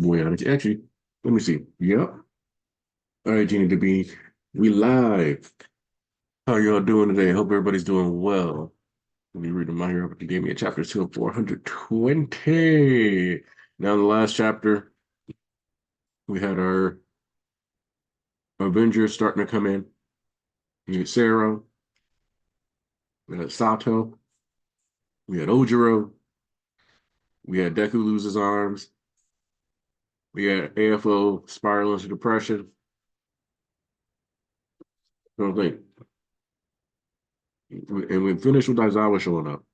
boy on it. Actually, let me see. Yep. All right, Jeannie DeBeanie. We live. How y'all doing today? Hope everybody's doing well. Let me read My Hero Academia chapter 2 of 420. Now, in the last chapter, we had our Avengers starting to come in. We had Sarah, we had Sato, we had Ojiro, we had Deku lose his arms, we had AFO spiral into depression. I don't think. And we finished with Aizawa showing up.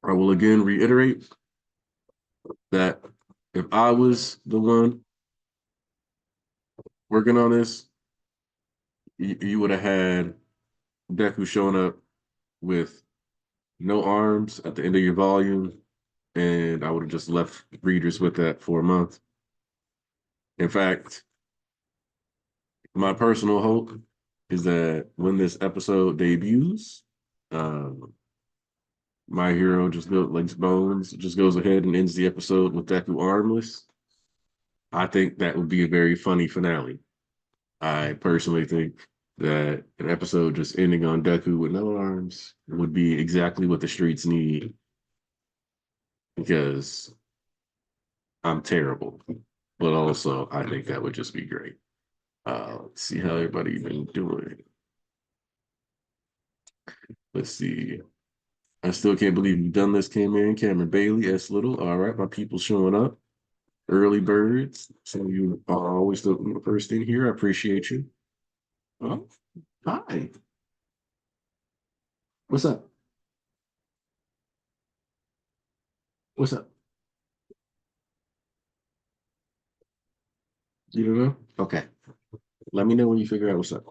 I will again reiterate that if I was the one working on this, you would have had Deku showing up with no arms at the end of your volume, and I would have just left readers with that for a month. In fact, my personal hope is that when this episode debuts, my hero just goes like Bones, just goes ahead and ends the episode with Deku armless. I think that would be a very funny finale. I personally think that an episode just ending on Deku with no arms would be exactly what the streets need because I'm terrible. But also, I think that would just be great. Let's see how everybody been doing. Let's see. I still can't believe you've done this. Came in, Cameron Bailey, S. Little. All right, my people showing up. Early birds. Some of you are always the first in here. I appreciate you. Oh, hi. What's up? What's up? You don't know? Okay. Let me know when you figure out what's up.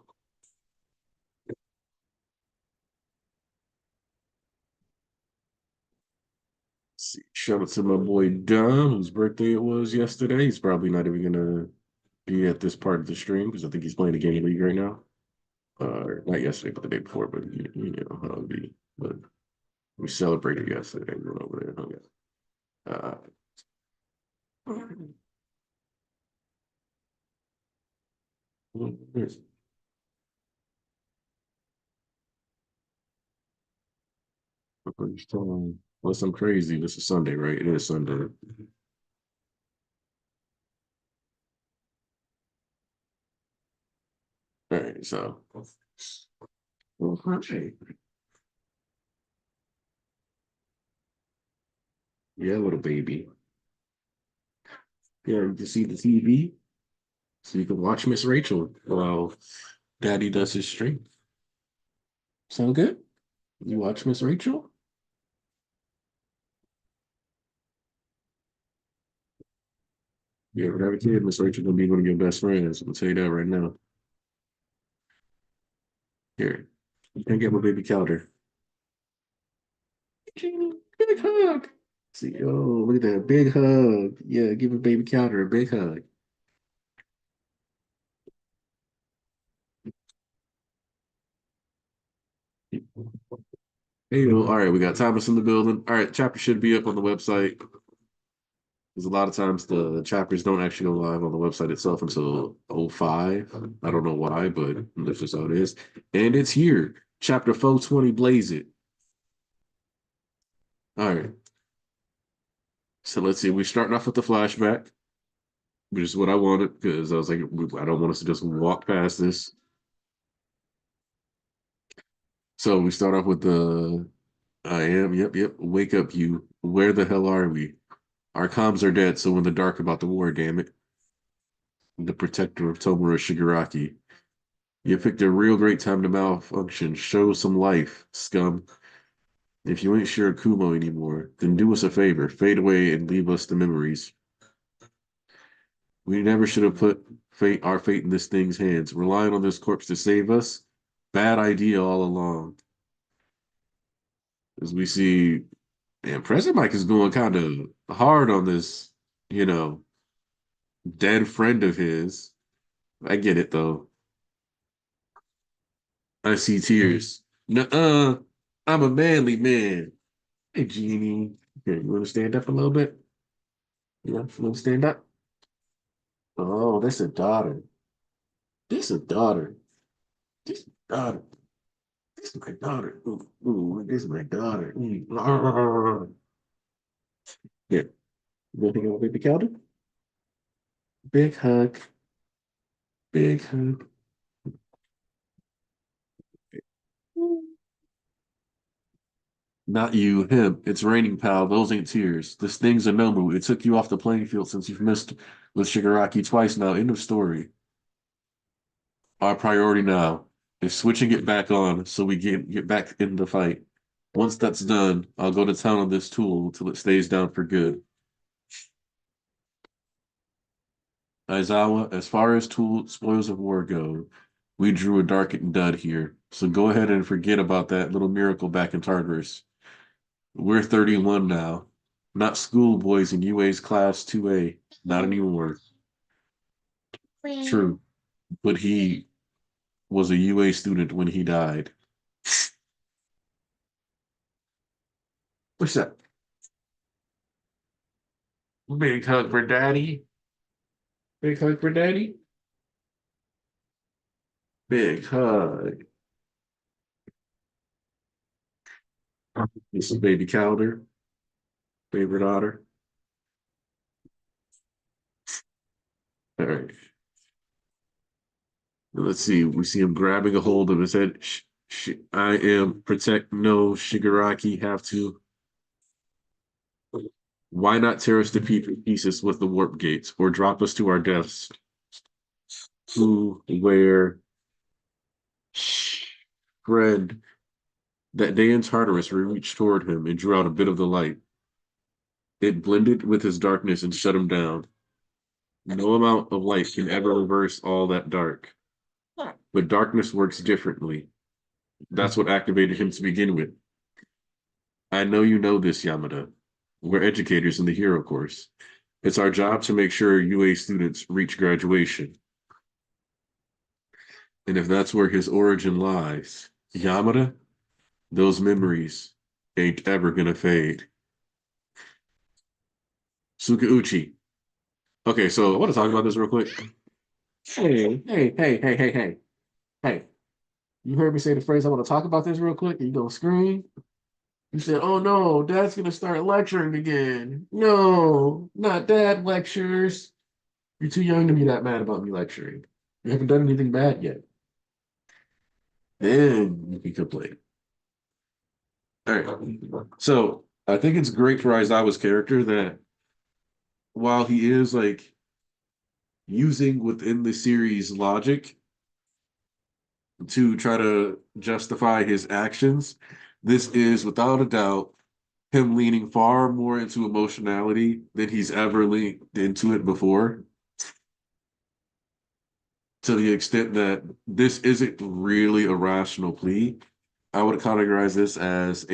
Let's see. Shout out to my boy Dom, whose birthday it was yesterday. He's probably not even gonna be at this part of the stream because I think he's playing the game league right now. Not yesterday, but the day before. But you know how it be. But we celebrated yesterday. We went over there and hung out. Uh, First time. Unless I'm crazy, this is Sunday, right? It is Sunday. All right, so. Well, hi. Yeah, little baby. Yeah, you can see the TV, so you can watch Miss Rachel while Daddy does his stream. Sound good? You watch Miss Rachel? You ever have a kid, Miss Rachel gonna be one of your best friends. I'm gonna tell you that right now. Here, you can get my baby Calder. Big hug. See, oh, look at that big hug. Yeah, give a baby Calder a big hug. Hey, all right, we got Thomas in the building. All right, chapter should be up on the website. Because a lot of times the chapters don't actually go live on the website itself until 05. I don't know why, but that's just how it is. And it's here. Chapter 420, Blaze It. All right. So let's see. We're starting off with the flashback, which is what I wanted because I was like, I don't want us to just walk past this. So we start off with the I am, yep. Wake up, you. Where the hell are we? Our comms are dead, so in the dark about the war, damn it. The protector of Tomura Shigaraki. You picked a real great time to malfunction. Show some life, scum. If you ain't sure of Kumo anymore, then do us a favor. Fade away and leave us the memories. We never should have put our fate in this thing's hands. Relying on this corpse to save us? Bad idea all along. As we see, man, President Mike is going kind of hard on this, you know, dead friend of his. I get it though. I see tears. Nuh-uh. I'm a manly man. Hey, Jeannie. Here, you want to stand up a little bit? Yeah, you want to stand up? Oh, that's a daughter. This a daughter. This daughter. This is my daughter. Ooh, ooh, this is my daughter. Yeah. You think of a baby counter? Big hug. Big hug. Not you, him. It's raining, pal. Those ain't tears. This thing's a Nomu. It took you off the playing field since you've missed with Shigaraki twice now. End of story. Our priority now is switching it back on so we get back in the fight. Once that's done, I'll go to town on this tool till it stays down for good. Aizawa, as far as tool spoils of war go, we drew a dark dud here. So go ahead and forget about that little miracle back in Tartarus. We're 31 now. Not schoolboys in UA's class 2A. Not anymore. True. But he was a UA student when he died. What's that? Big hug for daddy. Big hug for daddy. Big hug. This is baby Calder, favorite otter. All right. Let's see. We see him grabbing a hold of his head. I am protect. No, Shigaraki have to. Why not tear us to pieces with the warp gates or drop us to our deaths? Who, where, friend. That day in Tartarus, we reached toward him and drew out a bit of the light. It blended with his darkness and shut him down. No amount of light can ever reverse all that dark. But darkness works differently. That's what activated him to begin with. I know you know this, Yamada. We're educators in the hero course. It's our job to make sure UA students reach graduation. And if that's where his origin lies, Yamada, those memories ain't ever gonna fade. Sukauchi. Okay, so I want to talk about this real quick. Hey. You heard me say the phrase, I want to talk about this real quick, and you gonna scream? You said, oh no, dad's gonna start lecturing again. No, not dad lectures. You're too young to be that mad about me lecturing. You haven't done anything bad yet. Then you can complain. All right. So I think it's great for Aizawa's character that while he is like using within the series logic to try to justify his actions, this is without a doubt him leaning far more into emotionality than he's ever leaned into it before, to the extent that this isn't really a rational plea. I would categorize this as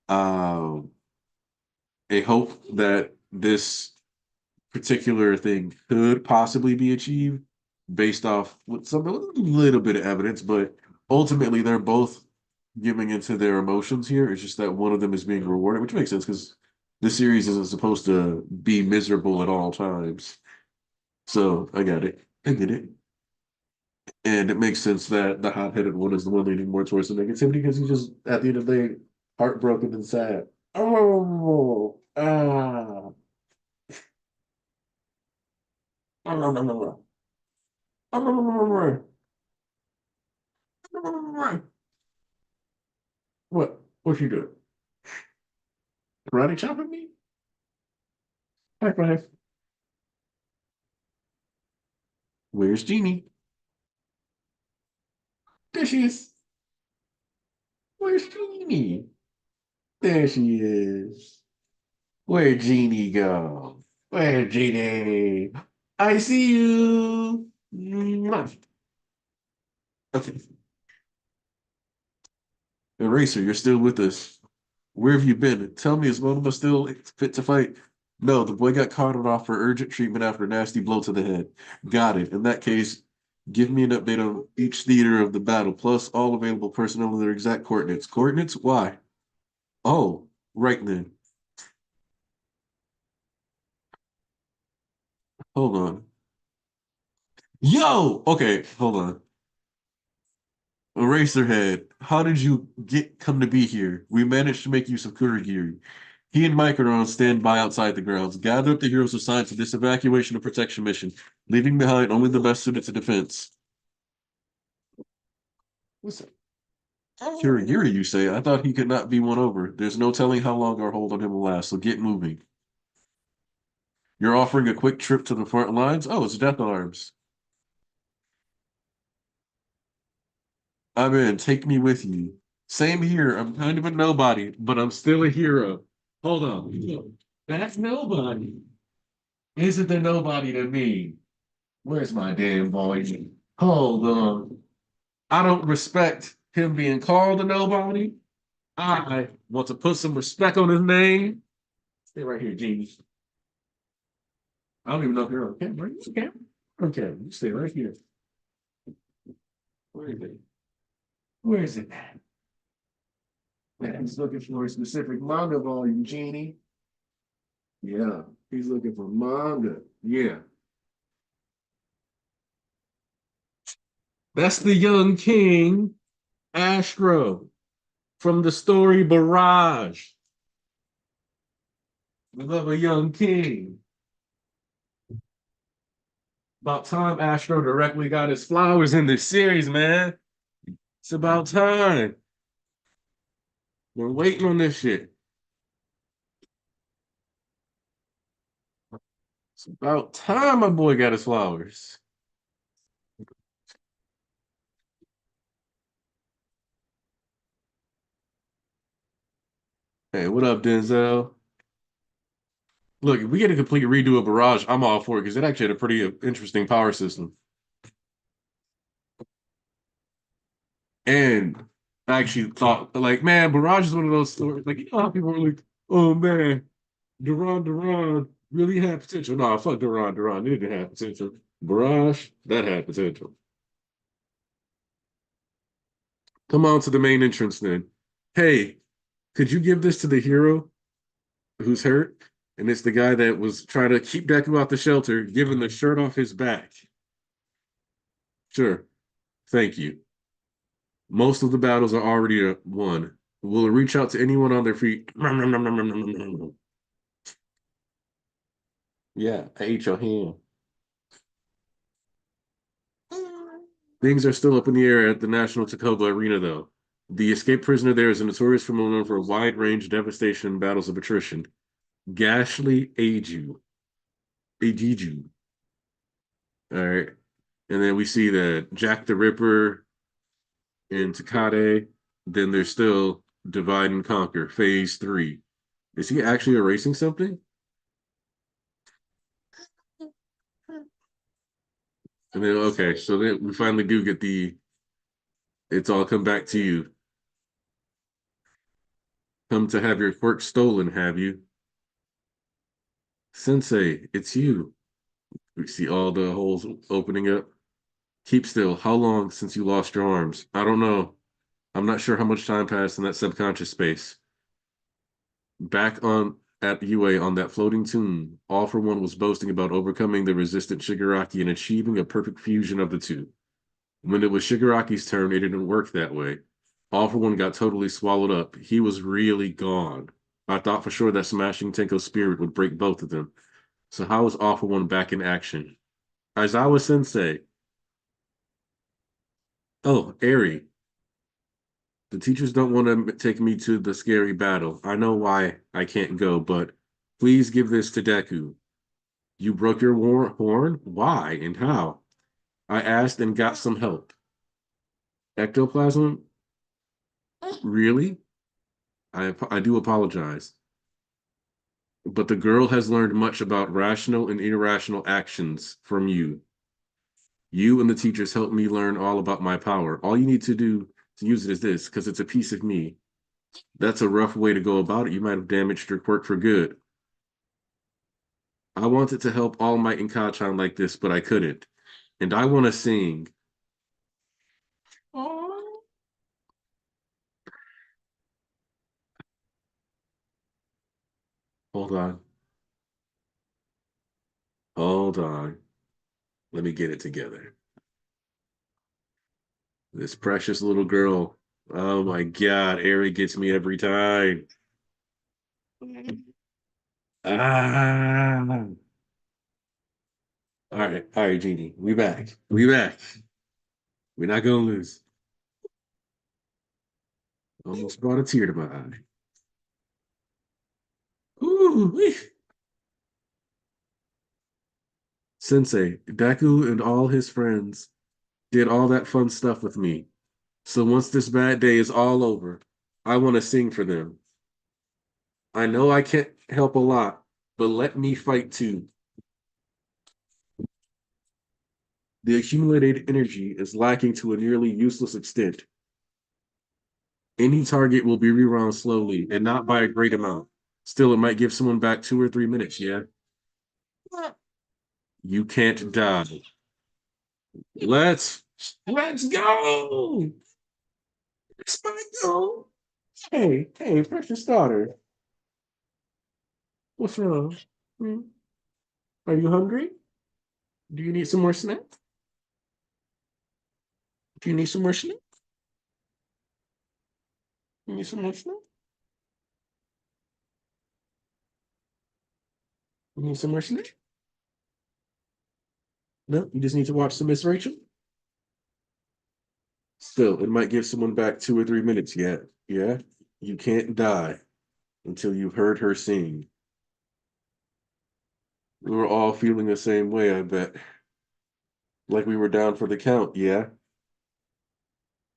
um, a hope that this particular thing could possibly be achieved based off with some a little bit of evidence, but ultimately they're both giving into their emotions here. It's just that one of them is being rewarded, which makes sense because this series isn't supposed to be miserable at all times. So I got it. I get it. And it makes sense that the hot-headed one is the one leaning more towards the negativity because he's just at the end of the day heartbroken and sad. Oh, ah, no, no, no, no. What? What you doing? Karate chopping me? High five. Where's Jeannie? There she is. Where's Jeannie? There she is. Where'd Jeannie go? Where'd Jeannie? I see you. Mwah. Okay. Eraser, you're still with us. Where have you been? Tell me, is one of us still fit to fight? No, the boy got carted off for urgent treatment after a nasty blow to the head. Got it. In that case, give me an update on each theater of the battle, plus all available personnel and their exact coordinates. Coordinates? Why? Oh, right then. Hold on. Yo! Okay, hold on. Eraserhead, how did you get come to be here? We managed to make use of Kurogiri. He and Mike are on standby outside the grounds. Gather up the heroes assigned to this evacuation and protection mission, leaving behind only the best suited to defense. Listen, Kurogiri, you say? I thought he could not be won over. There's no telling how long our hold on him will last, so get moving. You're offering a quick trip to the front lines? Oh, it's Death Arms. I'm in. Take me with you. Same here. I'm kind of a nobody, but I'm still a hero. Hold on. That's nobody. Isn't there nobody to me? Where's my damn voice? Hold on. I don't respect him being called a nobody. I want to put some respect on his name. Stay right here, Genie. I don't even know if you're on camera. You on camera? Okay, you stay right here. Where is it? Where is it? Man, he's looking for a specific manga volume, Genie. Yeah, he's looking for manga. Yeah. That's the young king, Astro, from the story Barrage. We love a young king. About time Astro directly got his flowers in this series, man. It's about time. We're waiting on this shit. It's about time my boy got his flowers. Hey, what up, Denzel? Look, if we get a complete redo of Barrage, I'm all for it because it actually had a pretty interesting power system. And I actually thought, like, man, Barrage is one of those stories. Like, you know how people were like, oh man, Duran really had potential. No, fuck Duran. It didn't have potential. Barrage, that had potential. Come on to the main entrance then. Hey, could you give this to the hero who's hurt? And it's the guy that was trying to keep Deku out the shelter, giving the shirt off his back. Sure. Thank you. Most of the battles are already won. We'll reach out to anyone on their feet. Yeah, I ate your hand. Things are still up in the air at the National Takoba Arena, though. The escaped prisoner there is a notorious phenomenon for a wide range devastation and battles of attrition. Gashly Ageju. All right. And then we see that Jack the Ripper and Takade. Then there's still Divide and Conquer, Phase 3. Is he actually erasing something? And then, okay, so then we finally do get the it's all come back to you. Come to have your quirk stolen, have you? Sensei, it's you. We see all the holes opening up. Keep still. How long since you lost your arms? I don't know. I'm not sure how much time passed in that subconscious space. Back on at UA on that floating tomb, All for One was boasting about overcoming the resistant Shigaraki and achieving a perfect fusion of the two. When it was Shigaraki's turn, it didn't work that way. All for One got totally swallowed up. He was really gone. I thought for sure that smashing Tenko's spirit would break both of them. So how is All for One back in action? Aizawa Sensei. Oh, Eri. The teachers don't want to take me to the scary battle. I know why I can't go, but please give this to Deku. You broke your horn? Why and how? I asked and got some help. Ectoplasm? Really? I do apologize. But the girl has learned much about rational and irrational actions from you. You and the teachers helped me learn all about my power. All you need to do to use it is this, because it's a piece of me. That's a rough way to go about it. You might have damaged your quirk for good. I wanted to help All Might and Kachan like this, but I couldn't. And I want to sing. Oh. Hold on. Hold on. Let me get it together. This precious little girl. Oh my God, Eri gets me every time. Ah. All right, Jeannie. We back. We back. We're not gonna lose. Almost brought a tear to my eye. Ooh, Sensei, Deku and all his friends did all that fun stuff with me. So once this bad day is all over, I want to sing for them. I know I can't help a lot, but let me fight too. The accumulated energy is lacking to a nearly useless extent. Any target will be rewound slowly and not by a great amount. Still, it might give someone back 2 or 3 minutes, yeah? You can't die. Let's let's go. Let's go. Hey, precious daughter. What's wrong? Hmm? Are you hungry? Do you need some more snack? Do you need some more snack? You need some more snack? You need some more snack? No, you just need to watch some Miss Rachel. Still, it might give someone back 2 or 3 minutes yet. Yeah, you can't die until you've heard her sing. We were all feeling the same way, I bet. Like we were down for the count, yeah?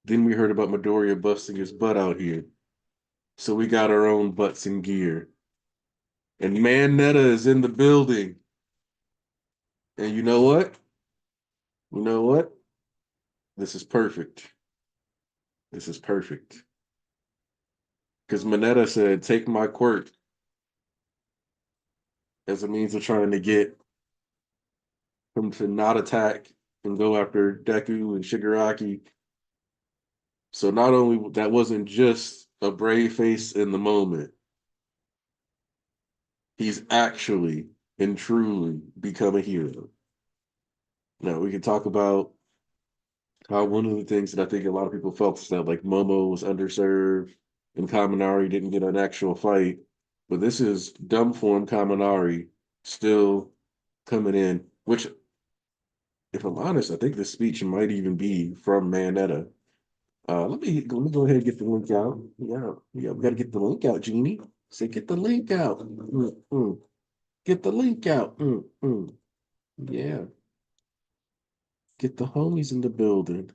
Then we heard about Midoriya busting his butt out here. So we got our own butts in gear. And Man Netta is in the building. And you know what? You know what? This is perfect. This is perfect. Because Mineta said, take my quirk as a means of trying to get him to not attack and go after Deku and Shigaraki. So not only that wasn't just a brave face in the moment, he's actually and truly become a hero. Now we can talk about how one of the things that I think a lot of people felt is that like Momo was underserved and Kaminari didn't get an actual fight. But this is dumb form Kaminari still coming in, which, if I'm honest, I think this speech might even be from Manetta. Let me go ahead and get the link out. Yeah, we got to get the link out, Jeannie. Say, get the link out. Get the link out. Yeah, get the homies in the building.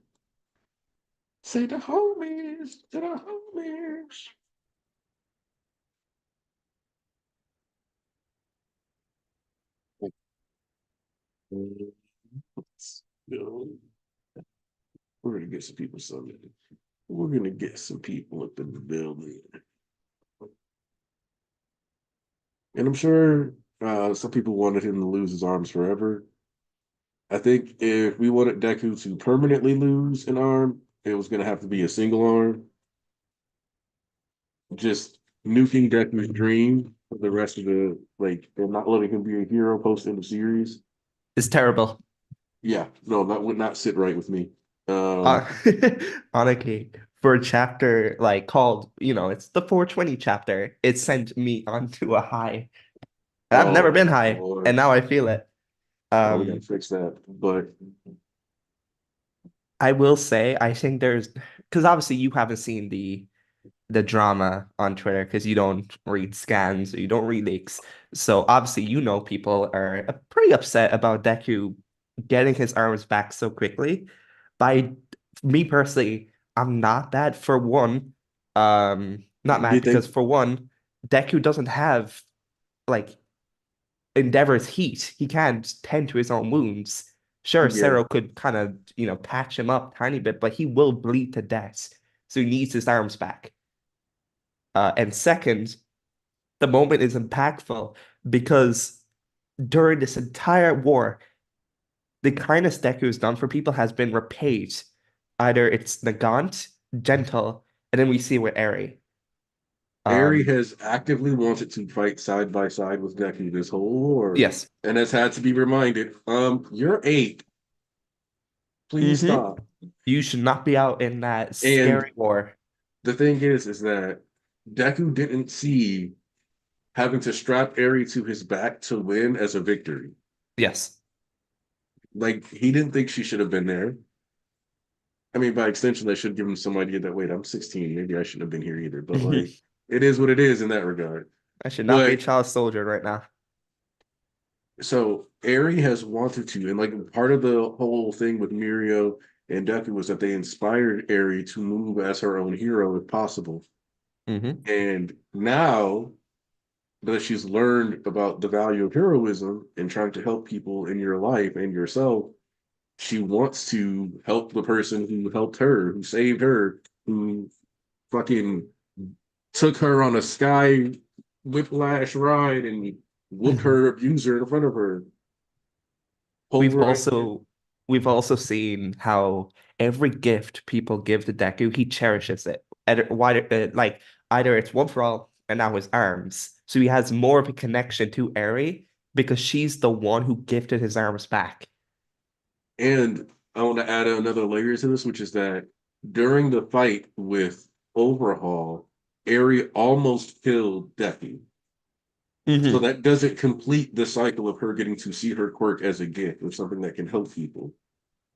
Say the homies, to the homies. Let's go. We're gonna get some people something. We're gonna get some people up in the building. And I'm sure some people wanted him to lose his arms forever. I think if we wanted Deku to permanently lose an arm, it was gonna have to be a single arm. Just nuking Deku's dream for the rest of the like and not letting him be a hero post in the series. It's terrible. Yeah, no, that would not sit right with me. Uh, Um, honestly, for a chapter like called, it's the 420 chapter, it sent me onto a high. And I've never oh been high, and Lord, now I feel it. oh, we gotta Um, fix that. But I will say, I think there's because obviously you haven't seen the drama on Twitter because you don't read scans or you don't read leaks. So obviously, people are pretty upset about Deku getting his arms back so quickly. By me personally, I'm not that for one. Not do you mad because think? for one, Deku doesn't have like Endeavor's heat. He can't tend to his own wounds. Sure, Yeah, Zero could kind of, patch him up a tiny bit, but he will bleed to death. So he needs his arms back. And second, the moment is impactful because during this entire war, the kindness Deku has done for people has been repaid. Either it's Nagant, gentle, and then we see with Eri. Eri Um, has actively wanted to fight side by side with Deku this whole war, yes. and has had to be reminded, you're 8. Please Hmm. stop. You should not be out in that And scary war. the thing is that Deku didn't see having to strap Eri to his back to win as a victory. Yes. Like he didn't think she should have been there. I mean, by extension, that should give him some idea that wait, I'm 16, maybe I shouldn't have been here either. But like, it is what it is in that regard. I should not be a But child soldier right now. so Eri has wanted to, and like part of the whole thing with Mirio and Deku was that they inspired Eri to move as her own hero if possible. Hmm. And now that she's learned about the value of heroism and trying to help people in your life and yourself, she wants to help the person who helped her, who saved her, who fucking took her on a sky whiplash ride and whooped her abuser in front of her. Hold We've her again. also we've also seen how every gift people give to Deku, he cherishes it. Like either it's one for all and now his arms. So he has more of a connection to Eri because she's the one who gifted his arms back. And I want to add another layer to this, which is that during the fight with Overhaul, Eri almost killed Deku. So Hmm. that doesn't complete the cycle of her getting to see her quirk as a gift or something that can help people.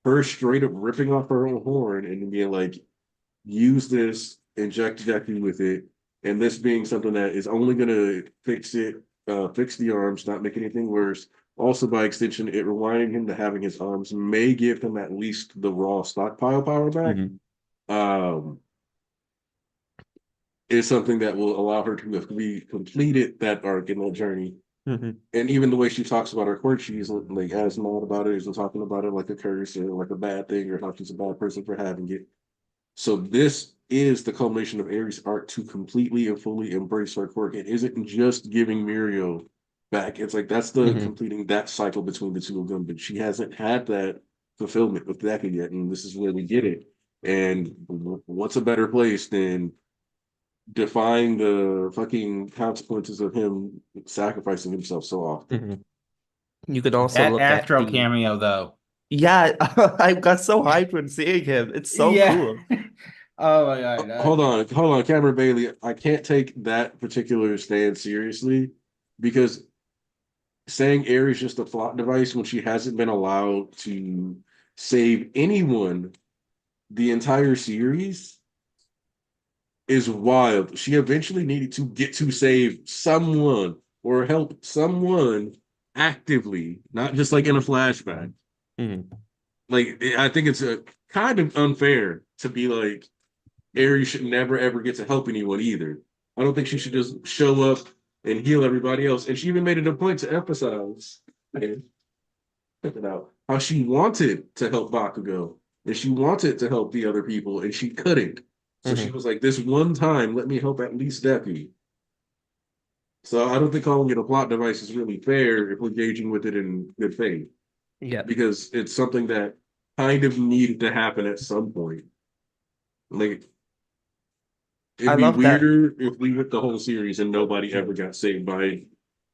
Her straight up ripping off her own horn and being like, use this, inject Deku with it, and this being something that is only going to fix the arms, not make anything worse. Also, by extension, it rewinding him to having his arms may give him at least the raw stockpile power back. Hmm. Um, is something that will allow her to have be completed that arc in that journey. Hmm. And even the way she talks about her quirk, she's like as mad about it, is talking about it like a curse or like a bad thing, or how she's a bad person for having it. So this is the culmination of Aries' arc to completely and fully embrace her quirk. It isn't just giving Mirio back. It's like that's the Hmm. completing that cycle between the two of them. But she hasn't had that fulfillment with Deku yet, and this is where we get it. And what's a better place than defying the fucking consequences of him sacrificing himself so often? Hmm. You could also That look at Astro the cameo, though. yeah, I got so hyped when seeing him. It's so Yeah. cool. Oh my God. Hold on, Cameron Bailey. I can't take that particular stand seriously because saying Ares is just a plot device when she hasn't been allowed to save anyone the entire series is wild. She eventually needed to get to save someone or help someone actively, not just like in a flashback. Mhm. Like I think it's a kind of unfair to be like Ares should never ever get to help anyone either. I don't think she should just show up and heal everybody else. And she even made it a point to emphasize, man, check it out, how she wanted to help Bakugo and she wanted to help the other people and she couldn't. So she Mhm. was like, this one time, let me help at least Deku. So I don't think calling it a plot device is really fair if we're gauging with it in good faith Yeah. because it's something that kind of needed to happen at some point. Like I it'd be love that. weirder if we went the whole series and nobody ever got saved by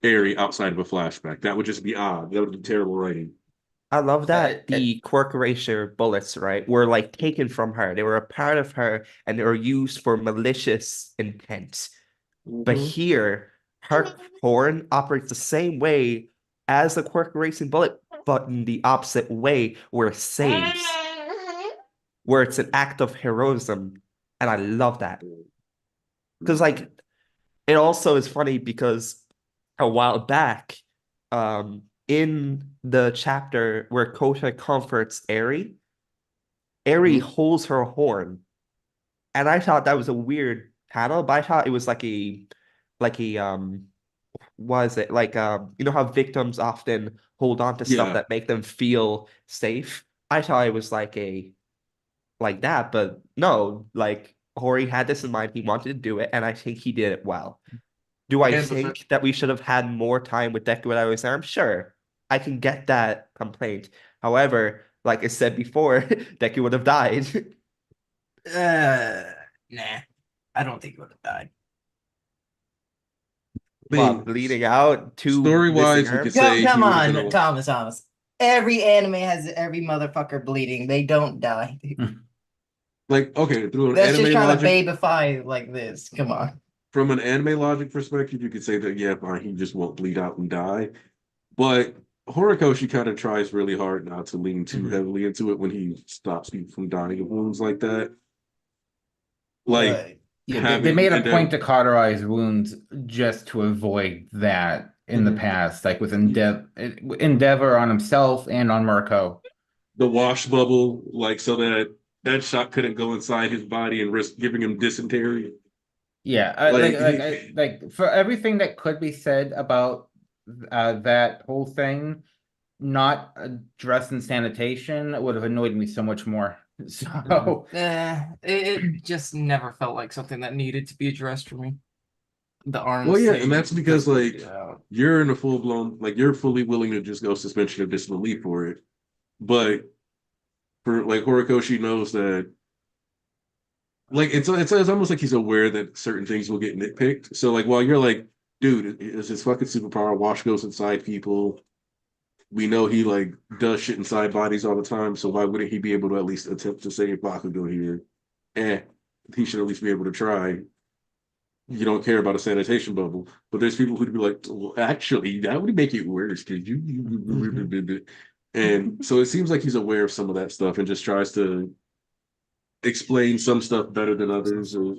Eri outside of a flashback. That would just be odd. That would be terrible writing. I love that It, the quirk erasure bullets, right, were like taken from her. They were a part of her and they were used for malicious intent. But Mm-hmm. here, her horn operates the same way as the quirk erasing bullet, but in the opposite way, where it saves, where it's an act of heroism. And I love that. Because like it also is funny because a while back, in the chapter where Kota comforts Eri, Eri Mm-hmm. holds her horn, and I thought that was a weird panel, but I thought it was like a was it like you know how victims often hold on to stuff Yeah. that make them feel safe? I thought it was like a like that, but no, like Hori had this in mind, he wanted to do it, and I think he did it well. Do I And the fact think that we should have had more time with Deku without his arm? Sure, I can get that complaint. However, like I said before, Deku would have died. uh, nah, I don't think it would have died. What, bleeding out, two story missing wise, we could arms? say Come he would have been on, a, Thomas. Every anime has every motherfucker bleeding. They don't die. like, okay, through an That's just anime trying logic, to babyfy like this. Come on. from an anime logic perspective, you could say that yeah, fine, he just won't bleed out and die. But Horikoshi kind of tries really hard not to lean too heavily into it when he stops people from dying of wounds like that. Like Right. Yeah, they having made a and point then to cauterize wounds just to avoid that in the past, like with Endeavor on himself and on Murko. the wash bubble, like so that that shot couldn't go inside his body and risk giving him dysentery. Yeah, Like like for everything that could be said about that whole thing, not addressing sanitation would have annoyed me so much more. So It just never felt like something that needed to be addressed for me. The arms well, yeah, thing and that's because just like yeah. you're in a full blown, like you're fully willing to just go suspension of disbelief for it. But for like Horikoshi knows that like it's almost like he's aware that certain things will get nitpicked. So like while you're like, dude, is his fucking superpower wash goes inside people. We know he like does shit inside bodies all the time, so why wouldn't he be able to at least attempt to save Bakugo here? He should at least be able to try. You don't care about a sanitation bubble, but there's people who'd be like, well, actually, that would make it worse because you. And so it seems like he's aware of some of that stuff and just tries to explain some stuff better than others, or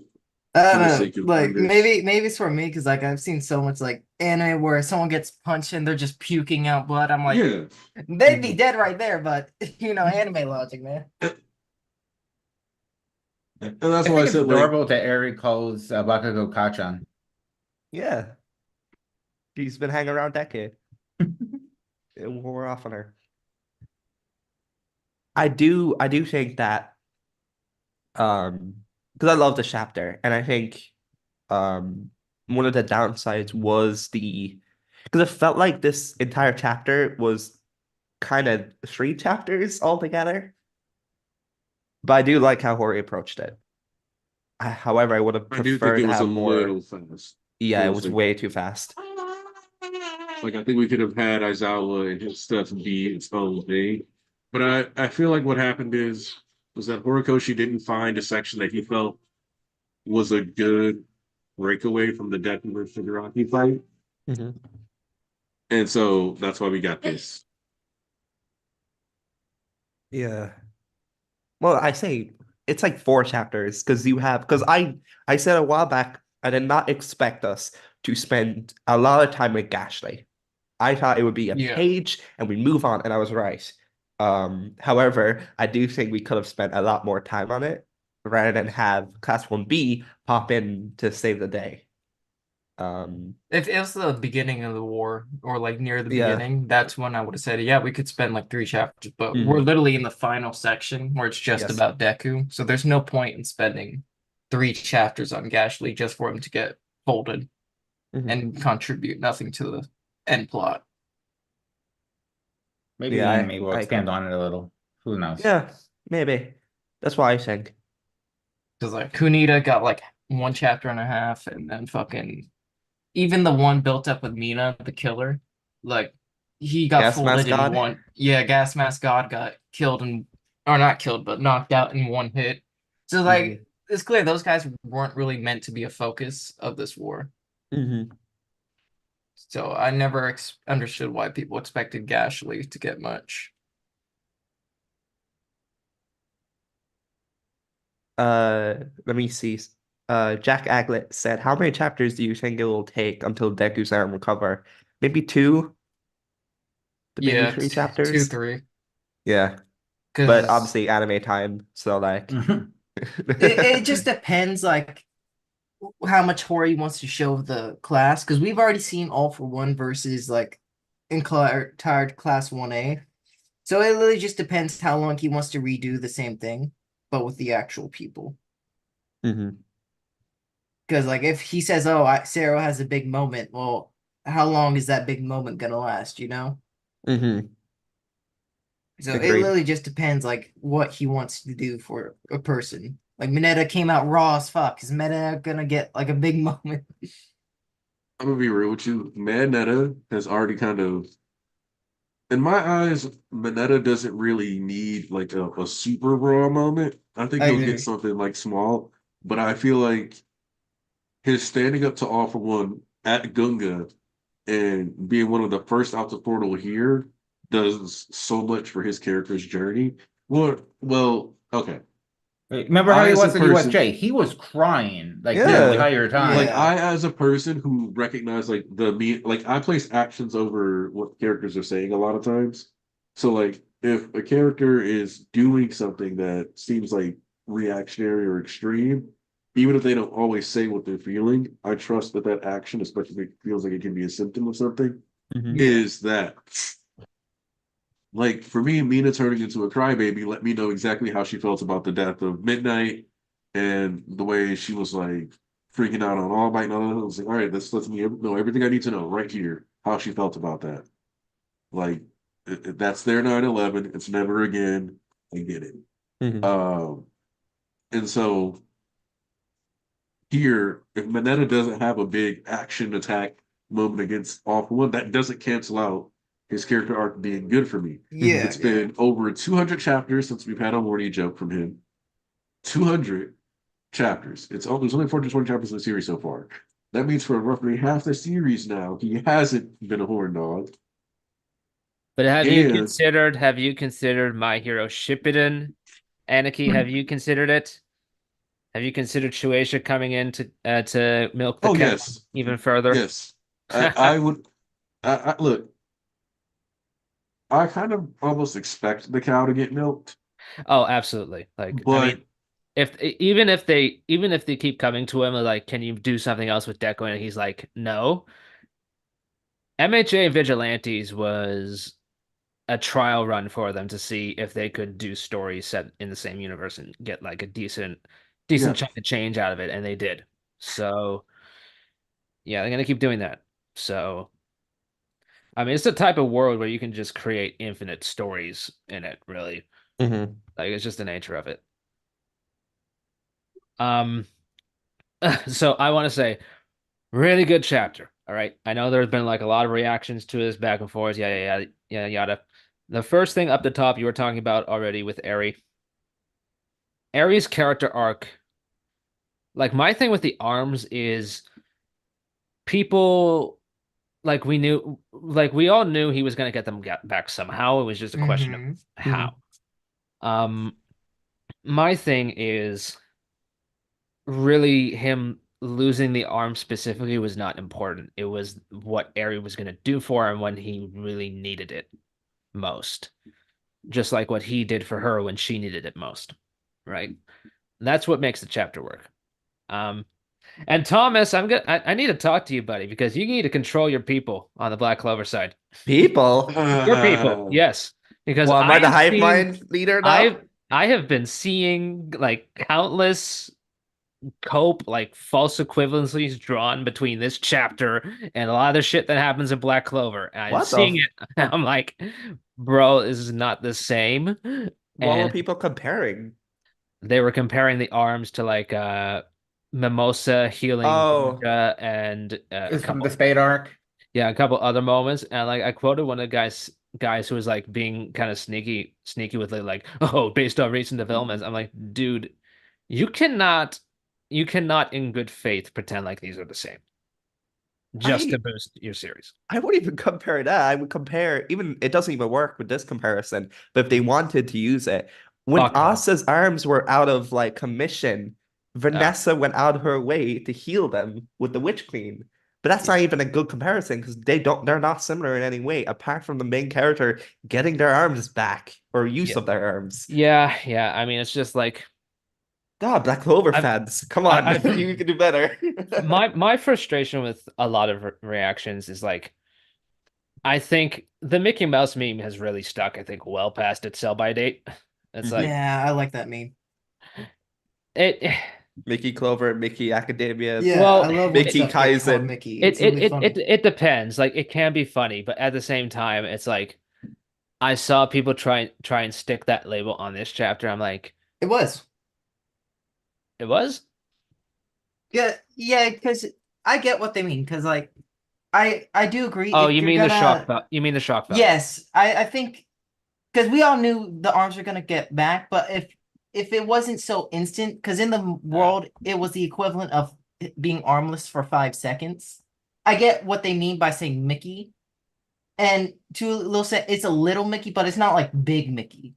I for the don't sake know. of Like readers. maybe it's for me because like I've seen so much like anime where someone gets punched and they're just puking out blood. I'm like, Yeah, they'd be dead right there, but anime logic, man. and that's I why think I it's said like, adorable that Eri calls Bakugo Kachan. Yeah. He's been hanging around a decade. It wore off on her. I do think that because I love the chapter, and I think one of the downsides was because it felt like this entire chapter was kind of 3 chapters altogether. But I do like how Hori approached it. However, I would have I do think preferred it to was a have more. little fast. Yeah, It it was was like, way too fast. like I think we could have had Aizawa and his stuff be its own thing. But I feel like what happened was that Horikoshi didn't find a section that he felt was a good breakaway from the Deku versus Shigaraki fight. And so that's why we got this. Yeah. Well, I say it's like 4 chapters because I said a while back I did not expect us to spend a lot of time with Gashly. I thought it would be a Yeah. page and we move on, and I was right. However, I do think we could have spent a lot more time on it rather than have Class 1B pop in to save the day. If it was the beginning of the war or like near the Yeah. beginning, that's when I would have said, yeah, we could spend like 3 chapters, but we're literally in the final section where it's just Yes. about Deku. So there's no point in spending 3 chapters on Gashly just for him to get folded and contribute nothing to the end plot. Maybe Yeah, the I- anime will I expand on it a little. Who knows? Yeah, maybe. That's why I think. Because like Kunita got like 1.5 chapters, and then fucking even the one built up with Mina, the killer, like he got Gas folded Mask in God? one. Yeah, Gas Mask God got killed or not killed, but knocked out in one hit. So like it's clear those guys weren't really meant to be a focus of this war. So I never understood why people expected Gashly to get much. Let me see. Jack Aglet said, "How many chapters do you think it will take until Deku's arm recover? Maybe 2, maybe Yeah, 3 2, chapters. 3. Yeah, but Because obviously anime time. So like, It just depends like how much Hori wants to show the class because we've already seen All for One versus like entire class 1A. So it really just depends how long he wants to redo the same thing, but with the actual people. Because like if he says, "Oh, Sero has a big moment," well, how long is that big moment gonna last? So it Agreed. really just depends like what he wants to do for a person. Like Mineta came out raw as fuck. Is Mineta gonna get like a big moment? I'm gonna be real with you. Manetta has already kind of, in my eyes, Manetta doesn't really need like a super raw moment. I think I he'll get agree. something like small, but I feel like his standing up to All for One at Gunga and being one of the first out the portal here does so much for his character's journey. Well, okay. Remember how I he as a was at person, USJ? He was crying like the yeah, Yeah. entire like time. I as a person who recognize like like I place actions over what characters are saying a lot of times. So like if a character is doing something that seems like reactionary or extreme, even if they don't always say what they're feeling, I trust that that action, especially if it feels like it can be a symptom of something, Mhm. Yeah. is that. Like for me, Mina turning into a crybaby let me know exactly how she felt about the death of Midnight and the way she was like freaking out on All Might and all that. I was like, all right, this lets me know everything I need to know right here, how she felt about that. Like that's their 9/11. It's never again. I get it. Mhm. And so here, if Mineta doesn't have a big action attack moment against All for One, that doesn't cancel out his character arc being good for me. Yeah, It's been over 200 chapters since we've had a warning joke from him. 200 chapters. There's only 420 chapters in the series so far. That means for roughly half the series now, he hasn't been a horn dog. But And have you considered My Hero Shippuden? Aniki, have you considered it? Have you considered Shueisha coming in to milk the oh cow yes, even further? yes, I would. Look. I kind of almost expect the cow to get milked, Oh, absolutely. Like, I but mean, even if they keep coming to him like, can you do something else with Deku? And he's like, no. MHA Vigilantes was a trial run for them to see if they could do stories set in the same universe and get like a decent yeah, chunk of change out of it, and they did. So yeah, they're gonna keep doing that. So I mean, it's the type of world where you can just create infinite stories in it, really. Mhm. Like it's just the nature of it. Um, so I want to say, really good chapter. All right. I know there's been like a lot of reactions to this back and forth, yada yada. The first thing up the top you were talking about already with Eri. Eri's character arc, like my thing with the arms is people we all knew he was gonna get them back somehow. It was just a question of Mm-hmm. how. Um, my thing is really him losing the arm specifically was not important. It was what Eri was gonna do for him when he really needed it most. Just like what he did for her when she needed it most. Right? That's what makes the chapter work. Um, And Thomas, I need to talk to you, buddy, because you need to control your people on the Black Clover side. People. Your people, yes. Because Well, am I the hive mind leader now? I have been seeing like countless cope like false equivalencies drawn between this chapter and a lot of the shit that happens in Black Clover. And I'm What seeing the? it. I'm like, bro, this is not the same. What were And people comparing? they were comparing the arms to like Mimosa healing Oh, Gunga and Is from the Spade arc. a couple other moments, and like I quoted one of the guys who was like being kind of sneaky with it, like, oh, based on recent developments. I'm like, dude, you cannot in good faith pretend like these are the same just to I boost your series. I wouldn't even compare that. I would compare even it doesn't even work with this comparison. But if they wanted to use it, when Fuck no. Asa's arms were out of like commission, Uh, Vanessa went out of her way to heal them with the Witch Queen. But that's yeah. not even a good comparison because they're not similar in any way, apart from the main character getting their arms back or use Yeah. of their arms. Yeah. I mean, it's just like God, Black Clover I've fans, come on, I've you can do better. my frustration with a lot of reactions is like I think the Mickey Mouse meme has really stuck, I think, well past its sell-by date. It's Mhm. like Yeah, I like that meme. it Mickey Clover, Mickey Academia, Yeah, well I love when Mickey stuff gets called Kaizen. Mickey. it It's it really it funny. it, it depends. Like it can be funny, but at the same time, it's like I saw people try and stick that label on this chapter. I'm like, It was. it was? Yeah, because I get what they mean. Because like I do agree. Oh, If you you're mean the shock gonna, value? You mean the shock value? yes, I think because we all knew the arms were gonna get back, but if it wasn't so instant, because in the world it was the equivalent of being armless for 5 seconds. I get what they mean by saying Mickey, and to a little set, it's a little Mickey, but it's not like big Mickey,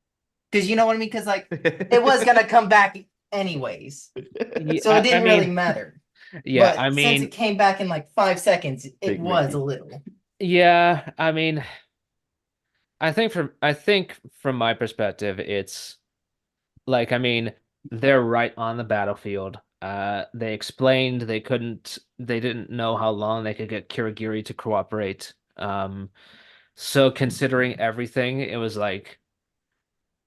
because you know what I mean. Because like it was gonna come back anyways, Yeah, so it I didn't really mean, matter. yeah, But I since mean, it came back in like 5 seconds, it Big was Mickey. a little. yeah, I mean, I think from my perspective, it's like, I mean, they're right on the battlefield. They explained they didn't know how long they could get Kirigiri to cooperate. So considering everything, it was like,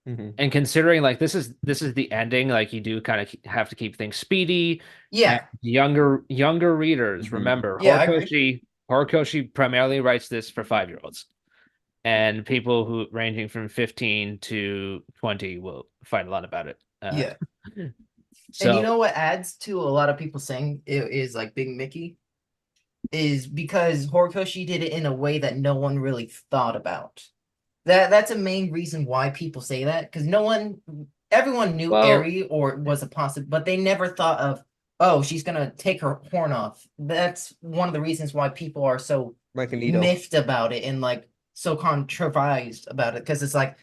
Mhm. and considering like this is the ending, like you do kind of have to keep things speedy. And Yeah, younger readers, Mhm. remember, Yeah, I agree. Horikoshi primarily writes this for 5-year-olds. And people who ranging from 15 to 20 will fight a lot about it. Yeah. And you So know what adds to a lot of people saying it is like Big Mickey is because Horikoshi did it in a way that no one really thought about. That's a main reason why people say that, because everyone knew well, Eri or was a possible, but they never thought of, oh, she's gonna take her horn off. That's one of the reasons why people are so Like a needle. miffed about it and like so controversial about it, because it's like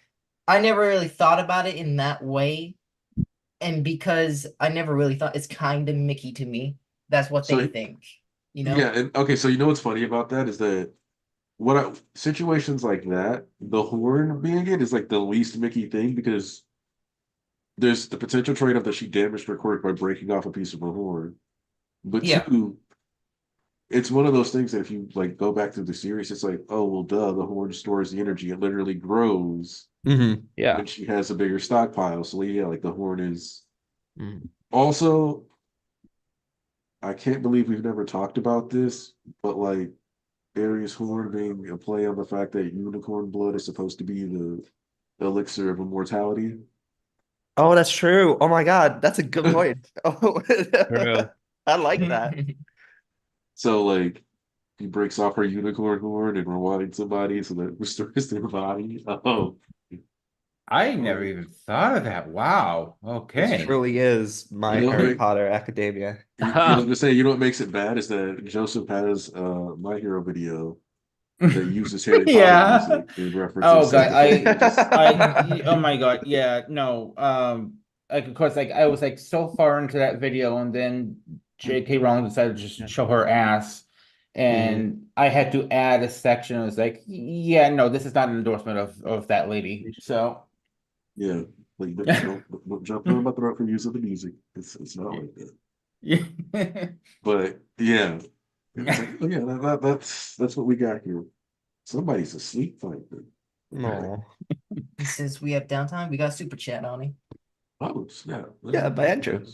I never really thought about it in that way, and because I never really thought, it's kind of Mickey to me. That's what So they think, you know? yeah, and okay, so you know what's funny about that is that situations like that, the horn being it is like the least Mickey thing because there's the potential trade-off that she damaged her quirk by breaking off a piece of her horn. But Yeah. two, it's one of those things that if you like go back through the series, it's like, oh well, duh, the horn stores the energy. It literally grows Mm-hmm. yeah. when she has a bigger stockpile. So yeah, like the horn is Mm. also. I can't believe we've never talked about this, but like Aries horn being a play on the fact that unicorn blood is supposed to be the elixir of immortality. Oh, that's true. Oh my God, that's a good point. Oh, True. I like that. So like he breaks off her unicorn horn and rewinds somebody so that it restores their body. Oh, I never even thought of that. Wow. This Okay. truly is my You know, Harry right? Potter Academia. I was gonna say, you know what makes it bad is that Joseph has My Hero video that uses Harry Potter Yeah. music in references Oh to god, the thing. It just oh my god, yeah, no. Like of course, like I was like so far into that video, and then J.K. Rowling decided to just show her ass, and I had to add a section. I was like, yeah, no, this is not an endorsement of that lady. So yeah, like don't jump on my throat for using the music. It's not like that. yeah. But yeah, it's like oh, yeah, that's what we got here. Somebody's asleep fighting. No. Since we have downtime, we got super chat on it. Oh snap! Yeah, by Andrew.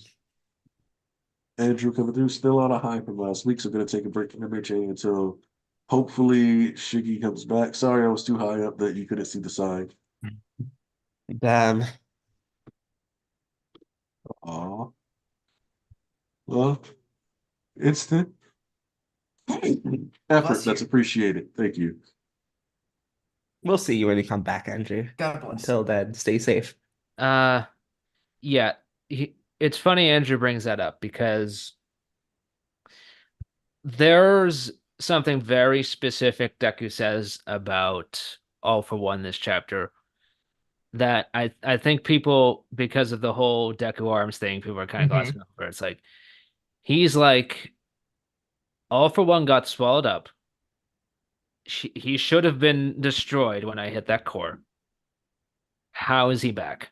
Andrew coming through, still on a high from last week, so gonna take a break from MHA until hopefully Shiggy comes back. Sorry, I was too high up that you couldn't see the sign. Damn. Aw, well, instant effort Bless you. that's appreciated. Thank you. We'll see you when you come back, Andrew. God bless. Until then, stay safe. Yeah, it's funny Andrew brings that up because there's something very specific Deku says about All for One this chapter that I think people, because of the whole Deku Arms thing, people are kind of glossing over. It's like he's like All for One got swallowed up. He should have been destroyed when I hit that core. How is he back?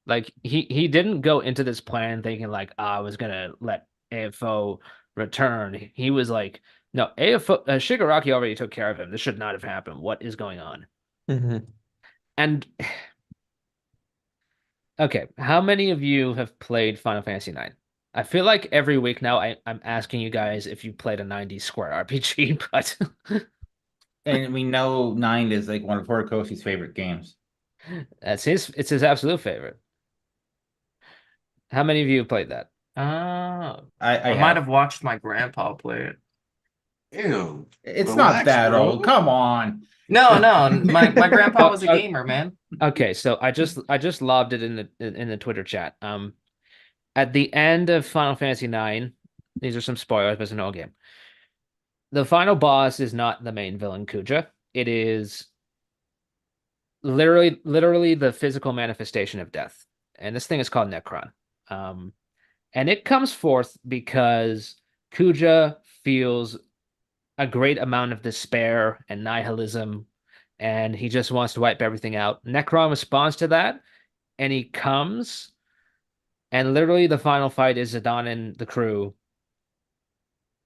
Like he didn't go into this plan thinking like, I was gonna let AFO return. He was like, no, AFO Shigaraki already took care of him. This should not have happened. What is going on? And okay, how many of you have played Final Fantasy IX? I feel like every week now I'm asking you guys if you played a 90s Square RPG, but And we know Nine is like one of Horikoshi's favorite games. it's his absolute favorite. How many of you have played that? I I might have. have watched my grandpa play it. Ew. It's not Relax, that bro. old. Come on. No, my grandpa Oh, was a gamer, man. Okay, so I just lobbed it in the Twitter chat. At the end of Final Fantasy IX, these are some spoilers, but it's an old game. The final boss is not the main villain, Kuja. It is literally the physical manifestation of death. And this thing is called Necron. And it comes forth because Kuja feels a great amount of despair and nihilism, and he just wants to wipe everything out. Necron responds to that, and he comes, and literally the final fight is Zidane and the crew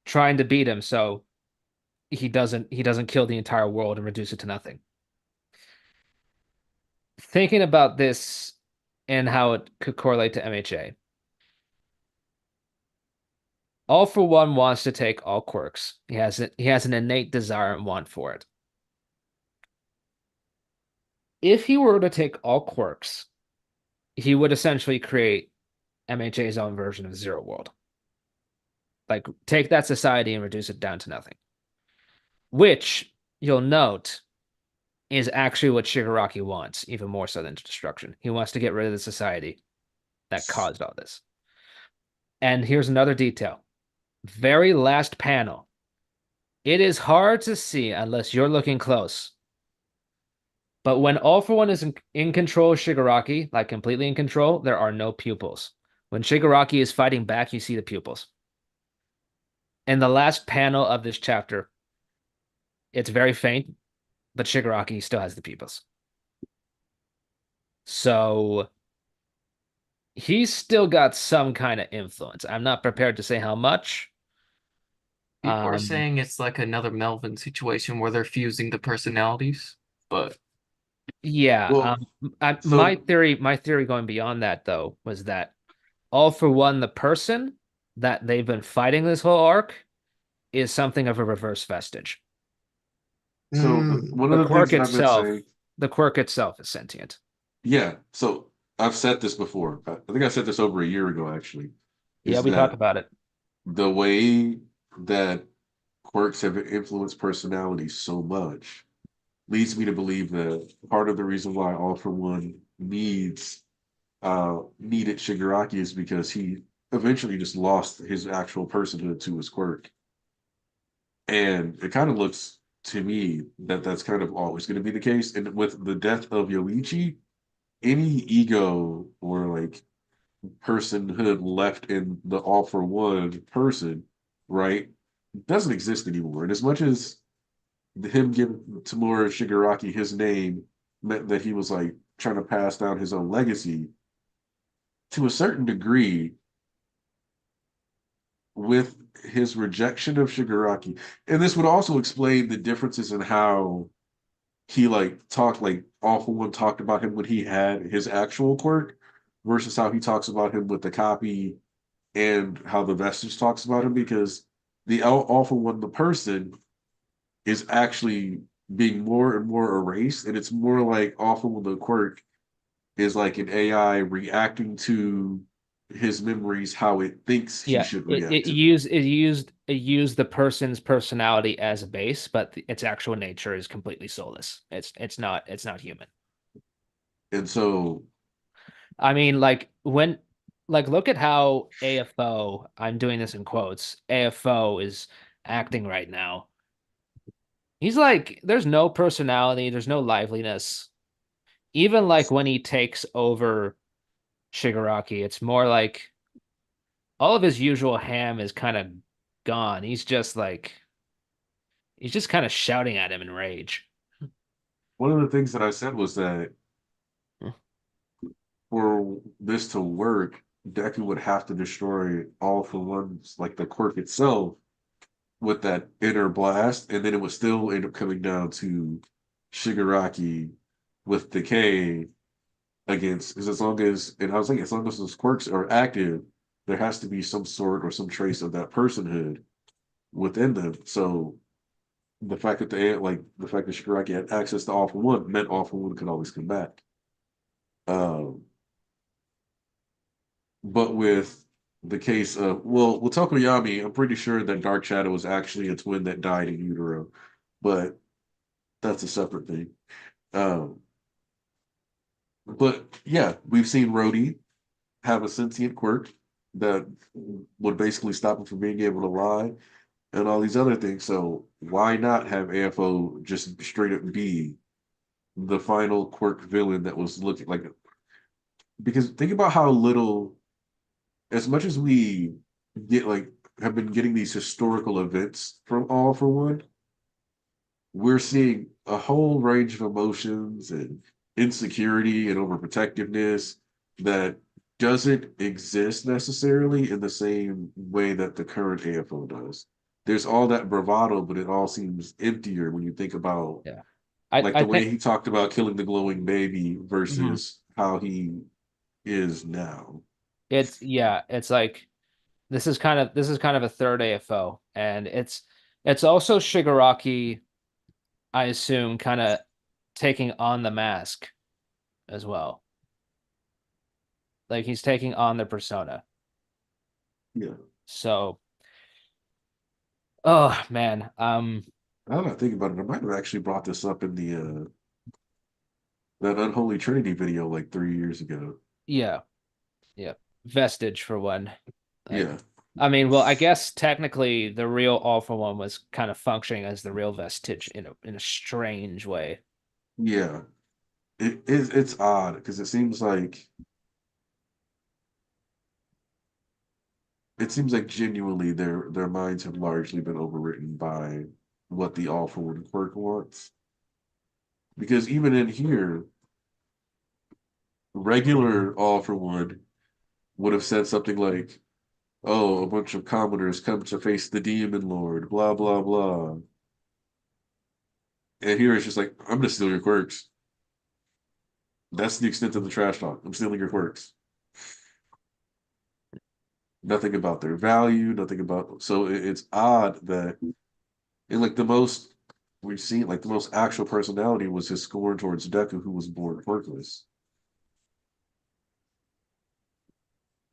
trying to beat him, so he doesn't kill the entire world and reduce it to nothing. Thinking about this and how it could correlate to MHA. All for One wants to take all quirks. He has an innate desire and want for it. If he were to take all quirks, he would essentially create MHA's own version of Zero World. Like, take that society and reduce it down to nothing. Which, you'll note, is actually what Shigaraki wants, even more so than destruction. He wants to get rid of the society that caused all this. And here's another detail. Very last panel. It is hard to see unless you're looking close. But when All for One is in control of Shigaraki, like completely in control, there are no pupils. When Shigaraki is fighting back, you see the pupils. In the last panel of this chapter, it's very faint, but Shigaraki still has the pupils. So he's still got some kind of influence. I'm not prepared to say how much. People are saying it's like another Melvin situation where they're fusing the personalities, but yeah. Well, My theory going beyond that though was that All for One, the person that they've been fighting this whole arc, is something of a reverse vestige. So one of the things that I've been saying, The quirk itself is sentient. yeah. So I've said this before. I think I said this over a year ago, actually. Yeah, Is we that talked about it. the way that quirks have influenced personality so much leads me to believe that part of the reason why All for One needed Shigaraki is because he eventually just lost his actual personhood to his quirk. And it kind of looks to me that that's kind of always going to be the case. And with the death of Yoichi, any ego or like personhood left in the All for One person, right, doesn't exist anymore. And as much as him giving Tamura Shigaraki his name meant that he was like trying to pass down his own legacy, to a certain degree, with his rejection of Shigaraki, and this would also explain the differences in how he like talked, like All for One talked about him when he had his actual quirk versus how he talks about him with the copy and how the vestige talks about him, because the All for One, the person, is actually being more and more erased, and it's more like All for One, the quirk, is like an AI reacting to his memories how it thinks he Yeah, should react it to. used the person's personality as a base, but its actual nature is completely soulless. It's not human. And so, I mean, look at how AFO, I'm doing this in quotes, AFO is acting right now. He's like, there's no personality, there's no liveliness. Even like when he takes over Shigaraki, it's more like all of his usual ham is kind of gone. He's just kind of shouting at him in rage. one of the things that I said was that for this to work, Deku would have to destroy All for One's, like the quirk itself, with that inner blast, and then it would still end up coming down to Shigaraki with decay against, because as long as, and I was like, as long as those quirks are active, there has to be some sort or some trace of that personhood within them. So the fact that the fact that Shigaraki had access to All for One meant All for One could always come back. Um, but with the case of, well, with Tokoyami, I'm pretty sure that Dark Shadow was actually a twin that died in utero, but that's a separate thing. Um, but yeah, we've seen Rhodey have a sentient quirk that would basically stop him from being able to lie and all these other things. So why not have AFO just straight up be the final quirk villain that was looking like? Because think about how little, as much as we get like have been getting these historical events from All for One, we're seeing a whole range of emotions and insecurity and overprotectiveness that doesn't exist necessarily in the same way that the current AFO does. There's all that bravado, but it all seems emptier when you think about Yeah. like I the way think he talked about killing the glowing baby Mhm. versus how he is now. it's like this is kind of a third AFO, and it's also Shigaraki, I assume, kind of taking on the mask as well. Like he's taking on the persona. Yeah. So, oh man, I'm not thinking about it. I might have actually brought this up in the that Unholy Trinity video like 3 years ago. yeah, yeah, Vestige for one. Like, Yeah. I mean, well, I guess technically the real All for One was kind of functioning as the real Vestige in a strange way. Yeah. It's odd because it seems like genuinely their minds have largely been overwritten by what the All for One quirk wants. Because even in here, regular All for One would have said something like, "Oh, a bunch of commoners come to face the demon lord," blah blah blah. And here it's just like, "I'm gonna steal your quirks." That's the extent of the trash talk. I'm stealing your quirks. Nothing about their value, nothing about. So it's odd that in like the most we've seen, like the most actual personality was his scorn towards Deku, who was born quirkless.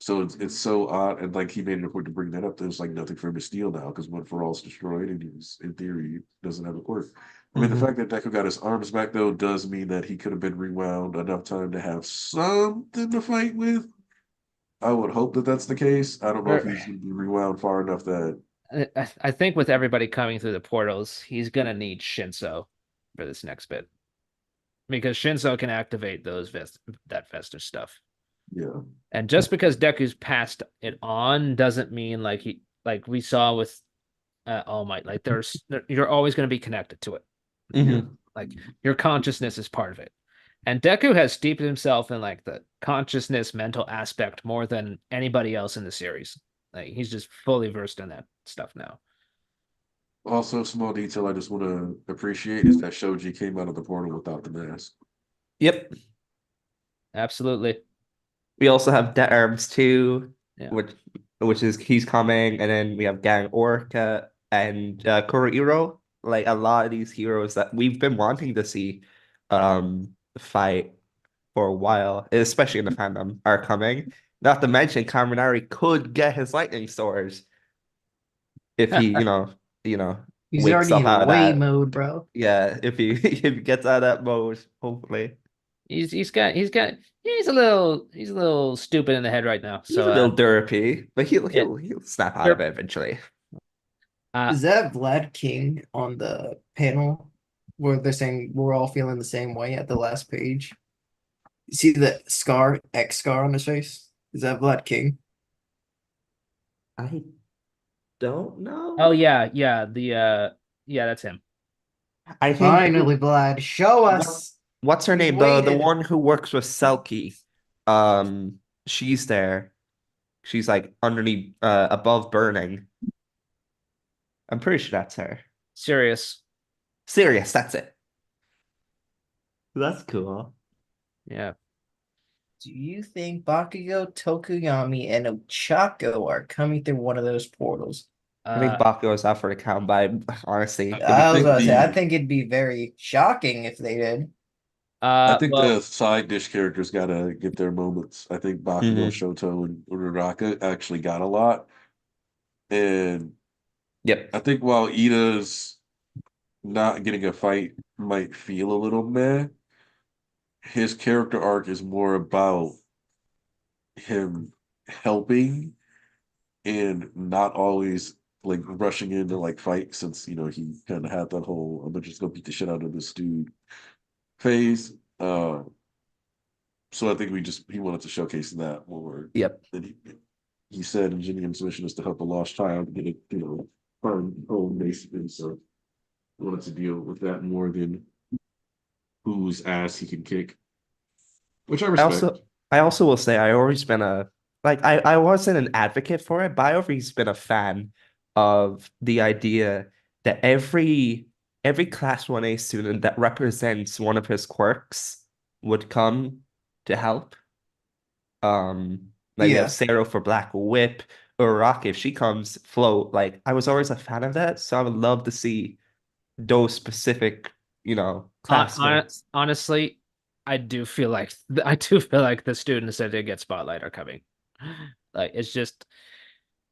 So it's so odd, and like he made it a point to bring that up. There's like nothing for him to steal now because One for All's destroyed, and he's in theory doesn't have a quirk. I mean, the fact that Deku got his arms back though does mean that he could have been rewound enough time to have something to fight with. I would hope that that's the case. I don't know if he's going to be rewound far enough that. I think with everybody coming through the portals, he's gonna need Shinso for this next bit because Shinso can activate that Vestige stuff. Yeah. And just because Deku's passed it on doesn't mean like we saw with All Might, like you're always going to be connected to it. Yeah. Like your consciousness is part of it. And Deku has steeped himself in like the consciousness mental aspect more than anybody else in the series. Like he's just fully versed in that stuff now. Also, small detail I just want to appreciate is that Shoji came out of the portal without the mask. Yep. Absolutely. We also have Dead Arms 2, Yeah. which is he's coming, and then we have Gang Orca and Kurohiro. Like a lot of these heroes that we've been wanting to see fight for a while, especially in the fandom, are coming. Not to mention Kaminari could get his lightning swords if he, He's wakes already up in out of way that. mode, bro. Yeah, if he if he gets out of that mode, hopefully. He's a little stupid in the head right now. He's So a little derpy, but yeah. he'll snap out of it eventually. Is that Vlad King on the panel where they're saying we're all feeling the same way at the last page? You see the X scar on his face? Is that Vlad King? I don't know. Oh yeah, that's him. I think Finally, Vlad, show us. what's her We name? The waited. one who works with Selkie. She's there. She's like underneath above burning. I'm pretty sure that's her. Serious. Serious, that's it. That's cool. Yeah. Do you think Bakugo, Tokuyami, and Ochako are coming through one of those portals? I think Bakugo is out for the count, but honestly, I was think gonna say, I the- think it'd be very shocking if they did. I think Well, the side dish characters gotta get their moments. I think Bakugo, Shoto, and Uraraka actually got a lot. And Yep. I think while Ida's not getting a fight might feel a little meh, his character arc is more about him helping and not always like rushing in to like fight since he kind of had that whole I'm just gonna beat the shit out of this dude phase. So I think he wanted to showcase that more. Yep. And he said Ingenium's mission is to help a lost child get find home basically. So I wanted to deal with that more than whose ass he can kick, which I I respect. also will say I always been I wasn't an advocate for it, but I always been a fan of the idea that every class 1A student that represents one of his quirks would come to help. Like we have Yeah. Sero for Black Whip, or Rock if she comes float. Like I was always a fan of that, so I would love to see those specific, classmates. honestly, I do feel like the students that did get spotlight are coming. Like it's just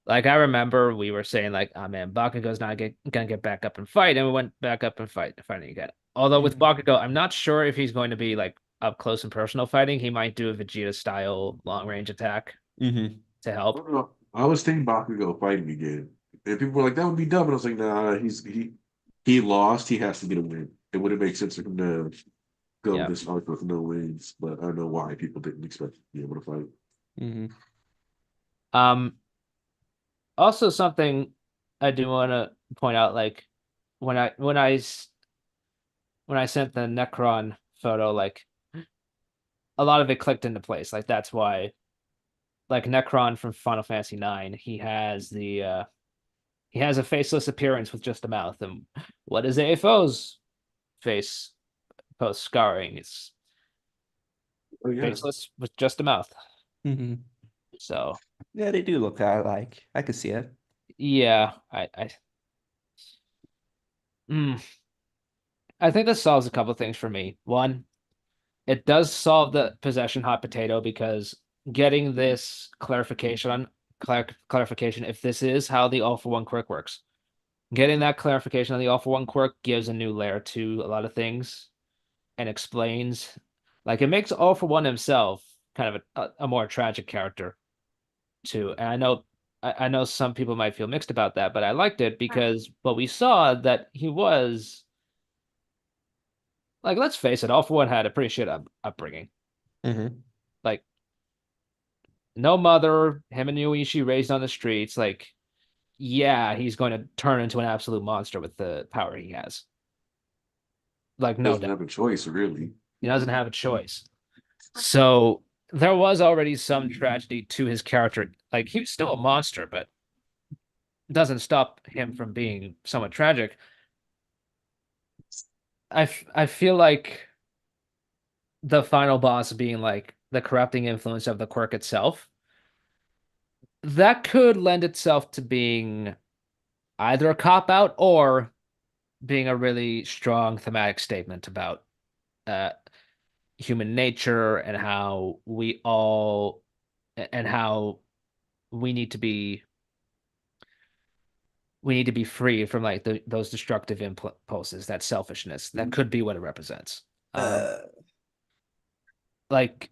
like I remember we were saying like, oh man, Bakugo's not gonna get back up and fight, and we went back up and fighting again. Although with Bakugo, I'm not sure if he's going to be like up close and personal fighting. He might do a Vegeta style long range attack Mm-hmm. to I help. don't know. I was thinking Bakugo fighting again. And people were like, that would be dumb. And I was like, nah, he lost. He has to get a win. It wouldn't make sense for him to go Yeah. this arc with no wins, but I don't know why people didn't expect to be able to fight. Mm-hmm. Also something I do want to point out, like when I sent the Necron photo, like a lot of it clicked into place. Like that's why, like Necron from Final Fantasy IX, he has a faceless appearance with just a mouth. And what is AFO's face post scarring? It's Oh yeah. faceless with just a mouth. Mm-hmm. So Yeah, they do look alike. I could see it. yeah, mm, I think this solves a couple of things for me. One, it does solve the possession hot potato because getting this clarification if this is how the all for one quirk works. Getting that clarification on the all for one quirk gives a new layer to a lot of things and explains, like it makes all for one himself kind of a more tragic character too. And I know some people might feel mixed about that, but I liked it because what we saw that he was like, let's face it, all for one had a pretty shit upbringing. Mm-hmm. Like no mother, him and Yuichi raised on the streets. Like, yeah, he's going to turn into an absolute monster with the power he has. Like, no Doesn't doubt. have a choice, really. He doesn't have a choice. So there was already some tragedy to his character. Like, he was still a monster, but it doesn't stop him from being somewhat tragic. I feel like the final boss being like the corrupting influence of the quirk itself, that could lend itself to being either a cop out or being a really strong thematic statement about uh, human nature and how how we need to be free from like those destructive impulses, that selfishness. That could be what it represents. Uh, Like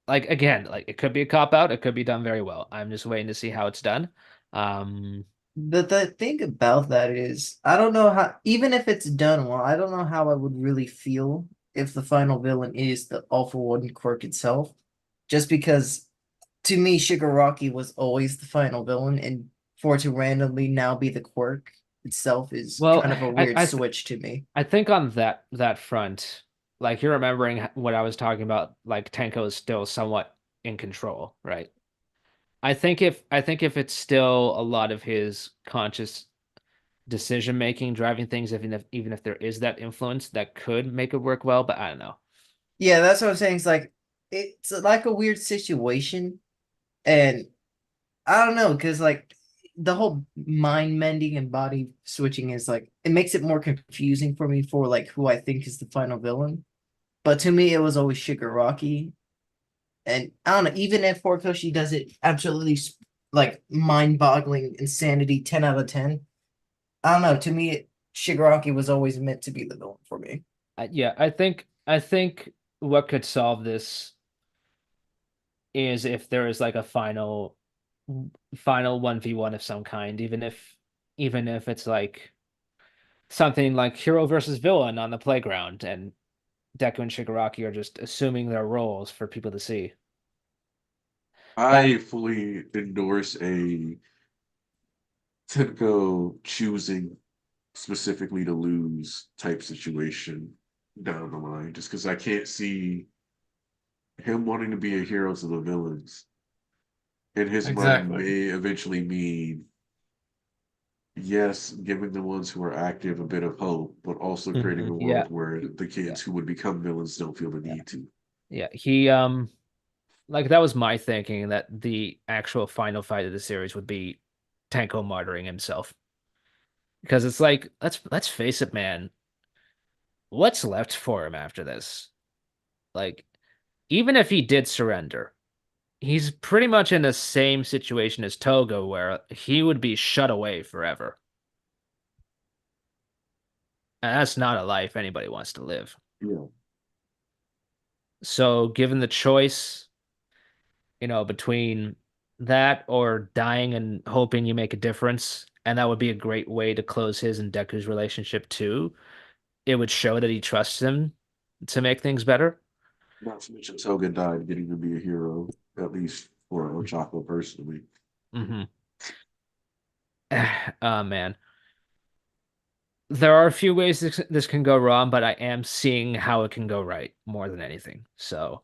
again, like it could be a cop out, it could be done very well. I'm just waiting to see how it's done. Um, the thing about that is, I don't know how, even if it's done well, I don't know how I would really feel if the final villain is the All for One quirk itself. Just because to me, Shigaraki was always the final villain, and for it to randomly now be the quirk itself is well, kind of a weird switch to me. I think on that front, like you're remembering what I was talking about, like Tenko is still somewhat in control, right? I think if it's still a lot of his conscious decision making driving things, even if there is that influence, that could make it work well, but I don't know. Yeah, that's what I'm saying. It's like a weird situation, and I don't know, because like the whole mind mending and body switching is like it makes it more confusing for me for like who I think is the final villain. But to me, it was always Shigaraki. And I don't know, even if Horikoshi does it absolutely like mind-boggling insanity, 10 out of 10. I don't know. To me, Shigaraki was always meant to be the villain for me. Yeah, I think what could solve this is if there is like a final 1v1 of some kind, even if it's like something like hero versus villain on the playground and Deku and Shigaraki are just assuming their roles for people to see. I fully endorse a Tenko choosing specifically to lose type situation down the line, just because I can't see him wanting to be a hero to the villains. In his mind, Exactly. may eventually mean yes, giving the ones who are active a bit of hope, but also creating a Yeah. world where the kids who would become villains don't feel the need to. Yeah, he like that was my thinking that the actual final fight of the series would be Tenko martyring himself. Because it's like, let's face it, man. What's left for him after this? Like, even if he did surrender, he's pretty much in the same situation as Togo, where he would be shut away forever. And that's not a life anybody wants to live. Yeah. So, given the choice, between that or dying and hoping you make a difference, and that would be a great way to close his and Deku's relationship too. It would show that he trusts him to make things better. Not to mention Toga died getting to be a hero, at least for Ochako personally. Mm-hmm. Oh man. There are a few ways this can go wrong, but I am seeing how it can go right more than anything. So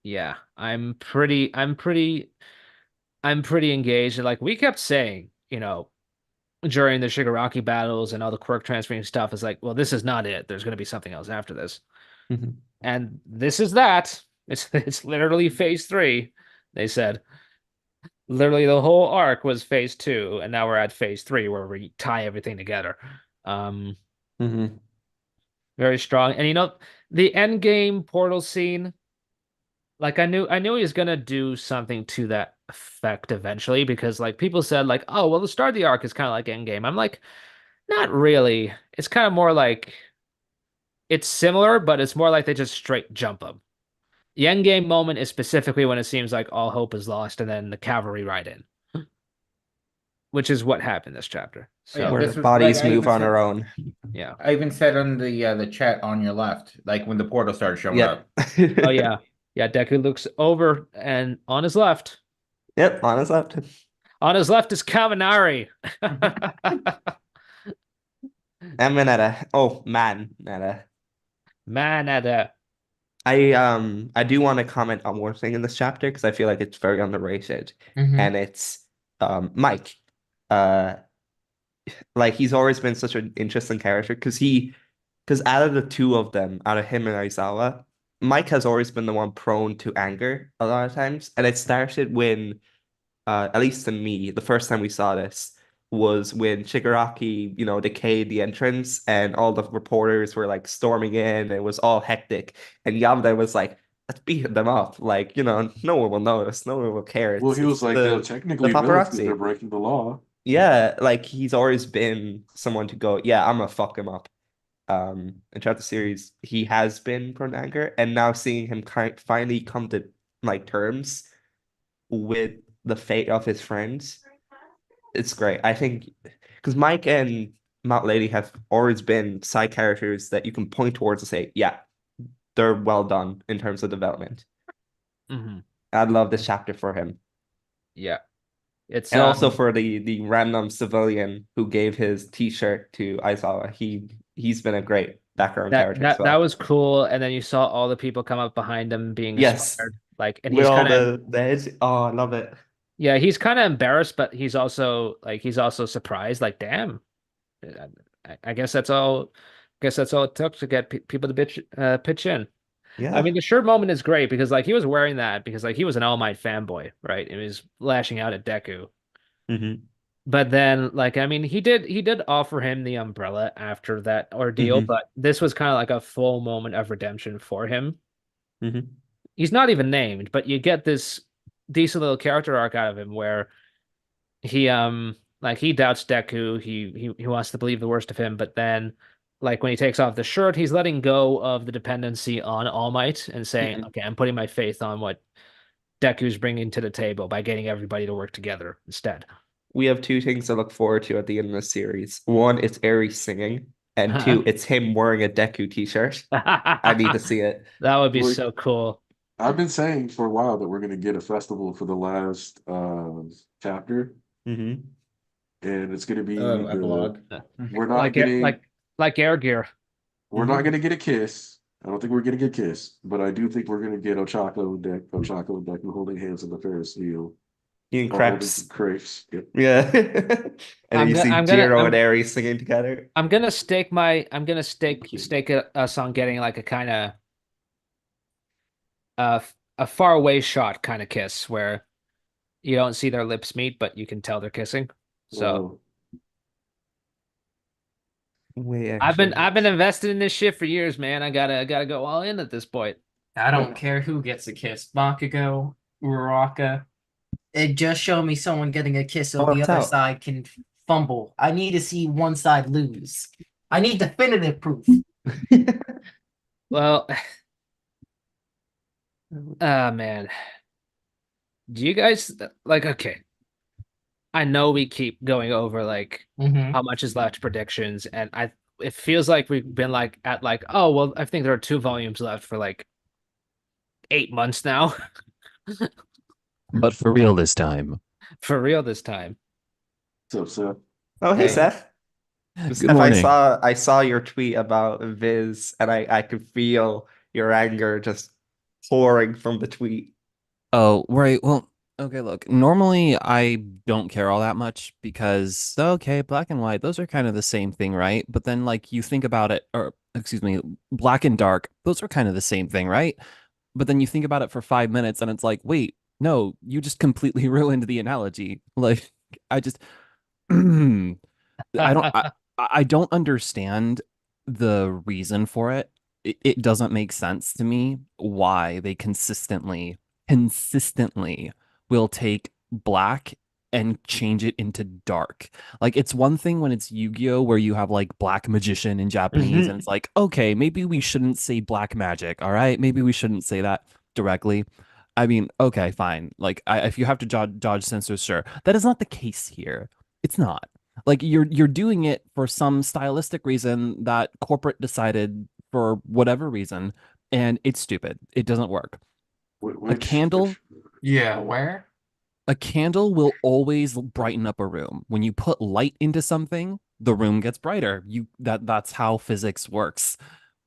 yeah, I'm pretty engaged. Like we kept saying, during the Shigaraki battles and all the quirk transferring stuff is like, well, this is not it. There's gonna be something else after this. And this is that. It's literally phase 3, they said. Literally the whole arc was phase 2, and now we're at phase 3 where we tie everything together. Um, very strong. And the end game portal scene, like I knew he was gonna do something to that effect eventually because like people said like, oh well the start of the arc is kind of like end game. I'm like, not really. It's kind of more like it's similar, but it's more like they just straight jump them. The end game moment is specifically when it seems like all hope is lost and then the cavalry ride in, which is what happened this chapter. Yeah, So Where this the was bodies like I move even on said, their own. yeah. I even said on the chat on your left, like when the portal started showing Yep. up. Oh yeah. Yeah, Deku looks over and on his left. Yep, on his left. On his left is Kaminari. Mineta. Oh man, Neta. Man at a I do want to comment on one thing in this chapter because I feel like it's very underrated. And it's Mike. Uh like he's always been such an interesting character because out of the two of them, out of him and Aizawa, Mike has always been the one prone to anger a lot of times. And it started when at least to me, the first time we saw this was when Shigaraki, decayed the entrance and all the reporters were like storming in. It was all hectic. And Yamada was like, let's beat them up. Like, no one will notice. No one will care. Well, he was like, they're the technically villains because they're paparazzi. breaking the law. Yeah, like he's always been someone to go, yeah, I'm gonna fuck him up. And throughout the series, he has been prone to anger. And now seeing him finally come to like terms with the fate of his friends, it's great. I think because Mike and Mount Lady have always been side characters that you can point towards and say, yeah, they're well done in terms of development. Mhm. I love this chapter for him. Yeah. It's And also for the random civilian who gave his t-shirt to Aizawa. He's been a great background that character as that that well. was cool. And then you saw all the people come up behind him being Yes. inspired. Like, and With he's all kind of the heads. Oh, I love it. yeah, he's kind of embarrassed, but he's also surprised. Like, damn, I guess that's all. Guess that's all it took to get people to pitch in. I Yeah. mean, the shirt moment is great because like he was wearing that because like he was an All Might fanboy, right? And he was lashing out at Deku. But then, like, I mean, he did offer him the umbrella after that ordeal, but this was kind of like a full moment of redemption for him. He's not even named, but you get this decent little character arc out of him where he like he doubts Deku, he wants to believe the worst of him, but then like when he takes off the shirt, he's letting go of the dependency on All Might and saying, "Okay, I'm putting my faith on what Deku's bringing to the table by getting everybody to work together instead." We have two things to look forward to at the end of the series. One, it's Aries singing, and two, it's him wearing a Deku t-shirt. I need to see it. That would be Well, so cool. I've been saying for a while that we're going to get a festival for the last chapter, and it's going to be epilogue. We're not Like getting like Air Gear. we're not going to get a kiss. I don't think we're going to get a kiss, but I do think we're going to get Ochako and Deku holding hands in the Ferris wheel. Eating Or holding crepes. crepes. Yep. Yeah. And then you see Jiro and Aries singing together. I'm gonna stake us on getting like a kind of a far away shot kind of kiss where you don't see their lips meet, but you can tell they're kissing. So I've been invested in this shit for years, man. I gotta go all in at this point. I don't care who gets a kiss. Bakugo, Uraraka. It just showed me someone getting a kiss so the it's other out. side can fumble. I need to see one side lose. I need definitive proof. Well, man. Do you guys like okay. I know we keep going over like how much is left predictions, and it feels like we've been like at like, oh well, I think there are 2 volumes left for like 8 months now. But for real this time. For real this time. What's up, Seth? Oh, hey, Hey. Seth. Good Seth, morning. I saw your tweet about Viz, and I could feel your anger just pouring from the tweet. Oh, right. Well, okay, look. Normally I don't care all that much because okay, black and white, those are kind of the same thing, right? But then like you think about it, or excuse me, black and dark, those are kind of the same thing, right? But then you think about it for 5 minutes and it's like, wait, no, you just completely ruined the analogy. Like I just I don't understand the reason for it. It doesn't make sense to me why they consistently will take black and change it into dark. Like it's one thing when it's Yu-Gi-Oh where you have like black magician in Japanese and it's like, okay, maybe we shouldn't say black magic, all right? Maybe we shouldn't say that directly. I mean, okay, fine. Like if you have to dodge censors, sure. That is not the case here. It's not. Like you're doing it for some stylistic reason that corporate decided for whatever reason, and it's stupid. It doesn't work. Which candle? Yeah, where? A candle will always brighten up a room. When you put light into something, the room gets brighter. That's how physics works.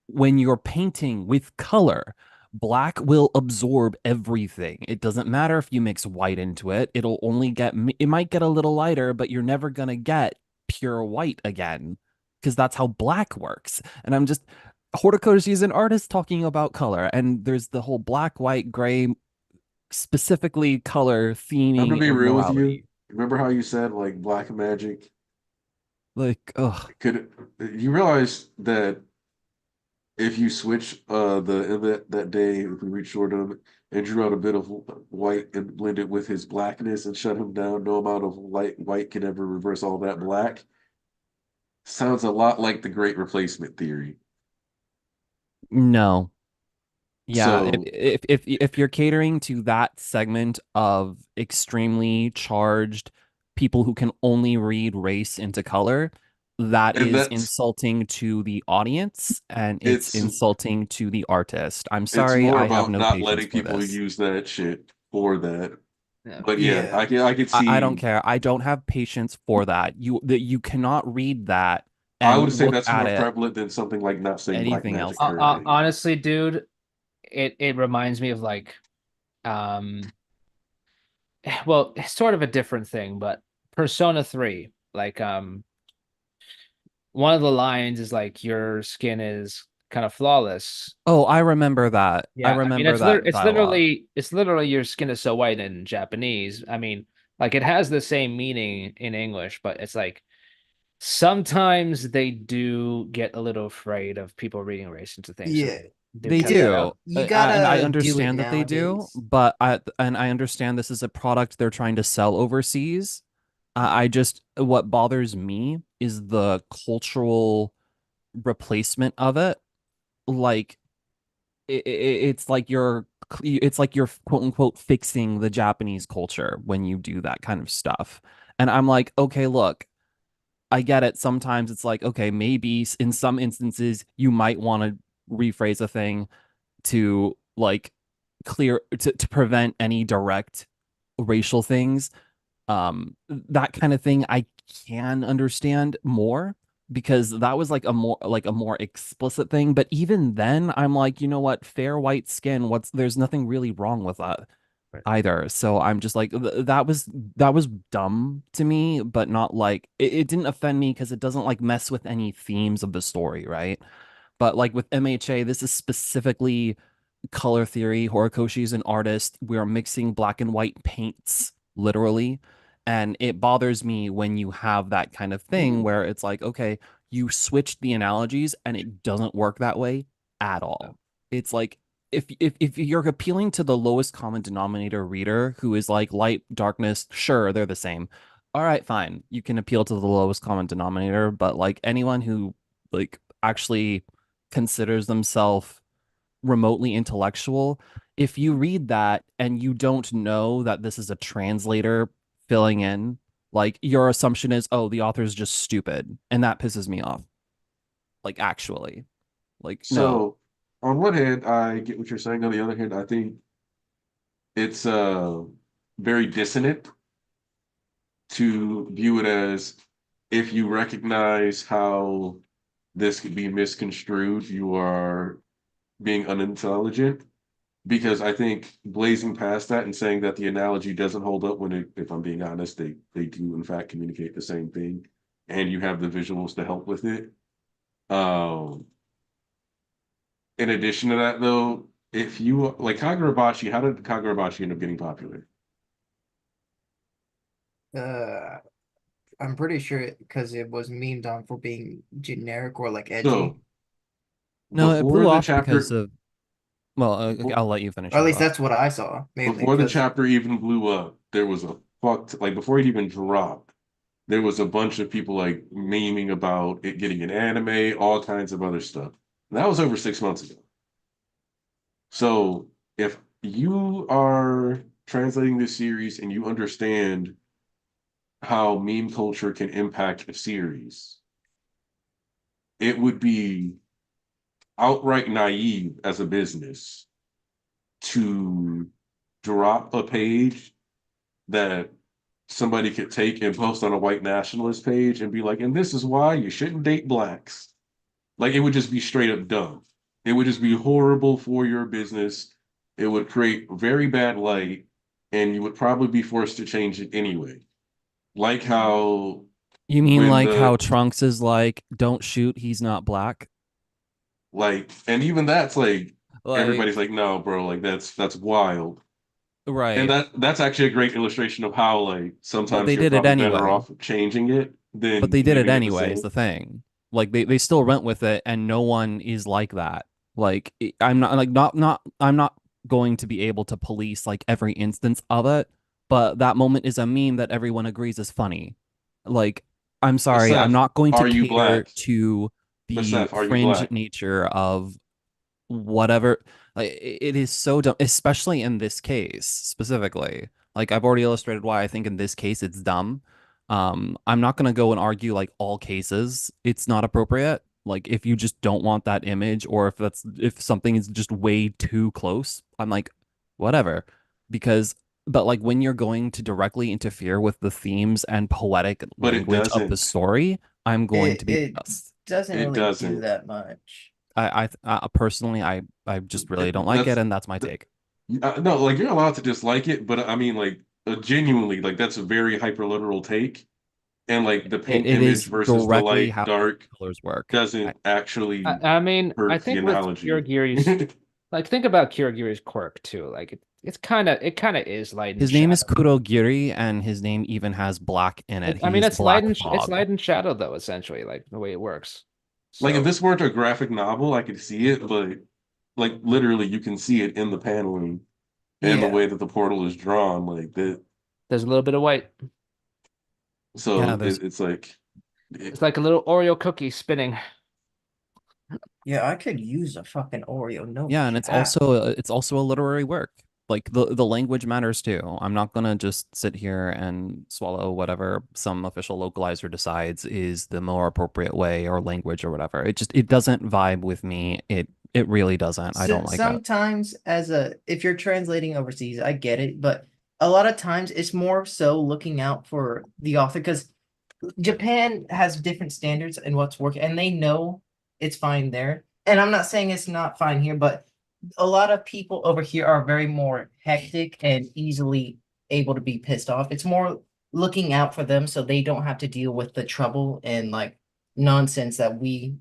When you're painting with color, black will absorb everything. It doesn't matter if you mix white into it. It might get a little lighter, but you're never going to get pure white again because that's how black works. And Horticulture is an artist talking about color, and there's the whole black, white, gray, specifically color theming. I'm gonna be and real with morality. you. Remember how you said like black magic? Like, ugh. You realize that if you switch that day, if we reach short of it and drew out a bit of white and blend it with his blackness and shut him down, no amount of white can ever reverse all that black. Sounds a lot like the Great Replacement theory. No. Yeah, So if you're catering to that segment of extremely charged people who can only read race into color, that And is that's insulting to the audience and it's insulting to the artist. I'm it's sorry, more I have about no not patience letting for people this. use that shit for that. Yeah. But yeah, I can see. I don't care. I don't have patience for that. You cannot read that I and would say look that's at more it prevalent than something like not saying black anything else. magic currently. Honestly, dude, it reminds me of like well, it's sort of a different thing, but Persona 3, like one of the lines is like your skin is kind of flawless. Oh, I remember that. I Yeah, I mean remember that dialogue. it's literally your skin is so white in Japanese. I mean, Like it has the same meaning in English, but it's like sometimes they do get a little afraid of people reading race into things. So Yeah. They cut do. that out. You And I gotta do it understand that they do, nowadays. but I understand this is a product they're trying to sell overseas. I just what bothers me is the cultural replacement of it. Like it's like you're quote unquote fixing the Japanese culture when you do that kind of stuff. And I'm like, okay, look, I get it. Sometimes it's like, okay, maybe in some instances you might want to rephrase a thing to like to prevent any direct racial things. That kind of thing I can understand more because that was like a more explicit thing. But even then, I'm like, you know what, fair white skin, there's nothing really wrong with that Right. either. So I'm just like that was dumb to me, but not like it didn't offend me because it doesn't like mess with any themes of the story, right? But like with MHA, this is specifically color theory. Horikoshi is an artist. We are mixing black and white paints, literally. And it bothers me when you have that kind of thing where it's like, okay, you switched the analogies and it doesn't work that way at all. It's like if you're appealing to the lowest common denominator reader who is like light, darkness, sure, they're the same. All right, fine. You can appeal to the lowest common denominator, but like anyone who like actually considers themselves remotely intellectual, if you read that and you don't know that this is a translator filling in, like your assumption is, oh, the author is just stupid, and that pisses me off. Like actually, like no. So on one hand, I get what you're saying. On the other hand, I think it's very dissonant to view it as if you recognize how this could be misconstrued, you are being unintelligent. Because I think blazing past that and saying that the analogy doesn't hold up when if I'm being honest, they do in fact communicate the same thing, and you have the visuals to help with it. Um, in addition to that, though, if you like Kagurabashi, how did Kagurabashi end up getting popular? Uh, I'm pretty sure because it was memed on for being generic or like edgy. So No, it before blew the off because chapter, of well, before, I'll let you finish Or at your least thought. that's what I saw, mainly before the because chapter even blew up, there was a fucked like before it even dropped. There was a bunch of people like memeing about it getting an anime, all kinds of other stuff. And that was over 6 months ago. So if you are translating this series and you understand how meme culture can impact a series, it would be outright naive as a business to drop a page that somebody could take and post on a white nationalist page and be like, and this is why you shouldn't date blacks. Like it would just be straight up dumb. It would just be horrible for your business. It would create very bad light, and you would probably be forced to change it anyway. Like how You mean when like how the Trunks is like, don't shoot, he's not black? like, and even that's like Like, everybody's like, no, bro, like that's wild. And right. that's actually a great illustration of how like But sometimes they you're did it probably better anyway. off changing it But than they did it leaving it the anyway, is same. the thing. Like they still went with it and no one is like that. Like I'm not like not I'm not going to be able to police like every instance of it, but that moment is a meme that everyone agrees is funny. Like I'm But sorry, I'm Seth, not going to are you cater black? to But the Seth, are you fringe black? nature of whatever. Like it is so dumb, especially in this case specifically. Like I've already illustrated why I think in this case it's dumb. I'm not gonna go and argue like all cases it's not appropriate. Like if you just don't want that image, or if something is just way too close, I'm like, whatever. Because but like when you're going to directly interfere with the themes and poetic But it language of the doesn't. story, I'm going to be it pissed. doesn't It really do doesn't. that much. I personally, I just really don't like it, That's and that's my take. no, like you're allowed to dislike it, but I mean, like genuinely, like that's a very hyperliteral take, and like the paint It image is versus the directly light how dark colors work. doesn't actually I mean, I hurt the think with analogy. Kiragiris, like think about Kiragiris quirk too. Like it kind of is light and His name is shadow. Kurogiri, and his name even has black in it. I He mean, is it's light Black and it's Fog. light and shadow though, essentially, like the way it works. Like if So this weren't a graphic novel, I could see it, but like literally you can see it in the paneling and the Yeah. way that the portal is drawn, like that. there's a little bit of white. So Yeah, there's it's like It's like a little Oreo cookie spinning. Yeah, I could use a fucking Oreo. No yeah, and it's cap. also a literary work. Like the language matters too. I'm not gonna just sit here and swallow whatever some official localizer decides is the more appropriate way or language or whatever. It doesn't vibe with me. It really doesn't. I don't like it. Sometimes if you're translating overseas, I get it, but a lot of times it's more so looking out for the author because Japan has different standards in what's working, and they know it's fine there. And I'm not saying it's not fine here, but a lot of people over here are very more hectic and easily able to be pissed off. It's more looking out for them so they don't have to deal with the trouble and like nonsense that we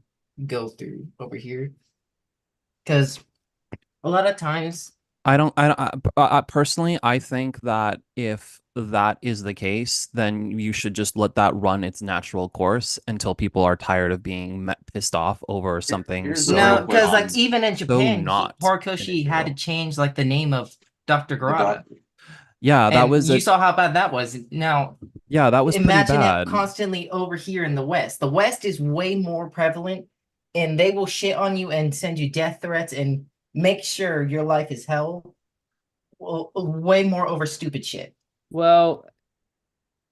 go through over here. Because a lot of times, Personally, I think that if that is the case, then you should just let that run its natural course until people are tired of being pissed off over something here's so the real no, because like question. even in Japan, not an Horikoshi had to issue. change like the name of Dr. The Garada. doc- Yeah, that And was you a saw how bad that was. Now, yeah, that was pretty imagine it bad. constantly over here in the West. The West is way more prevalent, and they will shit on you and send you death threats and make sure your life is hell. Way more over stupid shit. Well,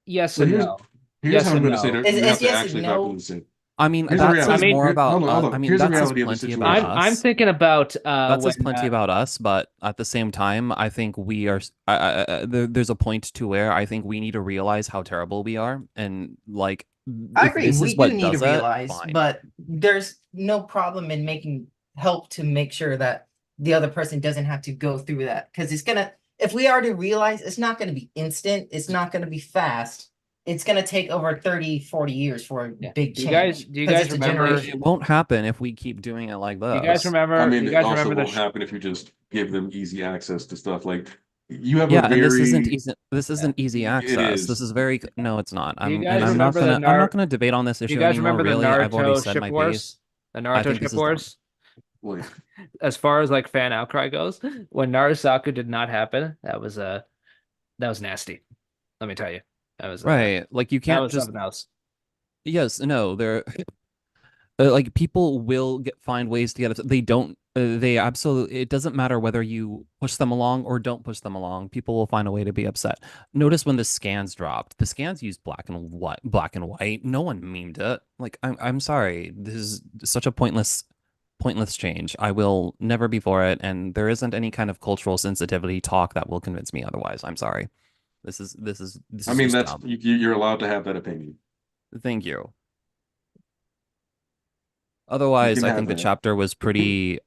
yes So and here's no. here's Yes how I'm and going to say no. that we have It's to yes and actually talk to no. the same. I mean, Here's the that says reality. mean, more about Hold on, hold I on. mean, Here's the that says reality of the plenty about situation. I'm us. thinking about That says when plenty about us, but at the same time, I think we are. There's a point to where I think we need to realize how terrible we are, and like, I if agree. this We is do what need to does it, realize, fine. but there's no problem in making help to make sure that the other person doesn't have to go through that. Because it's gonna, if we already realize it's not gonna be instant, it's not gonna be fast. It's gonna take over 30, 40 years for a Yeah. big Do you guys change. do you 'Cause guys it's a remember generation. It won't happen if we keep doing it like do you guys this. remember I mean, do you it guys also remember won't happen if you just give them easy access to stuff. Like you have a Yeah, and this isn't very easy. This isn't easy it access. This is. is very no, it's not. do you And guys I'm not remember the gonna debate on this do you issue guys anymore. remember the Really, I've already Naruto said ship my wars? piece. The I Naruto think ship this is dumb. wars? Like As far as like fan outcry goes, when Narasaku did not happen, that was nasty. Let me tell you. That was Right. Like you that can't was just something else. yes, no, there like people will find ways to get upset. They don't they absolutely it doesn't matter whether you push them along or don't push them along. People will find a way to be upset. Notice when the scans dropped. The scans used black and white. No one memed it. Like I'm sorry. This is such a pointless change. I will never be for it, and there isn't any kind of cultural sensitivity talk that will convince me otherwise. I'm sorry. This I is mean, just that's dumb. you're allowed to have that opinion. Thank you. You Otherwise, can I have think the that. chapter was pretty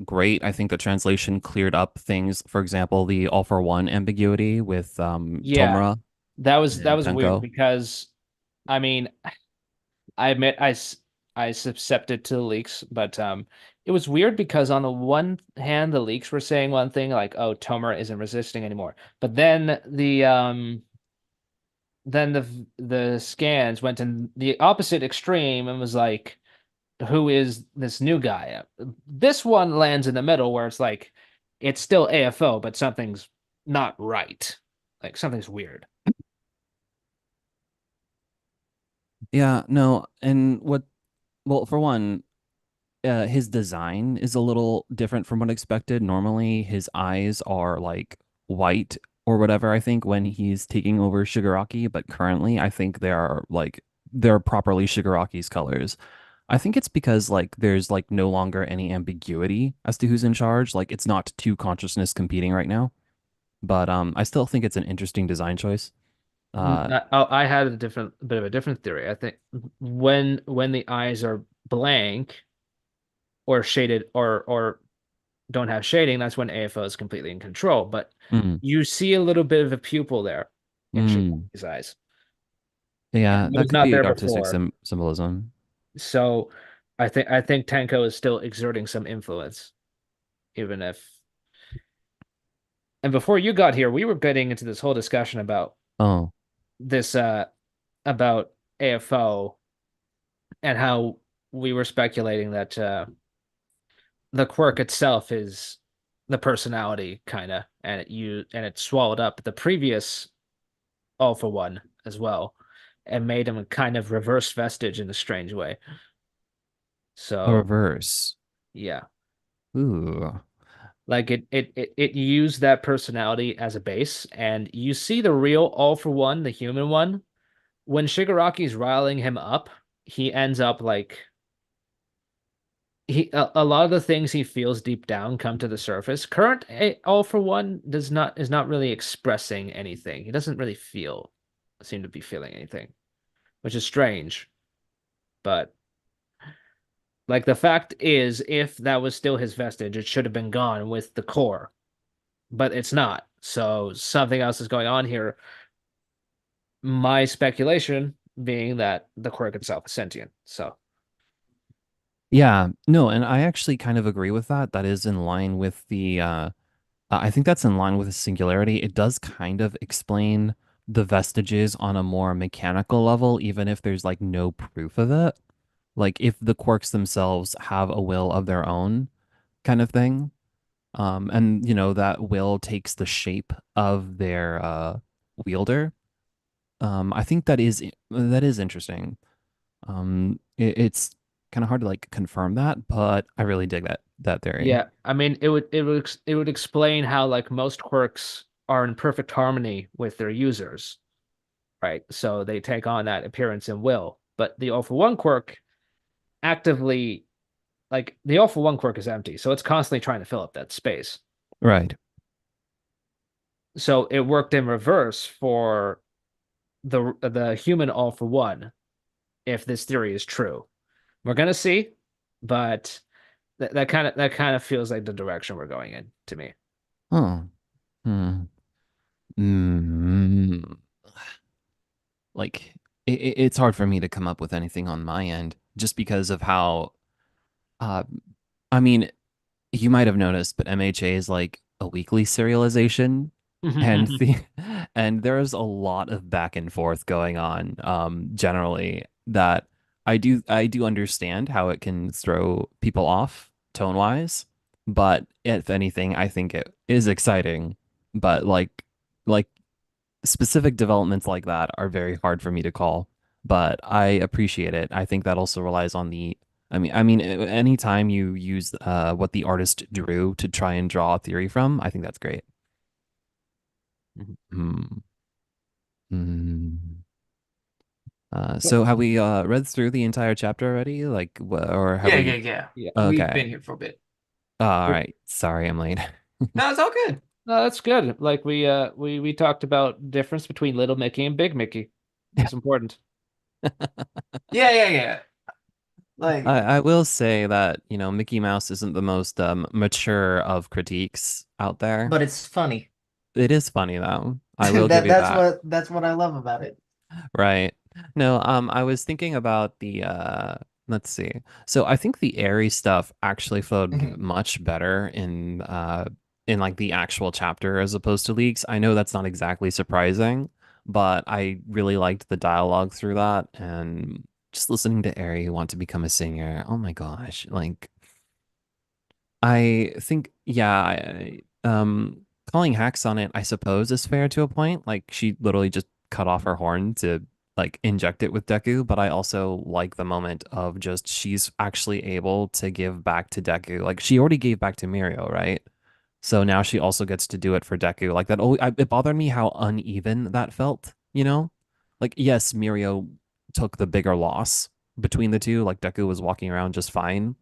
great. I think the translation cleared up things. For example, the all for one ambiguity with Yeah, Tomura that and was weird Tenko. because I mean, I admit I subscribed to the leaks, but it was weird because on the one hand the leaks were saying one thing like, oh, Tomer isn't resisting anymore. But then the scans went in the opposite extreme and was like, who is this new guy? This one lands in the middle where it's like it's still AFO, but something's not right. Like something's weird. Yeah, no, and what well, for one, his design is a little different from what expected. Normally, his eyes are like white or whatever, I think, when he's taking over Shigaraki, but currently I think they're properly Shigaraki's colors. I think it's because like there's like no longer any ambiguity as to who's in charge. Like it's not two consciousness competing right now. But I still think it's an interesting design choice. I had a bit of a different theory. I think when the eyes are blank or shaded or don't have shading, that's when AFO is completely in control. But mm, you see a little bit of a pupil there in mm, Shigaraki's eyes. yeah, And it that was could not be there artistic before. symbolism. So I think Tenko is still exerting some influence, even if And before you got here, we were getting into this whole discussion about Oh, this about AFO and how we were speculating that the quirk itself is the personality kind of, and it swallowed up the previous All for One as well, and made him a kind of reverse vestige in a strange way. a So reverse. yeah, Ooh. like it used that personality as a base, and you see the real All for One, the human one, when Shigaraki's riling him up, he ends up like a lot of the things he feels deep down come to the surface. Current All for One is not really expressing anything. He doesn't really seem to be feeling anything, which is strange. But like the fact is, if that was still his vestige, it should have been gone with the core, but it's not. So something else is going on here. My speculation being that the quirk itself is sentient. So Yeah, no, and I actually kind of agree with that. That is in line with the I think that's in line with the singularity. It does kind of explain the vestiges on a more mechanical level, even if there's like no proof of it. Like if the quirks themselves have a will of their own kind of thing. And you know, that will takes the shape of their wielder. I think that is interesting. It's kind of hard to like confirm that, but I really dig that theory. yeah, I mean, it would explain how like most quirks are in perfect harmony with their users, right? So they take on that appearance and will. But the All for One quirk actively, like the All for One quirk is empty, so it's constantly trying to fill up that space. Right. So it worked in reverse for the human All for One, if this theory is true. We're gonna see, but that kind of feels like the direction we're going in to me. Oh. Hmm. Mm. Like it's hard for me to come up with anything on my end just because of how uh I mean, you might have noticed, but MHA is like a weekly serialization and the and there's a lot of back and forth going on generally that I do understand how it can throw people off tone wise, but if anything, I think it is exciting. But like specific developments like that are very hard for me to call, but I appreciate it. I think that also relies on the anytime you use what the artist drew to try and draw a theory from, I think that's great. Hmm. Hmm. So have we read through the entire chapter already? Like, or have Yeah, we? Yeah. We've been Okay. here for a bit. All right. Sorry, I'm late. No, it's all good. No, that's good. Like we talked about difference between little Mickey and big Mickey. It's important. Yeah. Like, I will say that, you know, Mickey Mouse isn't the most mature of critiques out there. But it's funny. It is funny though. I will give you that. that's what I love about it. Right. No, I was thinking about the let's see. So I think the airy stuff actually flowed Mhm. much better in like the actual chapter as opposed to leaks. I know that's not exactly surprising, but I really liked the dialogue through that and just listening to Airy want to become a singer. Oh my gosh. Like I think yeah, calling hacks on it, I suppose, is fair to a point. Like she literally just cut off her horn to like inject it with Deku, but I also like the moment of just she's actually able to give back to Deku. Like she already gave back to Mirio, right? So now she also gets to do it for Deku. Like that, it bothered me how uneven that felt, you know? Like, yes, Mirio took the bigger loss between the two. Like Deku was walking around just fine.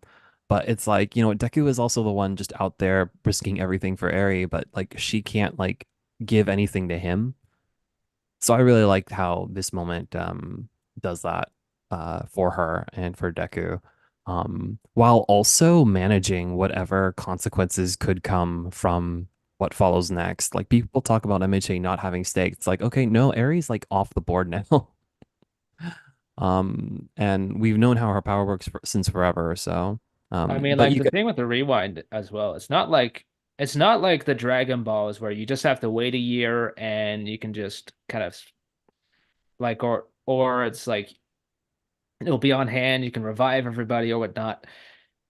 But it's like, you know, Deku is also the one just out there risking everything for Eri, but like she can't like give anything to him. So I really liked how this moment does that for her and for Deku. While also managing whatever consequences could come from what follows next. Like people talk about MHA not having stakes. It's like, okay, no, Aries like off the board now. And we've known how her power works since forever. So, I mean, but like you the could, thing with the rewind as well, it's not like it's not like the Dragon Balls where you just have to wait a year and you can just kind of like or it's like it'll be on hand, you can revive everybody or whatnot.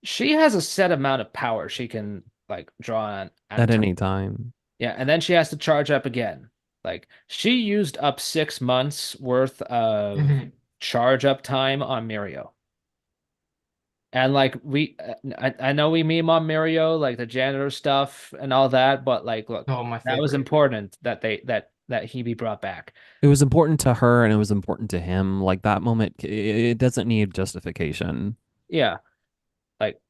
She has a set amount of power she can like draw on at a At time. any time. Yeah, and then she has to charge up again. Like she used up 6 months worth of Mhm. charge up time on Mirio. And like I know we meme on Mirio, like the janitor stuff and all that, but like, look, Oh, my that was favorite. important that that he be brought back. It was important to her and it was important to him. Like that moment, it doesn't need justification. Yeah, like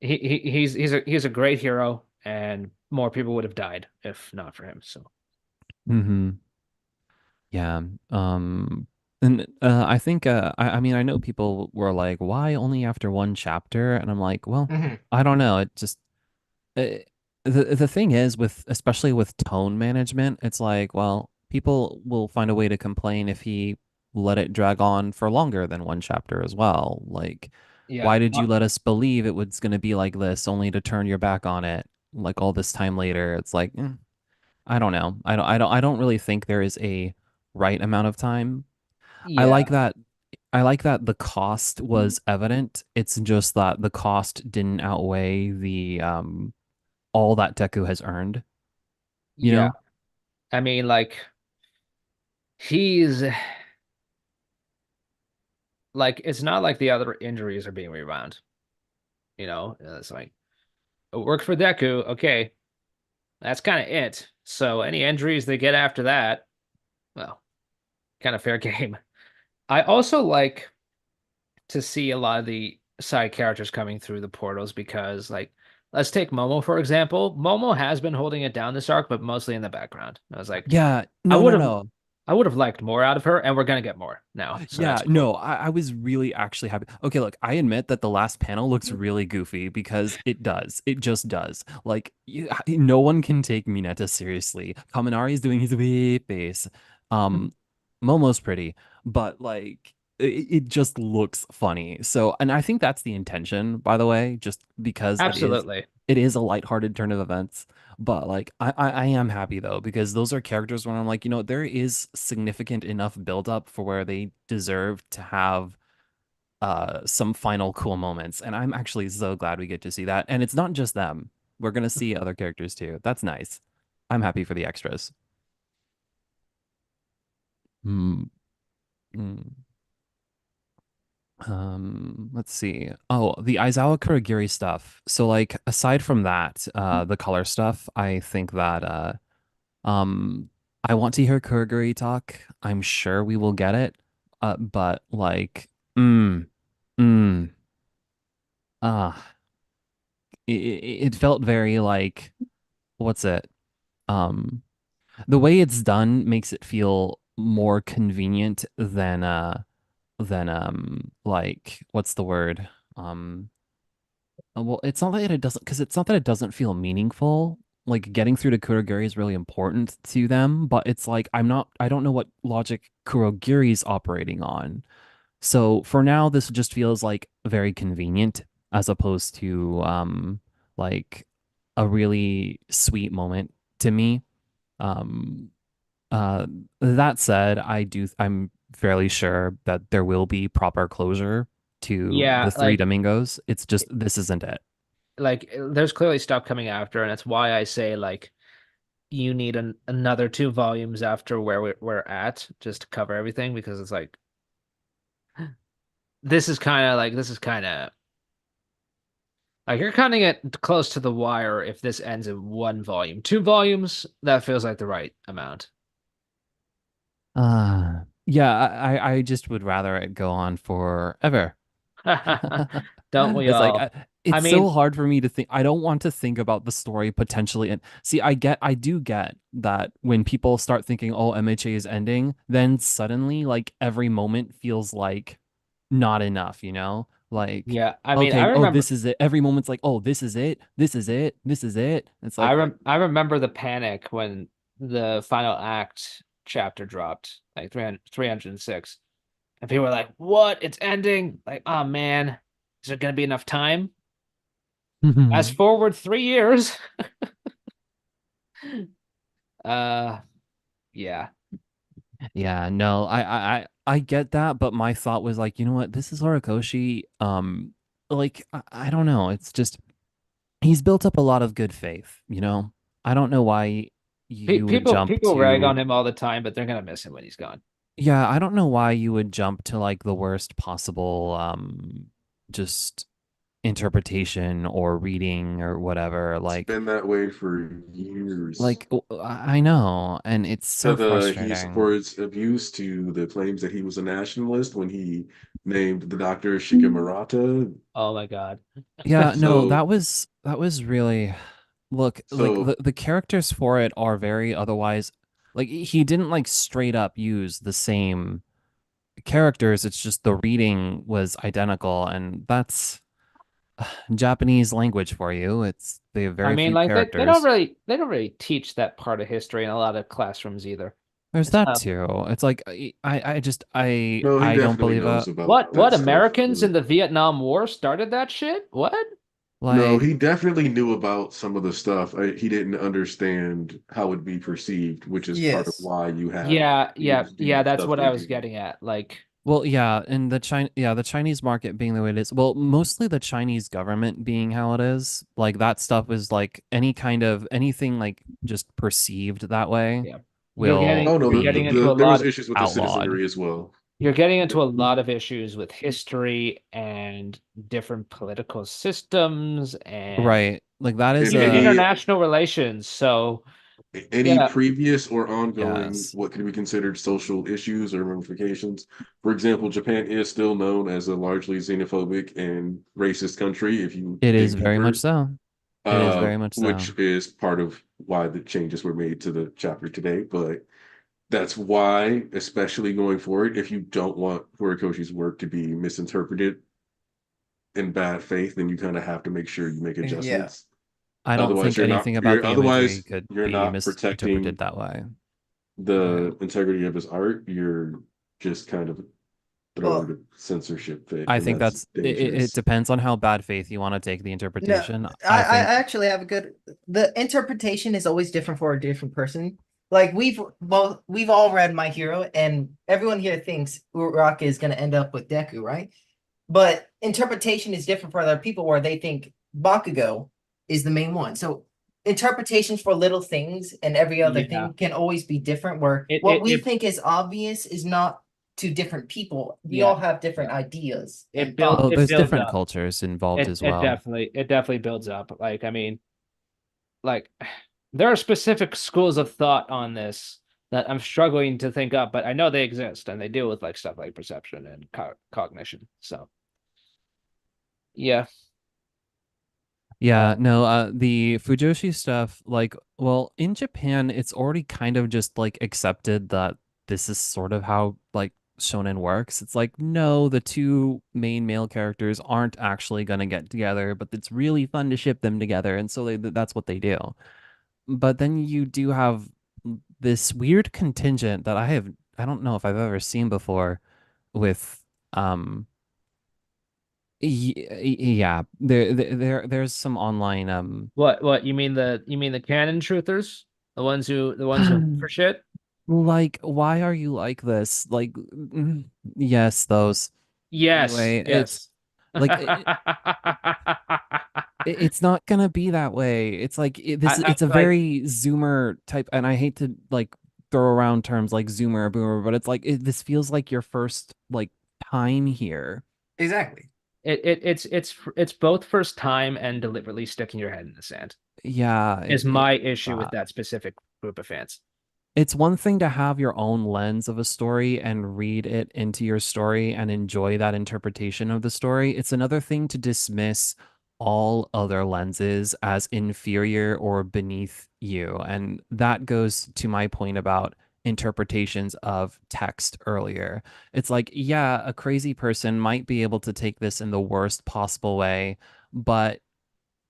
he's a great hero, and more people would have died if not for him. So Hmm. Yeah. And I think I mean I know people were like, why only after one chapter? And I'm like, well, Mhm. I don't know. It just uh, the thing is with especially with tone management, it's like, well, people will find a way to complain if he let it drag on for longer than one chapter as well. Like, yeah, why did you let us believe it was going to be like this only to turn your back on it like all this time later? It's like, I don't know. I don't really think there is a right amount of time. I yeah, like that. I like that the cost was evident. It's just that the cost didn't outweigh the all that Deku has earned, you yeah. know? I mean, like he's like it's not like the other injuries are being rewound. It's like it worked for Deku. Okay, that's kind of it. So any injuries they get after that, well, kind of fair game. I also like to see a lot of the side characters coming through the portals because, like, let's take Momo for example. Momo has been holding it down this arc, but mostly in the background. I was like, Yeah, I no, would no, have, no. I would have liked more out of her, and we're gonna get more now, so Yeah, that's cool. no, I was really actually happy. Okay, look, I admit that the last panel looks really goofy because it does. It just does. Like, no one can take Mineta seriously. Kaminari is doing his weird face. Um, Momo's pretty, but like, it just looks funny. So, and I think that's the intention, by the way, just because Absolutely. it is a lighthearted turn of events. But like I am happy though because those are characters where I'm like, there is significant enough buildup for where they deserve to have some final cool moments. And I'm actually so glad we get to see that. And it's not just them. We're gonna see other characters too. That's nice. I'm happy for the extras. Hmm. Mm. Let's see. Oh, the Aizawa Kurogiri stuff. So like aside from that, the color stuff, I think that Um, I want to hear Kurogiri talk. I'm sure we will get it. But like, mm, mm, ah, it felt very like, what's it? Um, the way it's done makes it feel more convenient than like what's the word? Um, well, it's not that it doesn't, because it's not that it doesn't feel meaningful. Like getting through to Kurogiri is really important to them, but it's like I don't know what logic Kurogiri's operating on. So for now, this just feels like very convenient as opposed to like a really sweet moment to me. Um, uh, that said, I'm fairly sure that there will be proper closure to the Yeah, three Domingos. It's just this isn't it. there's clearly stuff coming after, and it's why I say like you need another 2 volumes after where we're at just to cover everything because it's like this is kind of like you're cutting it close to the wire if this ends in 1 volume. 2 volumes, that feels like the right amount. Yeah, I just would rather it go on forever. Don't we It's like all? I it's so mean, hard for me to think. I don't want to think about the story potentially. And see, I do get that when people start thinking, "Oh, MHA is ending," then suddenly, like every moment feels like not enough. Like, yeah, I mean, I okay, oh, remember this is it. Every moment's like, oh, this is it. This is it. This is it. It's like, I remember the panic when the final act chapter dropped, like 306. And people were like, "What? It's ending!" Like, oh man, is there gonna be enough time? Fast forward 3 years. Yeah. Yeah, no, I get that, but my thought was like, you know what, this is Horikoshi. Like I don't know, it's just he's built up a lot of good faith, you know. I don't know why you would jump People rag on to him all the time, but they're gonna miss him when he's gone. yeah, I don't know why you would jump to like the worst possible just interpretation or reading or whatever. It's been that way for years. I know, and it's so He frustrating. supports abuse to the claims that he was a nationalist when he named the doctor Shigemurata. Oh my God. Yeah, no, So, that was really look, like so the characters for it are very otherwise like he didn't like straight up use the same characters, it's just the reading was identical, and that's Japanese language for you. It's they have I very mean, few like characters. they don't really teach that part of history in a lot of classrooms either. There's that Um, too. It's like I just no, he I don't definitely believe knows it. about that what stuff. Americans in the Vietnam War started that shit? What? No, Like he definitely knew about some of the stuff. He didn't understand how it'd be perceived, which is part of Yes. why you have students do Yeah, the that's stuff what they I was do. getting at. Like, well, yeah, and the Chinese market being the way it is. Well, mostly the Chinese government being how it is. Like that stuff is like any kind of anything like just perceived that way yeah. will Oh no, You're getting into be a there was lot issues with the outlawed. citizenry as well. you're getting into a lot of issues with history and different political systems and Right. Like that is And even a international relations. So, any yeah, previous or ongoing yes. what could be considered social issues or ramifications. For example, Japan is still known as a largely xenophobic and racist country if you It is dig very much deeper, so. It is very much which so. is part of why the changes were made to the chapter today. But that's why, especially going forward, if you don't want Horikoshi's work to be misinterpreted in bad faith, then you kind of have to make sure you make Yeah. adjustments. I don't Otherwise, think anything about the imagery could you're be not misinterpreted protecting that way. Right. the integrity of his art. You're just kind of throwing Well, a censorship fit, I and think that's it dangerous. depends on how bad faith you want to take the no, interpretation. I, I I think actually have a good. The interpretation is always different for a different person. Like we've all read My Hero, and everyone here thinks Uraraka is going to end up with Deku, right? But interpretation is different for other people, where they think Bakugo is the main one. So interpretations for little things and every other yeah. thing can always be different. Where It what it we it think is obvious is not to different people. We yeah. all have different Yeah. ideas and thoughts. well, It there's builds different up. cultures involved as well. It definitely builds up. Like, I mean, like there are specific schools of thought on this that I'm struggling to think up, but I know they exist and they deal with like stuff like perception and cognition. So, yeah. Yeah, no, the Fujoshi stuff, like, well, in Japan, it's already kind of just like accepted that this is sort of how like shonen works. It's like, no, the two main male characters aren't actually gonna get together, but it's really fun to ship them together, and so that's what they do. But then you do have this weird contingent that I don't know if I've ever seen before with um yeah, there's some online What you mean the canon truthers? The ones who for shit? like, why are you like this? Like, yes, those. Yes, Anyway, it's yes. like it's not gonna be that way. It's like I it's a like very Zoomer type, and I hate to like throw around terms like Zoomer or Boomer, but it's like this feels like your first like time here. Exactly. it's both first time and deliberately sticking your head in the sand Yeah, is my issue with that specific group of fans. it's one thing to have your own lens of a story and read it into your story and enjoy that interpretation of the story. It's another thing to dismiss all other lenses as inferior or beneath you. And that goes to my point about interpretations of text earlier. It's like, yeah, a crazy person might be able to take this in the worst possible way, but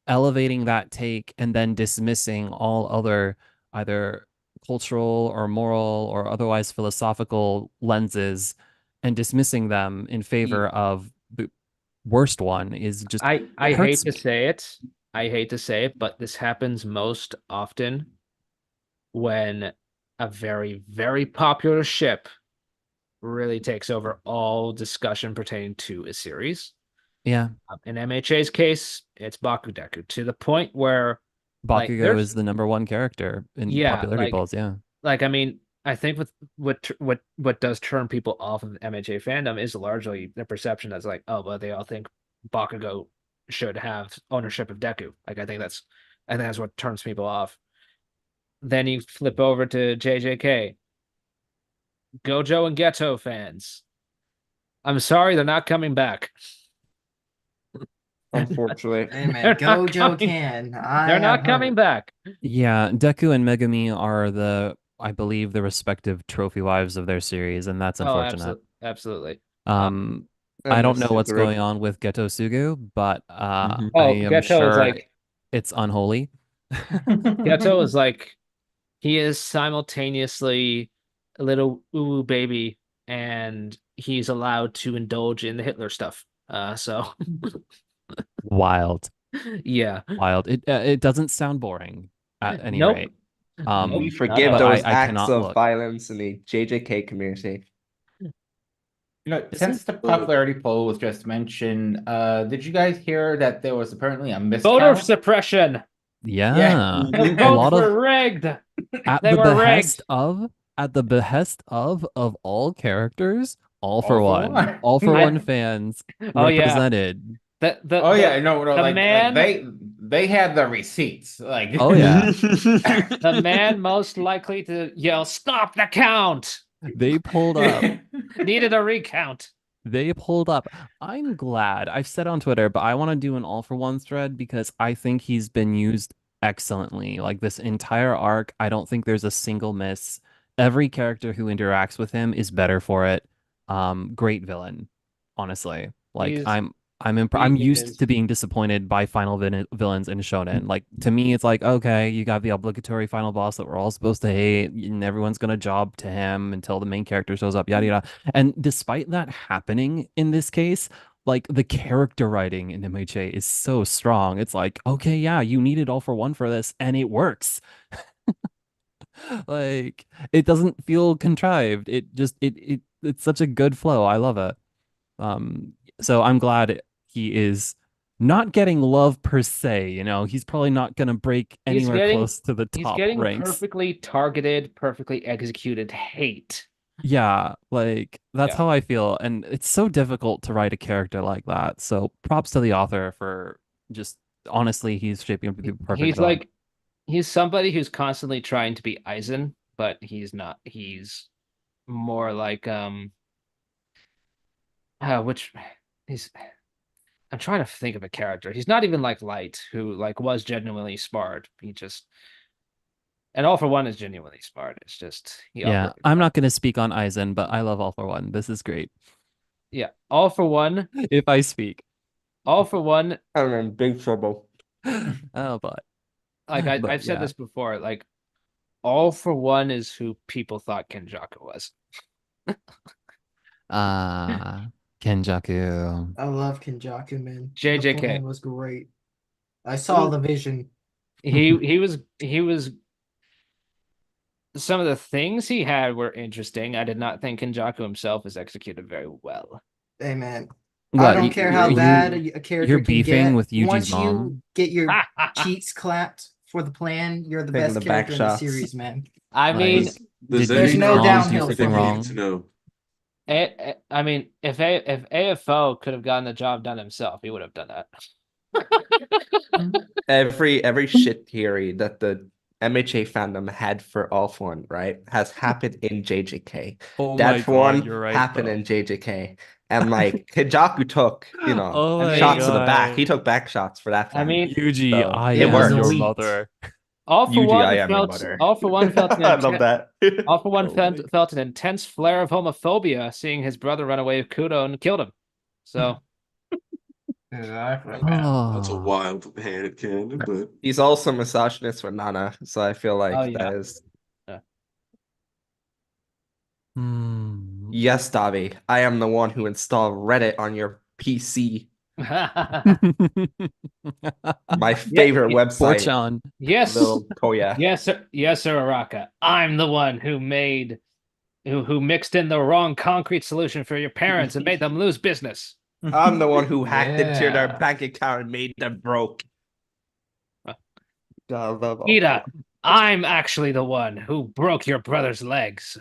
elevating that take and then dismissing all other either cultural or moral or otherwise philosophical lenses and dismissing them in favor of the worst one is just it I hate hurts to me. say it. I hate to say it, but this happens most often when a very, very popular ship really takes over all discussion pertaining to a series. Yeah. In MHA's case, it's Bakudeku, to the point where Bakugo is the number one character in popularity polls. Yeah. I mean, I think with what does turn people off of MHA fandom is largely the perception that's like, oh, well, they all think Bakugo should have ownership of Deku. Like, I think that's what turns people off. Then you flip over to JJK. Gojo and Geto fans. I'm sorry, they're not coming back. Unfortunately. Hey man, They're not Gojo coming- can. They're not coming back. Yeah, Deku and Megami are I believe, the respective trophy wives of their series, and that's unfortunate. Absolutely. I don't know what's going on with Geto Sugu, but I am Geto sure is like it's unholy. Geto is like he is simultaneously a little ooh baby, and he's allowed to indulge in the Hitler stuff. So Wild, yeah. wild. It doesn't sound boring at any Nope. rate. We forgive but those I acts cannot of look. violence in the JJK community. Since the popularity poll was just mentioned, did you guys hear that there was apparently a Voter miscount? suppression. Yeah, The a votes lot were of rigged. at They the were behest rigged. of all characters, all All for for one, one. all for I- one fans Oh yeah. represented. No, The like man, they had the receipts. Like, Oh yeah, the man most likely to yell, "Stop the count!" they pulled up. Needed a recount. They pulled up. I'm glad. I've said on Twitter, but I want to do an all for one thread because I think he's been used excellently. Like this entire arc, I don't think there's a single miss. Every character who interacts with him is better for it. Great villain, honestly. Like He's- I'm he used is- to being disappointed by final villains in shonen. Like to me, it's like okay, you got the obligatory final boss that we're all supposed to hate, and everyone's gonna job to him until the main character shows up. Yada yada. And despite that happening in this case, like the character writing in MHA is so strong. It's like, okay, yeah, you needed all for one for this, and it works. Like it doesn't feel contrived. It's such a good flow. I love it. So I'm glad he is not getting love per se, he's probably not gonna break anywhere close to the He's top getting ranks. perfectly targeted, perfectly executed hate. Yeah, like that's Yeah. how I feel. And it's so difficult to write a character like that. So props to the author for just honestly, he's shaping up to be the perfect He's villain. like, he's somebody who's constantly trying to be Aizen, but he's not. He's more like which he's. I'm trying to think of a character. He's not even like Light, who like was genuinely smart. He just, and All for One is genuinely smart. It's just Yeah, I'm not gonna speak on Aizen, but I love All for One. This is great. Yeah, All for One. If I speak. All for One. I'm in big trouble. Oh, but Like I've said this before. Like All for One is who people thought Kenjaku was. Kenjaku. I love Kenjaku, man. JJK. The plan was great. I saw the vision. He was some of the things he had were interesting. I did not think Kenjaku himself was executed very well. Hey man, What, I don't care how bad a character you're can beefing get. with Yuji's Once you mom? get your cheeks clapped for the plan, you're the Taking best the back character in the shots. series, man. I mean, Does Did There's anyone no else downhill think from we here. need to know? I mean, if AFO could have gotten the job done himself, he would have done that. Every shit theory that the MHA fandom had for All For One, right, has happened in JJK. Oh That my for God, one you're right, happened though. in JJK. And like Kenjaku took, Oh my shots to the back. God. He took back shots for that. I Fan. mean, Yuji, So, I it am works. your Elite. mother. All for Yuji, One I am your felt mother. All for One felt I love that. All for One Oh my God. felt an intense flare of homophobia seeing his brother run away with Kudo and killed him. So Exactly. That's a Oh. wild hand cannon, but He's also misogynist with Nana, so I feel like Oh, yeah. that is. Hmm. Yes, Davi, I am the one who installed Reddit on your PC. My favorite website. Fortune. Yes. Little Koya. Yes, sir. Yes, sir, Araka. I'm the one who mixed in the wrong concrete solution for your parents and made them lose business. I'm the one who hacked into their Yeah. bank account and made them broke. Ida, I'm actually the one who broke your brother's legs.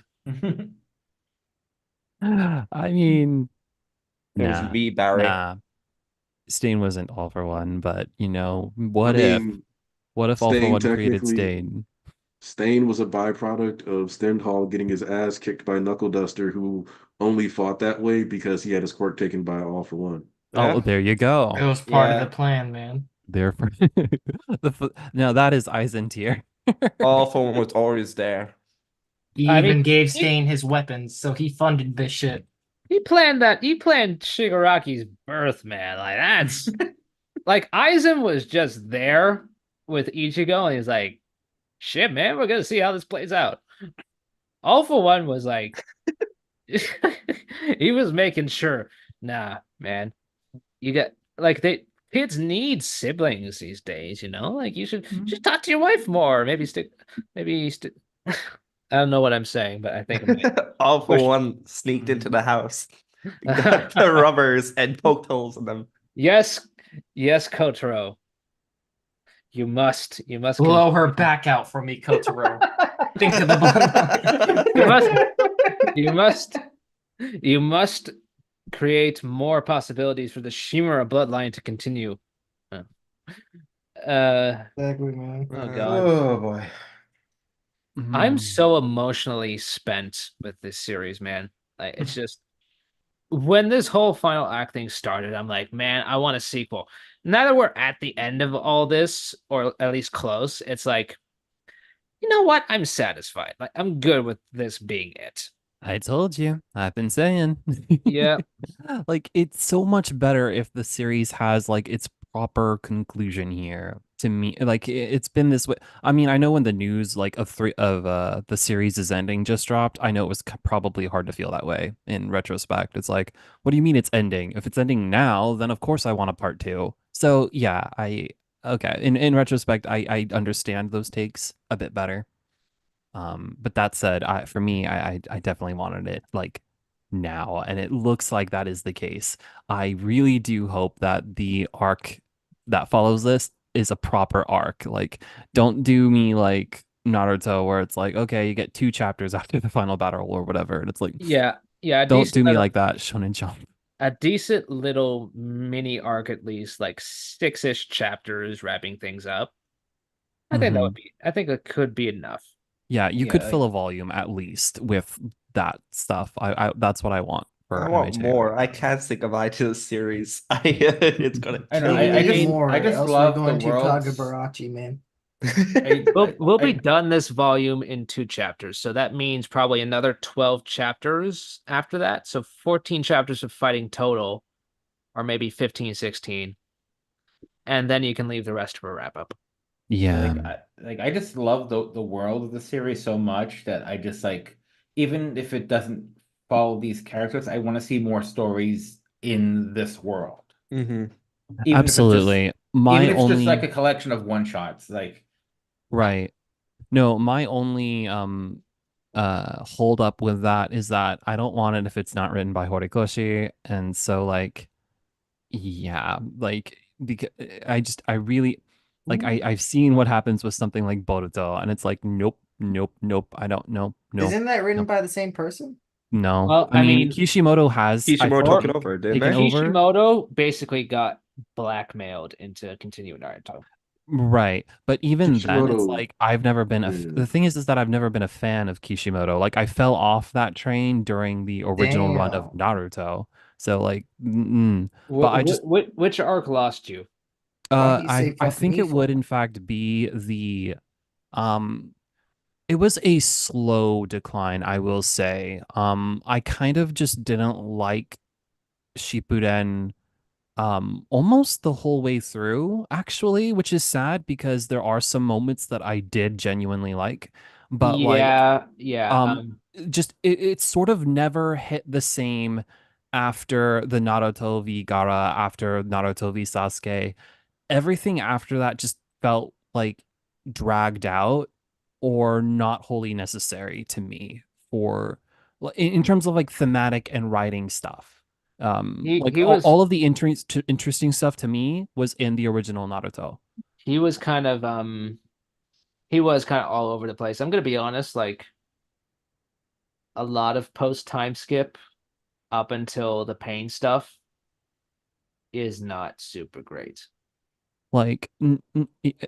I mean, It was nah, me, Barry. nah. Stain wasn't all for one, but I mean, what if all for Stain one created technically, Stain? Stain was a byproduct of Stendhal getting his ass kicked by Knuckle Duster, who only fought that way because he had his quirk taken by All for One. Oh, there you go. It was part Yeah. of the plan, man. Therefore, now that is Eisen tier. All for one was always there. He I even mean, gave Stain his weapons, so he funded this shit. He planned Shigaraki's birth, man. Like that's like Aizen was just there with Ichigo, and he's like, shit, man, we're gonna see how this plays out. All for One was like he was making sure, nah, man, you got like kids need siblings these days, like you should just talk to your wife more. Maybe stick I don't know what I'm saying, but I think All for Push- one sneaked into the house, got the rubbers, and poked holes in them. yes, Kotaro. You must Blow her back out for me, Kotaro. Think of the bloodline. you must create more possibilities for the Shimura bloodline to continue. Exactly, man. Oh god. Oh boy. I'm Mm. so emotionally spent with this series, man. Like it's just when this whole final act thing started, I'm like, man, I want a sequel. Now that we're at the end of all this, or at least close, it's like, you know what? I'm satisfied. Like I'm good with this being it. I told you. I've been saying. Yeah. Like it's so much better if the series has like its proper conclusion here. To me, like it's been this way. I mean, I know when the news like of the series is ending just dropped, I know it was probably hard to feel that way in retrospect. It's like, what do you mean it's ending? If it's ending now, then of course I want a part two. So yeah, okay. In retrospect, I understand those takes a bit better. But that said, for me, I definitely wanted it like now, and it looks like that is the case. I really do hope that the arc that follows this is a proper arc. Like, don't do me like Naruto, where it's like, okay, you get 2 chapters after the final battle or whatever, and it's like, Yeah. don't do me like that, Shonen Jump. A decent little mini arc, at least like 6-ish chapters wrapping things up. I think it could be enough. Yeah, you Yeah, could like- fill a volume at least with that stuff. I that's what I want for I want MHA. more. I can't think of to series. It's gonna I know, kill I me. just- more. I just else love we're going the to worlds. Kagabarachi, man. We'll be done this volume in 2 chapters. So that means probably another 12 chapters after that. So 14 chapters of fighting total, or maybe 15, 16. And then you can leave the rest for a wrap up. Yeah. I just love the world of the series so much that I just like, even if it doesn't follow these characters, I want to see more stories in this world. Mhm. Even Absolutely. If My it's only just like a collection of one shots, like right. No, my only hold up with that is that I don't want it if it's not written by Horikoshi, and so like yeah, like because I really like I've seen what happens with something like Boruto, and it's like nope, I don't know, no, Isn't that written nope, by the same person? no. Well, I I mean mean, Kishimoto has I Kishimoto thought, took it over, didn't taken they? over. Kishimoto basically got blackmailed into continuing Naruto. Right. But even then, it's Kishimoto- like I've never been the thing is that I've never been a fan of Kishimoto. Like I fell off that train during the original run of Naruto. So like, but I just Which arc lost you? Why do you say I fuck think me it would for? in fact be the it was a slow decline, I will say. I kind of just didn't like Shippuden almost the whole way through actually, which is sad because there are some moments that I did genuinely like, but like Yeah. just it sort of never hit the same after the Naruto v Gaara, after Naruto v Sasuke, everything after that just felt like dragged out or not wholly necessary to me for in terms of like thematic and writing stuff. Like he was all of the interesting stuff to me was in the original Naruto. he was kind of he was kind of all over the place. I'm gonna be honest, like a lot of post time skip up until the pain stuff is not super great. Like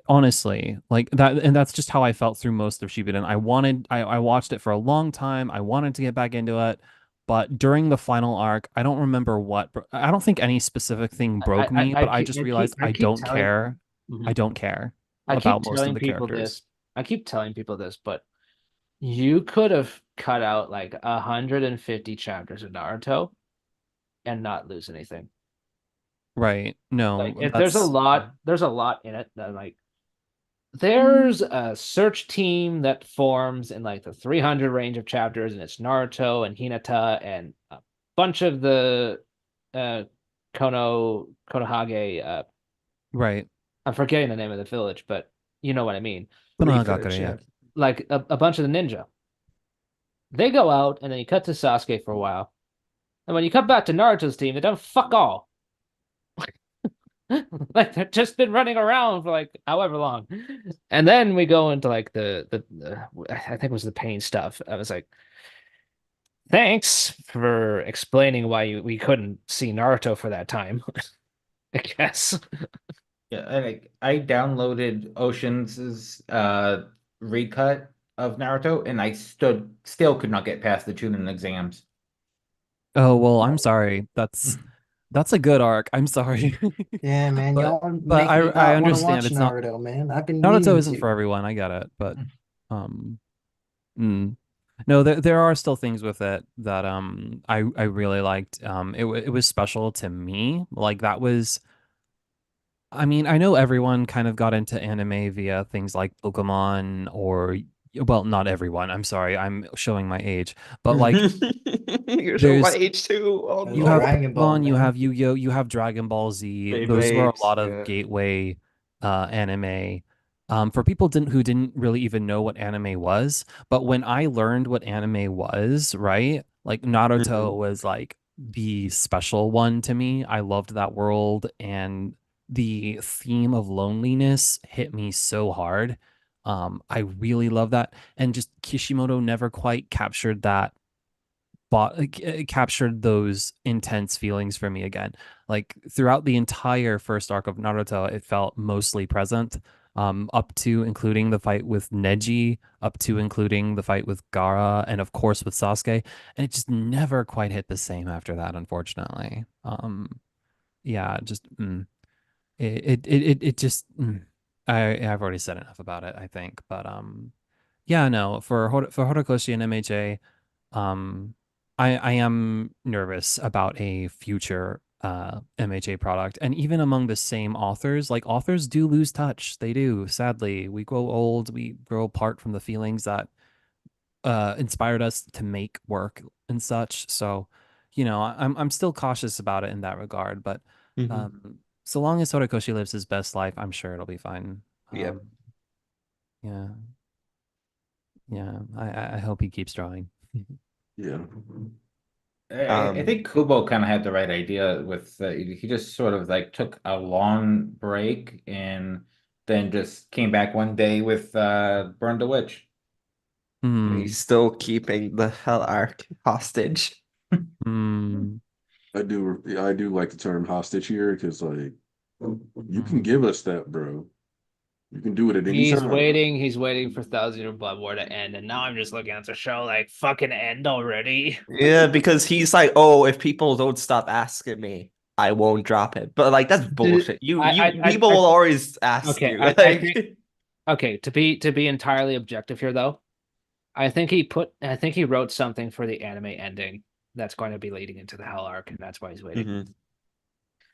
honestly, like that, and that's just how I felt through most of Shippuden. I watched it for a long time. I wanted to get back into it, but during the final arc, I don't remember what. I don't think any specific thing broke me, but I just realized I don't care. Mhm. I don't care I keep about most of telling the people characters. this. I keep telling people this, but you could have cut out like 150 chapters of Naruto and not lose anything. Right. No, Like if that's there's a lot in it that like there's a search team that forms in like the 300 range of chapters, and it's Naruto and Hinata and a bunch of the uh Konohage. right. I'm forgetting the name of the village, but you know what I mean. Konohagakure, yeah. Like a bunch of the ninja. They go out, and then you cut to Sasuke for a while. And when you cut back to Naruto's team, they done fuck all. Like they've just been running around for like however long. And then we go into like the I think it was the pain stuff. I was like, thanks for explaining why we couldn't see Naruto for that time. I guess. Yeah, I downloaded Ocean's recut of Naruto, and I still could not get past the Chunin exams. Oh, well, I'm sorry. That's a good arc. I'm sorry. Yeah, man, But y'all but make me I not want to understand watch it's not Naruto, man. I've been Naruto meaning isn't for to. everyone. I get it, but um mm. No, there are still things with it that I really liked. It was special to me. Like that was I mean, I know everyone kind of got into anime via things like Pokemon or well, not everyone. I'm sorry. I'm showing my age. But like You're showing my there's age too. Oh you That's have no. Dragon Ball, Pokemon, you man. have Yu-Gi-Oh, you have Dragon Ball Z. Those were a Beyblades, lot of yeah. gateway anime. For people who didn't really even know what anime was, but when I learned what anime was, right? Like Naruto was like the special one to me. I loved that world, and the theme of loneliness hit me so hard. I really love that. And just Kishimoto never quite captured that captured those intense feelings for me again. Like throughout the entire first arc of Naruto, it felt mostly present, up to including the fight with Neji, up to including the fight with Gaara, and of course with Sasuke. And it just never quite hit the same after that, unfortunately. Yeah, just it just I've already said enough about it, I think. But yeah, no, for Horikoshi and MHA. Um, I am nervous about a future MHA product, and even among the same authors, like authors do lose touch. They do. Sadly, we grow old. We grow apart from the feelings that inspired us to make work and such. So, I'm still cautious about it in that regard. But so long as Horikoshi lives his best life, I'm sure it'll be fine. Yep. Yeah, yeah. I hope he keeps drawing. Yeah. I think Kubo kind of had the right idea with he just sort of like took a long break and then just came back one day with Burn the Witch. Hmm. He's still keeping the Hell Arc hostage. Hmm. I do like the term hostage here because like you can give us that, bro. You can do it at any time. He's waiting for Thousand Year Blood War to end, and now I'm just looking at the show like fucking end already. Yeah, because he's like, oh, if people don't stop asking me, I won't drop it. But like that's bullshit. People will always ask Okay, you. I Like, think okay, to be entirely objective here though, I think he wrote something for the anime ending that's going to be leading into the Hell arc, and that's why he's waiting. Mhm.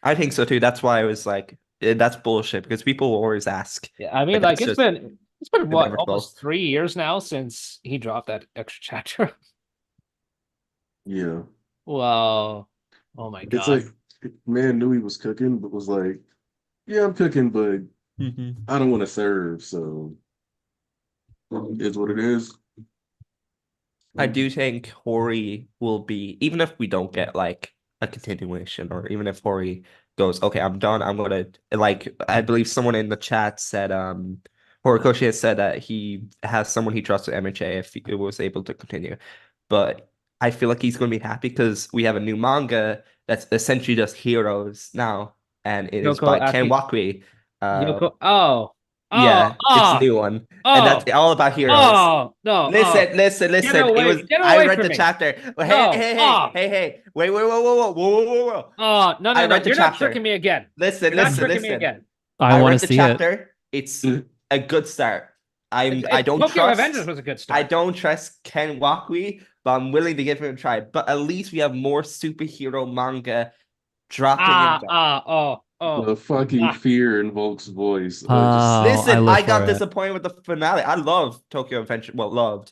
I think so too. That's why I was like, that's bullshit because people will always ask. Yeah, I mean, Like, like that's it's just been what inevitable. almost 3 years now since he dropped that extra chapter. Yeah. Well, Oh my It's god. like man knew he was cooking, but was like, yeah, I'm cooking, but I don't want to serve, so it's what it is. I do think Hori will be, even if we don't get like a continuation, or even if Hori goes, okay, I'm done. I'm gonna like I believe someone in the chat said Horikoshi has said that he has someone he trusts at MHA if he was able to continue. But I feel like he's gonna be happy because we have a new manga that's essentially just heroes now, and it is Yoko by Ken Aki Wakui. Yoko oh. Oh, Yeah, it's a oh, new one. And oh, that's all about heroes. oh, no, oh. Listen. It was Get I away read from the me. chapter. Well, No, oh, hey. Wait, whoa. oh, no, I no, no. read the You're not chapter. tricking me again. Listen, You're not tricking me again. I I want read to the see it. chapter. It's a good start. I don't Tokyo trust Revengers was a good I start. don't trust Ken Wakui, but I'm willing to give him a try. But at least we have more superhero manga dropping in there. The fucking fear in Volk's voice. Oh, I Listen, live I got for it. disappointed with the finale. I love Tokyo Adventure. Well, loved.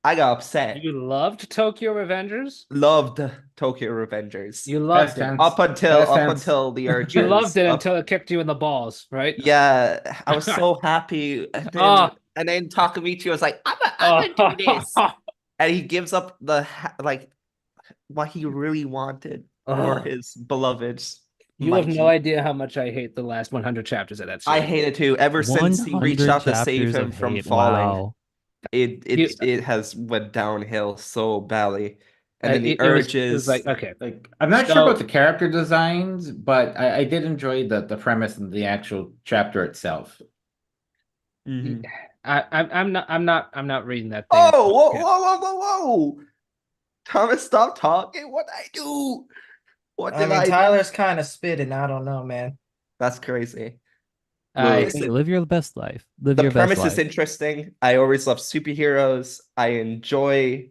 I got upset. You loved Tokyo Revengers? Loved Tokyo Revengers. You loved it. Up until the urges. You loved it until it kicked you in the balls, right? Yeah, I was so happy. And then Takamichi was like, I'm gonna do this. And he gives up the like what he really wanted for his beloveds. You have no Mikey. idea how much I hate the last 100 chapters of that I series. hate it too. Ever since he reached 100 out to save chapters him of from hate. falling, Wow. it has went downhill so badly. And then the It was urges. like, okay. Like I'm not sure about the character designs, but I did enjoy the premise and the actual chapter itself. Mhm. I'm not reading that thing. Oh, whoa. Thomas, stop talking. What did I do? What I did mean, I do? Tyler's kind of spitting. I don't know, man. That's crazy. I Hey, live your best life. Live The your best premise life. is interesting. I always love superheroes. I enjoy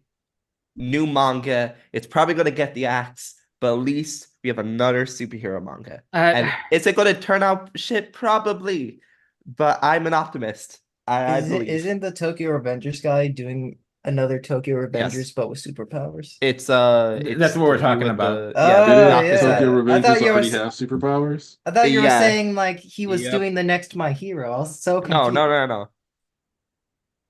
new manga. It's probably going to get the axe, but at least we have another superhero manga. And is it going to turn out shit? Probably. But I'm an optimist. I believe. Isn't the Tokyo Revengers guy doing another Tokyo Revengers Yes. but with superpowers? It's That's what we're to do talking with about. yeah, Did the it? Yakuza. Tokyo I Revengers thought you were already s- have superpowers? I thought you were Yeah. saying like he was Yep. doing the next My Hero. I was so No. confused.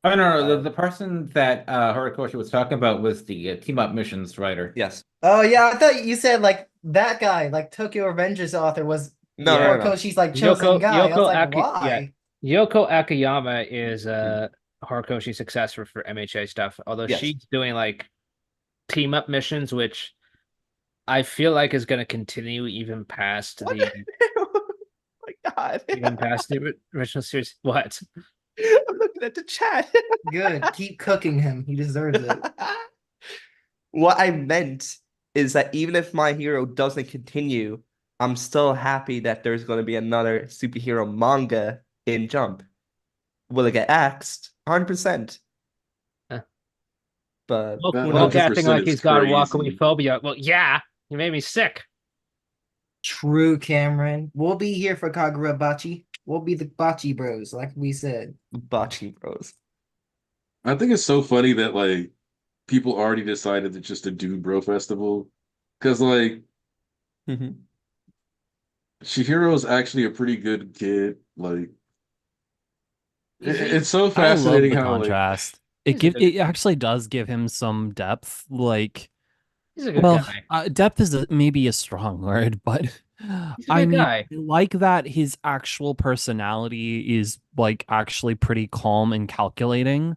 Oh no, the person that Horikoshi was talking about was the team up missions writer. Yes. Oh yeah, I thought you said like that guy, like Tokyo Revengers author was No. Horikoshi's like chosen guy. I was like, why? Yoko Akiyama is a Horikoshi successor for MHA stuff, although Yes. she's doing like team up missions, which I feel like is going to continue even past What? the Oh my God. even past the original series. What? I'm looking at the chat. Good. Keep cooking him. He deserves it. What I meant is that even if My Hero doesn't continue, I'm still happy that there's going to be another superhero manga in Jump. Will it get axed? 100%. But Look acting 100% like is he's got crazy. walkaway phobia. Well, yeah, you made me sick. True, Cameron. We'll be here for Kagura Bachi. We'll be the Bachi bros, like we said. Bocce Bros. I think it's so funny that like people already decided it's just a dude bro festival. Because like Chihiro is actually a pretty good kid. Like it's so I love fascinating the how like contrast. It actually does give him some depth. Like, He's a good well, guy. depth is maybe a strong word, but He's a I good mean, guy. I like that his actual personality is like actually pretty calm and calculating.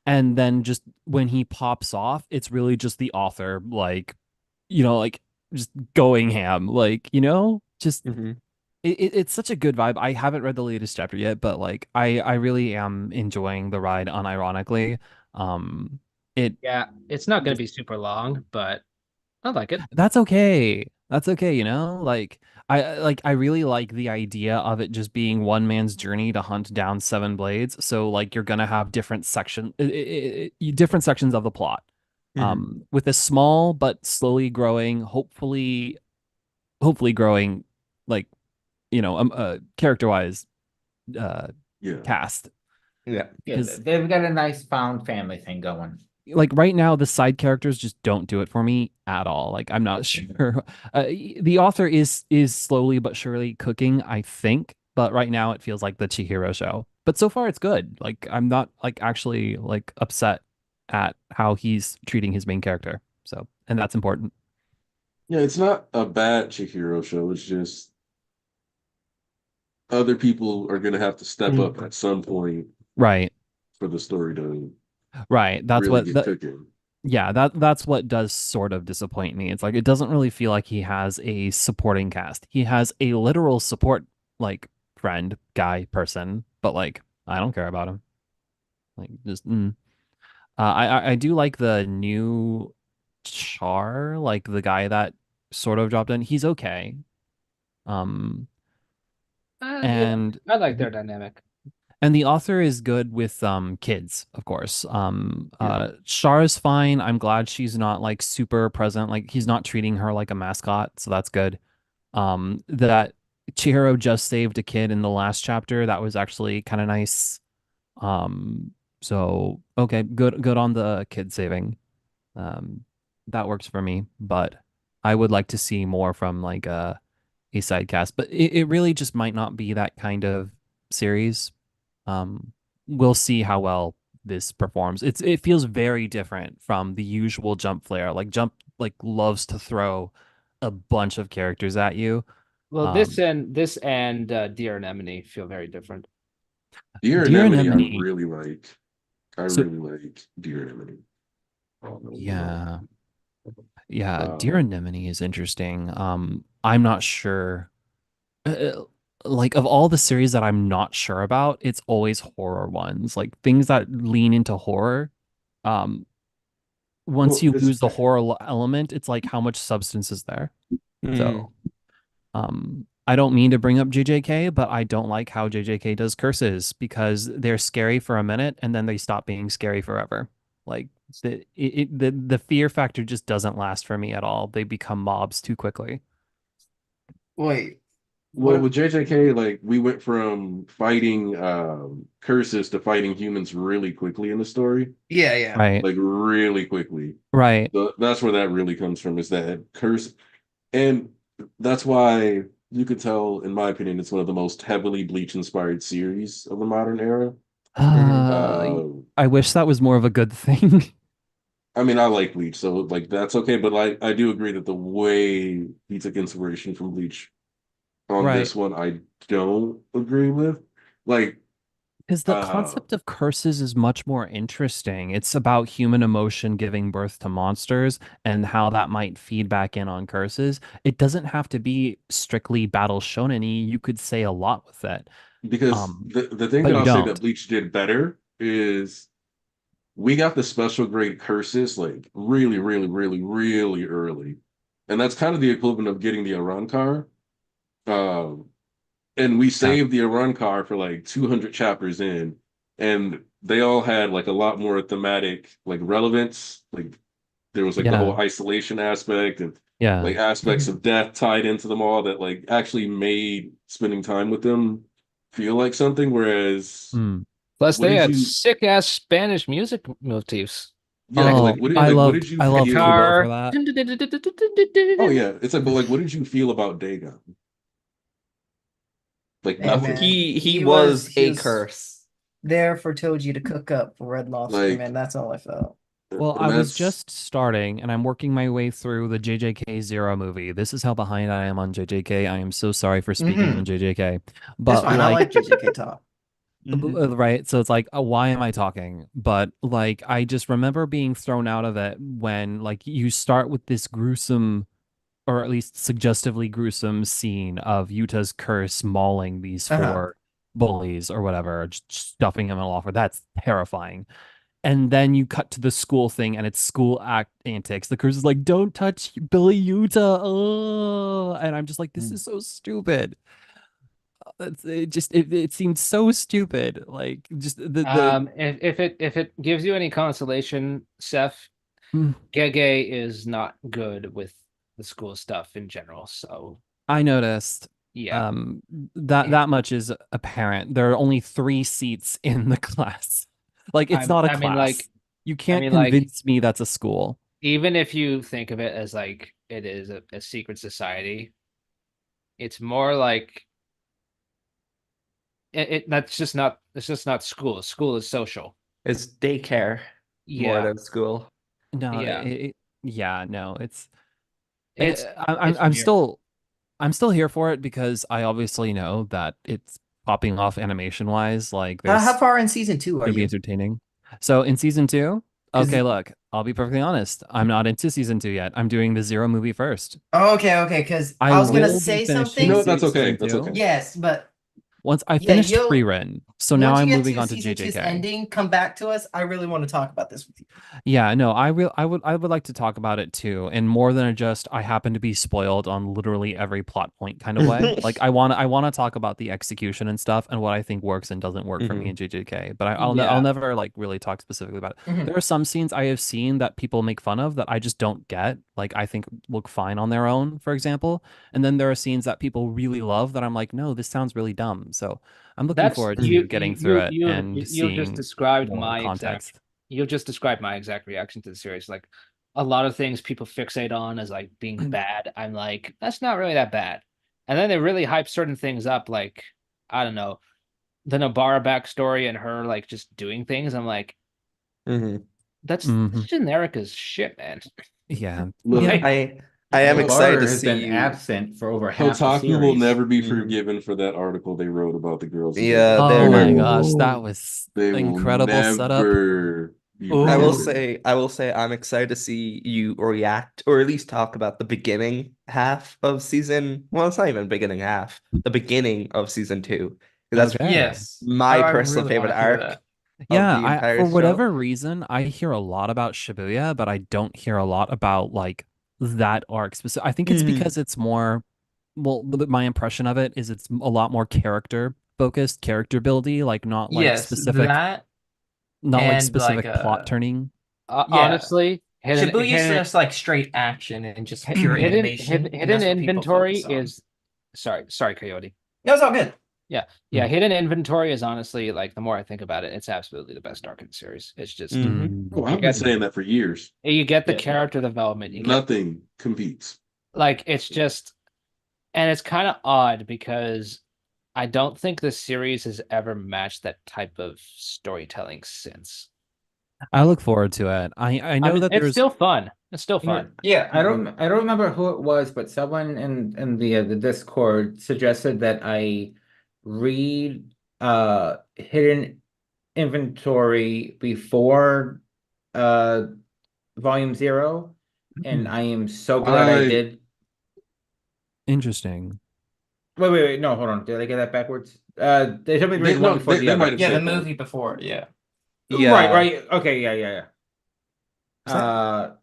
And then just when he pops off, it's really just the author, like, like just going ham, like, just it's such a good vibe. I haven't read the latest chapter yet, but like I really am enjoying the ride unironically. Yeah, it's not going to be super long, but I like it. That's okay. That's okay, Like I really like the idea of it just being one man's journey to hunt down seven blades. So like you're gonna have different different sections of the plot. With a small but slowly growing, hopefully growing, like character-wise yeah. cast. Yeah. Yeah, they've got a nice found family thing going. like right now the side characters just don't do it for me at all. Like I'm not sure. The author is slowly but surely cooking, I think, but right now it feels like the Chihiro show. But so far it's good. Like I'm not like actually like upset at how he's treating his main character. So, and that's important. Yeah, it's not a bad Chihiro show. It's just other people are gonna have to step up at some point Right. for the story to Right. That's really what get that cooking. yeah, that's what does sort of disappoint me. It's like it doesn't really feel like he has a supporting cast. He has a literal support like friend, guy, person, but like I don't care about him. Like just I do like the new Char, like the guy that sort of dropped in. He's okay. Um Yeah, and I like their dynamic. And the author is good with kids, of course. Yeah. Char is fine. I'm glad she's not like super present. Like he's not treating her like a mascot, so that's good. That Chihiro just saved a kid in the last chapter. That was actually kind of nice. Um, so okay, good on the kid saving. Um, that works for me, but I would like to see more from like a side cast, but it really just might not be that kind of series. We'll see how well this performs. It feels very different from the usual Jump flair. Like Jump like loves to throw a bunch of characters at you. Well, Um, this and Dear Anemone feel very different. Dear Dear Anemone, I Anemone. really like. I So really like Dear Anemone. yeah, yeah. Dear Um, Anemone is interesting. I'm not sure. Like of all the series that I'm not sure about, it's always horror ones. Like things that lean into horror. Um, once well, you this lose the horror element, it's like how much substance is there? Mm. So, I don't mean to bring up JJK, but I don't like how JJK does curses because they're scary for a minute and then they stop being scary forever. Like the fear factor just doesn't last for me at all. They become mobs too quickly. Wait, well what? with JJK, like we went from fighting curses to fighting humans really quickly in the story, Yeah, yeah. Right. like really quickly. Right. So that's where that really comes from, is that curse, and that's why you could tell, in my opinion, it's one of the most heavily Bleach inspired series of the modern era. Mhm. Uh, Uh, I wish that was more of a good thing. I mean, I like Bleach, so like that's okay, but I do agree that the way he took inspiration from Bleach on Right. this one, I don't agree with. Like, Because the uh, concept of curses is much more interesting. It's about human emotion giving birth to monsters and how that might feed back in on curses. It doesn't have to be strictly battle shonen-y. You could say a lot with it. because Um, the thing but that you I'll say that don't. Bleach did better is we got the special grade curses like really, really, really, really early. And that's kind of the equivalent of getting the Arankar. Um, and we Yeah. saved the Arankar for like 200 chapters in, and they all had like a lot more thematic like relevance. Like there was like the Yeah. whole isolation aspect and Yeah. like aspects of death tied into them all that like actually made spending time with them feel like something. Whereas, Mm. Plus, what they did had you? sick ass Spanish music motifs. Yeah, but Oh, what did you The I loved feel? Kubo for guitar. that. Oh yeah, it's like, but like, what did you feel about Dagon? Like Hey nothing. man, He he was was he a was curse. there for Toji to cook up for Red Lobster, man. Like, That's all I felt. Well, I and was that's just starting and I'm working my way through the JJK Zero movie. This is how behind I am on JJK. I am so sorry for speaking on Mm-hmm. JJK. It's But fine. I like like JJK talk. Mhm. right, so it's like why am I talking? But like I just remember being thrown out of it when like you start with this gruesome or at least suggestively gruesome scene of Yuta's curse mauling these Uh-huh. four bullies or whatever, just stuffing him in a locker. That's terrifying. And then you cut to the school thing and it's school act antics. The curse is like, don't touch Billy Yuta. Oh, and I'm just like, this is so stupid. It seemed so stupid. Like just the If it gives you any consolation, Seth, Hmm, Gege is not good with the school stuff in general. So I noticed yeah, um that much is apparent. There are only 3 seats in the class. Like it's not a I mean like class. You can't mean, like, convince me that's a school. even if you think of it as like it is a secret society, it's more like that's just not it's just not school. School is social. It's daycare more Yeah. than school. No, Yeah. yeah, no, it's It's I'm it's I'm weird. still here for it because I obviously know that it's popping off animation wise. Like How there's far in season 2 are gonna be you? entertaining. So in season 2, 'Cause okay, look, I'll be perfectly honest. I'm not into season 2 yet. I'm doing the Zero movie first. oh, okay, because I I was gonna will be say finishing No, something. that's okay. season That's 2 okay. Yes, but once I yeah, finished you'll Frieren. So now once you I'm get moving to on to season 2's JJK. ending, come back to us. I really want to talk about this with you. Yeah, no, I would like to talk about it too, and more than just I happen to be spoiled on literally every plot point kind of way. Like I want to talk about the execution and stuff and what I think works and doesn't work for me in JJK. But I'll Yeah. never like really talk specifically about it. Mhm. There are some scenes I have seen that people make fun of that I just don't get. Like I think look fine on their own, for example. And then there are scenes that people really love that I'm like, no, this sounds really dumb. So I'm looking That's forward to getting through it and you've just seeing described more my exact context. you've just described my exact reaction to the series. Like a lot of things people fixate on as like being bad. I'm like, that's not really that bad. And then they really hype certain things up, like, I don't know, the Nobara backstory and her like just doing things. I'm like, Mhm. that's Mhm. generic as shit, man. Yeah. Look, Yeah. I am Well, excited Barter to has see been you. absent for over half the Kotaku will series. never be Mhm. forgiven for that article they wrote about the girls. in Yeah, JJK. Oh my they're gosh, Oh, that was they will incredible setup. never be I will Ooh. forgiven. say, I'm excited to see you react or at least talk about the beginning half of season. Well, it's not even beginning half, the beginning of season 2. 'Cause that's Okay. Yes. my I personal really want favorite to hear arc that. of Yeah, the I entire for show. whatever reason, I hear a lot about Shibuya, but I don't hear a lot about like that arc specific. I think it's Mhm. because it's more well, my impression of it is it's a lot more character focused, character buildy, like Yes, that not like and like specific plot turning. yeah. Honestly, Shibuya's just like straight action and just pure animation, and hidden that's what people inventory focus on. is sorry, Coyote. No, it's all good. Yeah, hidden inventory is honestly like the more I think about it, it's absolutely the best arc in the series. It's just Mhm. Oh, you I've been get saying that for years. you get the Yeah. character development, you get Nothing competes. like it's just and it's kind of odd because I don't think the series has ever matched that type of storytelling since. I look forward to it. I I know mean, that it's there's still fun. It's still Yeah, fun. yeah. I don't remember who it was, but someone in the Discord suggested that I read Hidden Inventory before uh Volume 0, and I am so glad I I did. interesting. Wait, no, hold on. Did I get that backwards? They told me to they read one no before the they might other. have Yeah, the said that. movie before, yeah. Right, Yeah. right. Okay, yeah. Was that-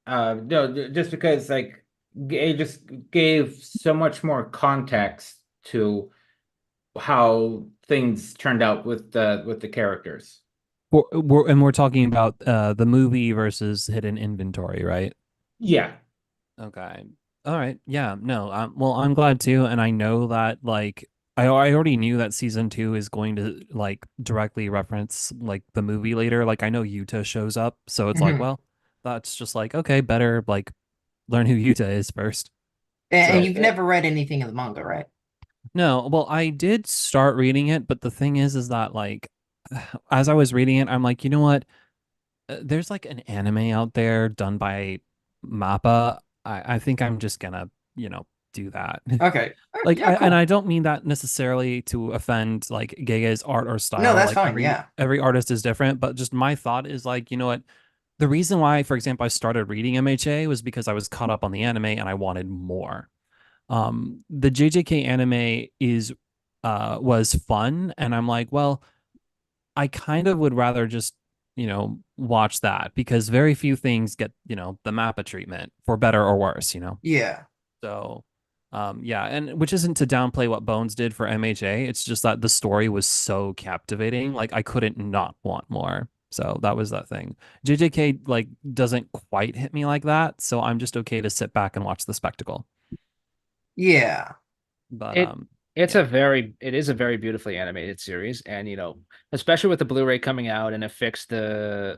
Uh, no, just because like it just gave so much more context to how things turned out with the characters. We're talking about the movie versus hidden inventory, right? Yeah. Okay. All right. Yeah. No. Well, I'm glad too, and I know that like I already knew that season 2 is going to like directly reference like the movie later. Like I know Yuta shows up, so it's like, Mhm. well, that's just like okay, better like learn who Yuta is first. And So you've never read anything in the manga, right? no, well, I did start reading it, but the thing is that like as I was reading it, I'm like, you know what? There's like an anime out there done by Mappa. I think I'm just gonna, do that. Okay. Like Yeah, and cool. I don't mean that necessarily to offend like Gege's art or No, style. that's Like fine. Yeah. every artist is different, but just my thought is like, you know what? The reason why, for example, I started reading MHA was because I was caught up on the anime and I wanted more. The JJK anime is was fun, and I'm like, well, I kind of would rather just, watch that because very few things get, the Mappa treatment for better or worse. Yeah. So, yeah, and which isn't to downplay what Bones did for MHA. It's just that the story was so captivating. Like I couldn't not want more. So that was that thing. JJK like doesn't quite hit me like that. So I'm just okay to sit back and watch the spectacle. Yeah. But It It is a very beautifully animated series, and especially with the Blu-ray coming out, and I it fixed heard.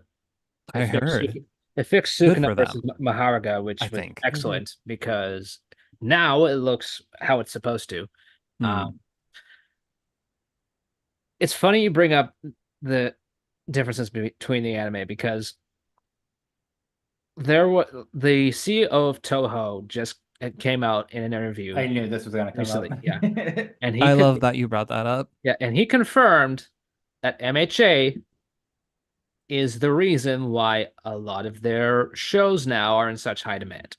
it fixed Good Sukuna for versus them, Maharaga, I which was think. excellent because now it looks how it's supposed to. Hmm. It's funny you bring up the differences between the anime because the CEO of Toho just came out in an interview I knew this was gonna come up. recently, yeah, and I love that you brought that up. he confirmed that MHA is the reason why a lot of their shows now are in such high demand.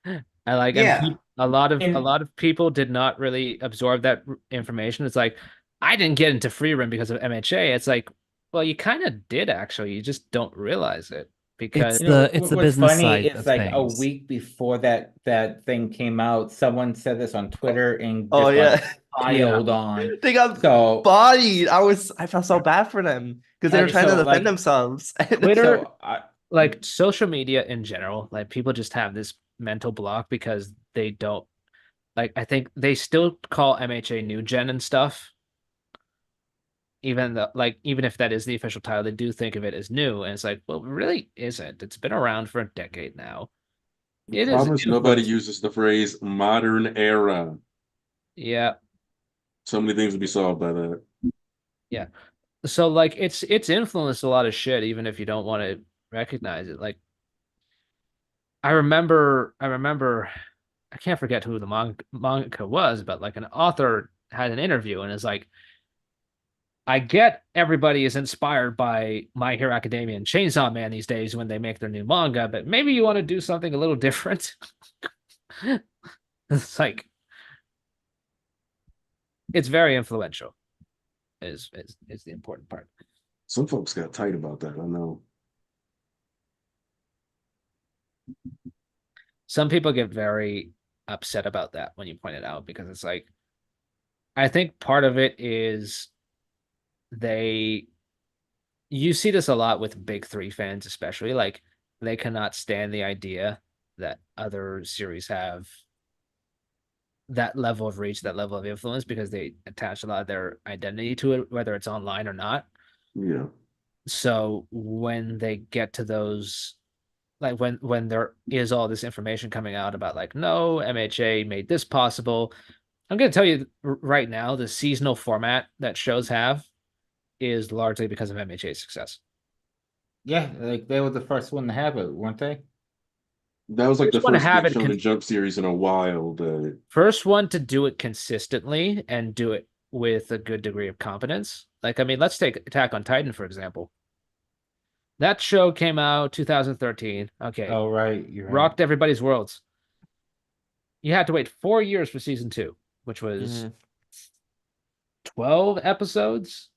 I like, and Yeah. a lot And of people did not really absorb that information. It's like, I didn't get into free room because of MHA. It's like, well, you kind of did actually. You just don't realize it because It's the what's business funny side is of like a things. week before that thing came out, someone said this on Twitter and Oh just got yeah. piled on. They got So bodied. I felt so bad for them because they were trying to so defend like themselves. Twitter, so I, like social media in general, like people just have this mental block because they don't like. I think they still call MHA new gen and stuff, even if that is the official title, they do think of it as new, and it's like, well, it really isn't. It's been around for a decade now. I It is promise nobody influenced. uses the phrase modern era. Yeah, So many things will be solved by that. yeah. So like it's influenced a lot of shit, even if you don't want to recognize it. Like I remember I can't forget who the manga was, but like an author had an interview and is like, I get everybody is inspired by My Hero Academia and Chainsaw Man these days when they make their new manga, but maybe you want to do something a little different. It's like it's very influential. Is the important part. Some folks got tight about that. I know. Some people get very upset about that when you point it out because it's like I think part of it is they you see this a lot with big three fans, especially like they cannot stand the idea that other series have that level of reach, that level of influence, because they attach a lot of their identity to it, whether it's online or not. Yeah. So when they get to those, like when there is all this information coming out about like, no, MHA made this possible. I'm going to tell you right now, the seasonal format that shows have is largely because of MHA's success. yeah, like they were the first one to have it, weren't they? That was like the First one to first have big it, Shonen Jump series in a while. first one to do it consistently and do it with a good degree of competence. Like, I mean, let's take Attack on Titan, for example. That show came out 2013. Okay. Oh right, you're right. Rocked everybody's worlds. You had to wait 4 years for season 2, which was 12 episodes.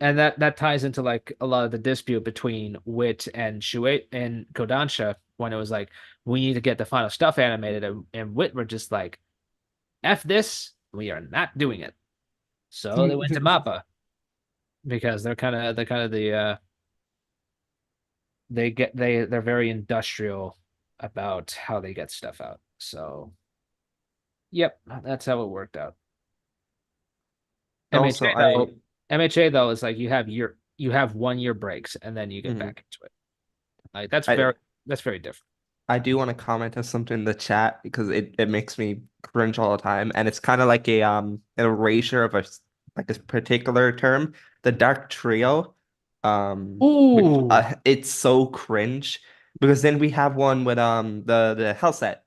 And that ties into like a lot of the dispute between Wit and Shuei and Kodansha when it was like, we need to get the final stuff animated, and Wit were just like, F this, we are not doing it. So they went to Mappa because they're kind of they're very industrial about how they get stuff out. So yep, that's how it worked out. Also, MHA though is like you have 1 year breaks and then you get back into it. Like that's very different. I do want to comment on something in the chat because it makes me cringe all the time, and it's kind of like an erasure of a particular term, the dark trio. Ooh. It's so cringe because then we have one with the Hell set.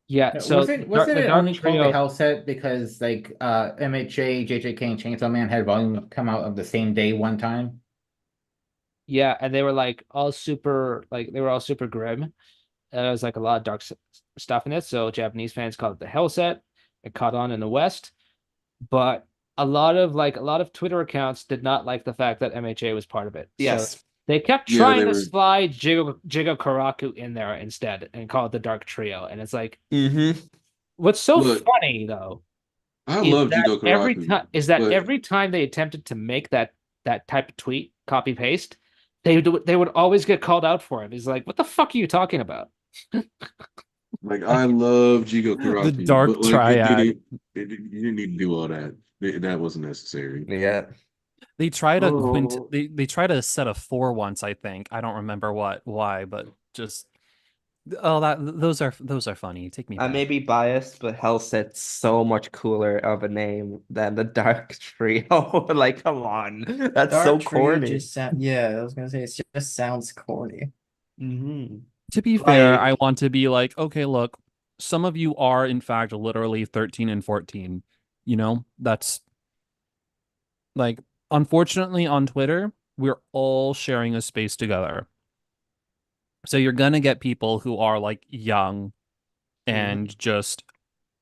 Yeah, so wasn't the it Dark only called Trio, the Hell Set because like MHA, JJK, and Chainsaw Man had volume come out of the same day one time? yeah, and they were like all super grim. And there was like a lot of dark stuff in it. So Japanese fans called it the Hell Set. It caught on in the West, but a lot of Twitter accounts did not like the fact that MHA was part of it. Yes. So they kept Yeah, trying they to were- slide Jigo Karaku in there instead and call it the Dark Trio. And it's like, what's so Look, funny though I is love that Jigo Karaku. but every time they attempted to make that type of tweet, copy paste, they would always get called out for it. He's like, what the fuck are you talking about? Like I love Jigo The Karafi, dark but like triad. you didn't need to do all that. That wasn't necessary. Yeah. They try to Oh. they try to set a 4 once, I think. I don't remember why, but just oh that those are funny. Take me I may back. be biased, but Hellset's so much cooler of a name than the Dark Trio. Like, come on. That's so Dark Trio corny. just sound. Yeah, I was gonna say it just sounds corny. Hmm. To be fair, Like, I want to be like, okay, look, some of you are in fact literally 13 and 14. You know, that's like unfortunately on Twitter, we're all sharing a space together. So you're gonna get people who are like young and just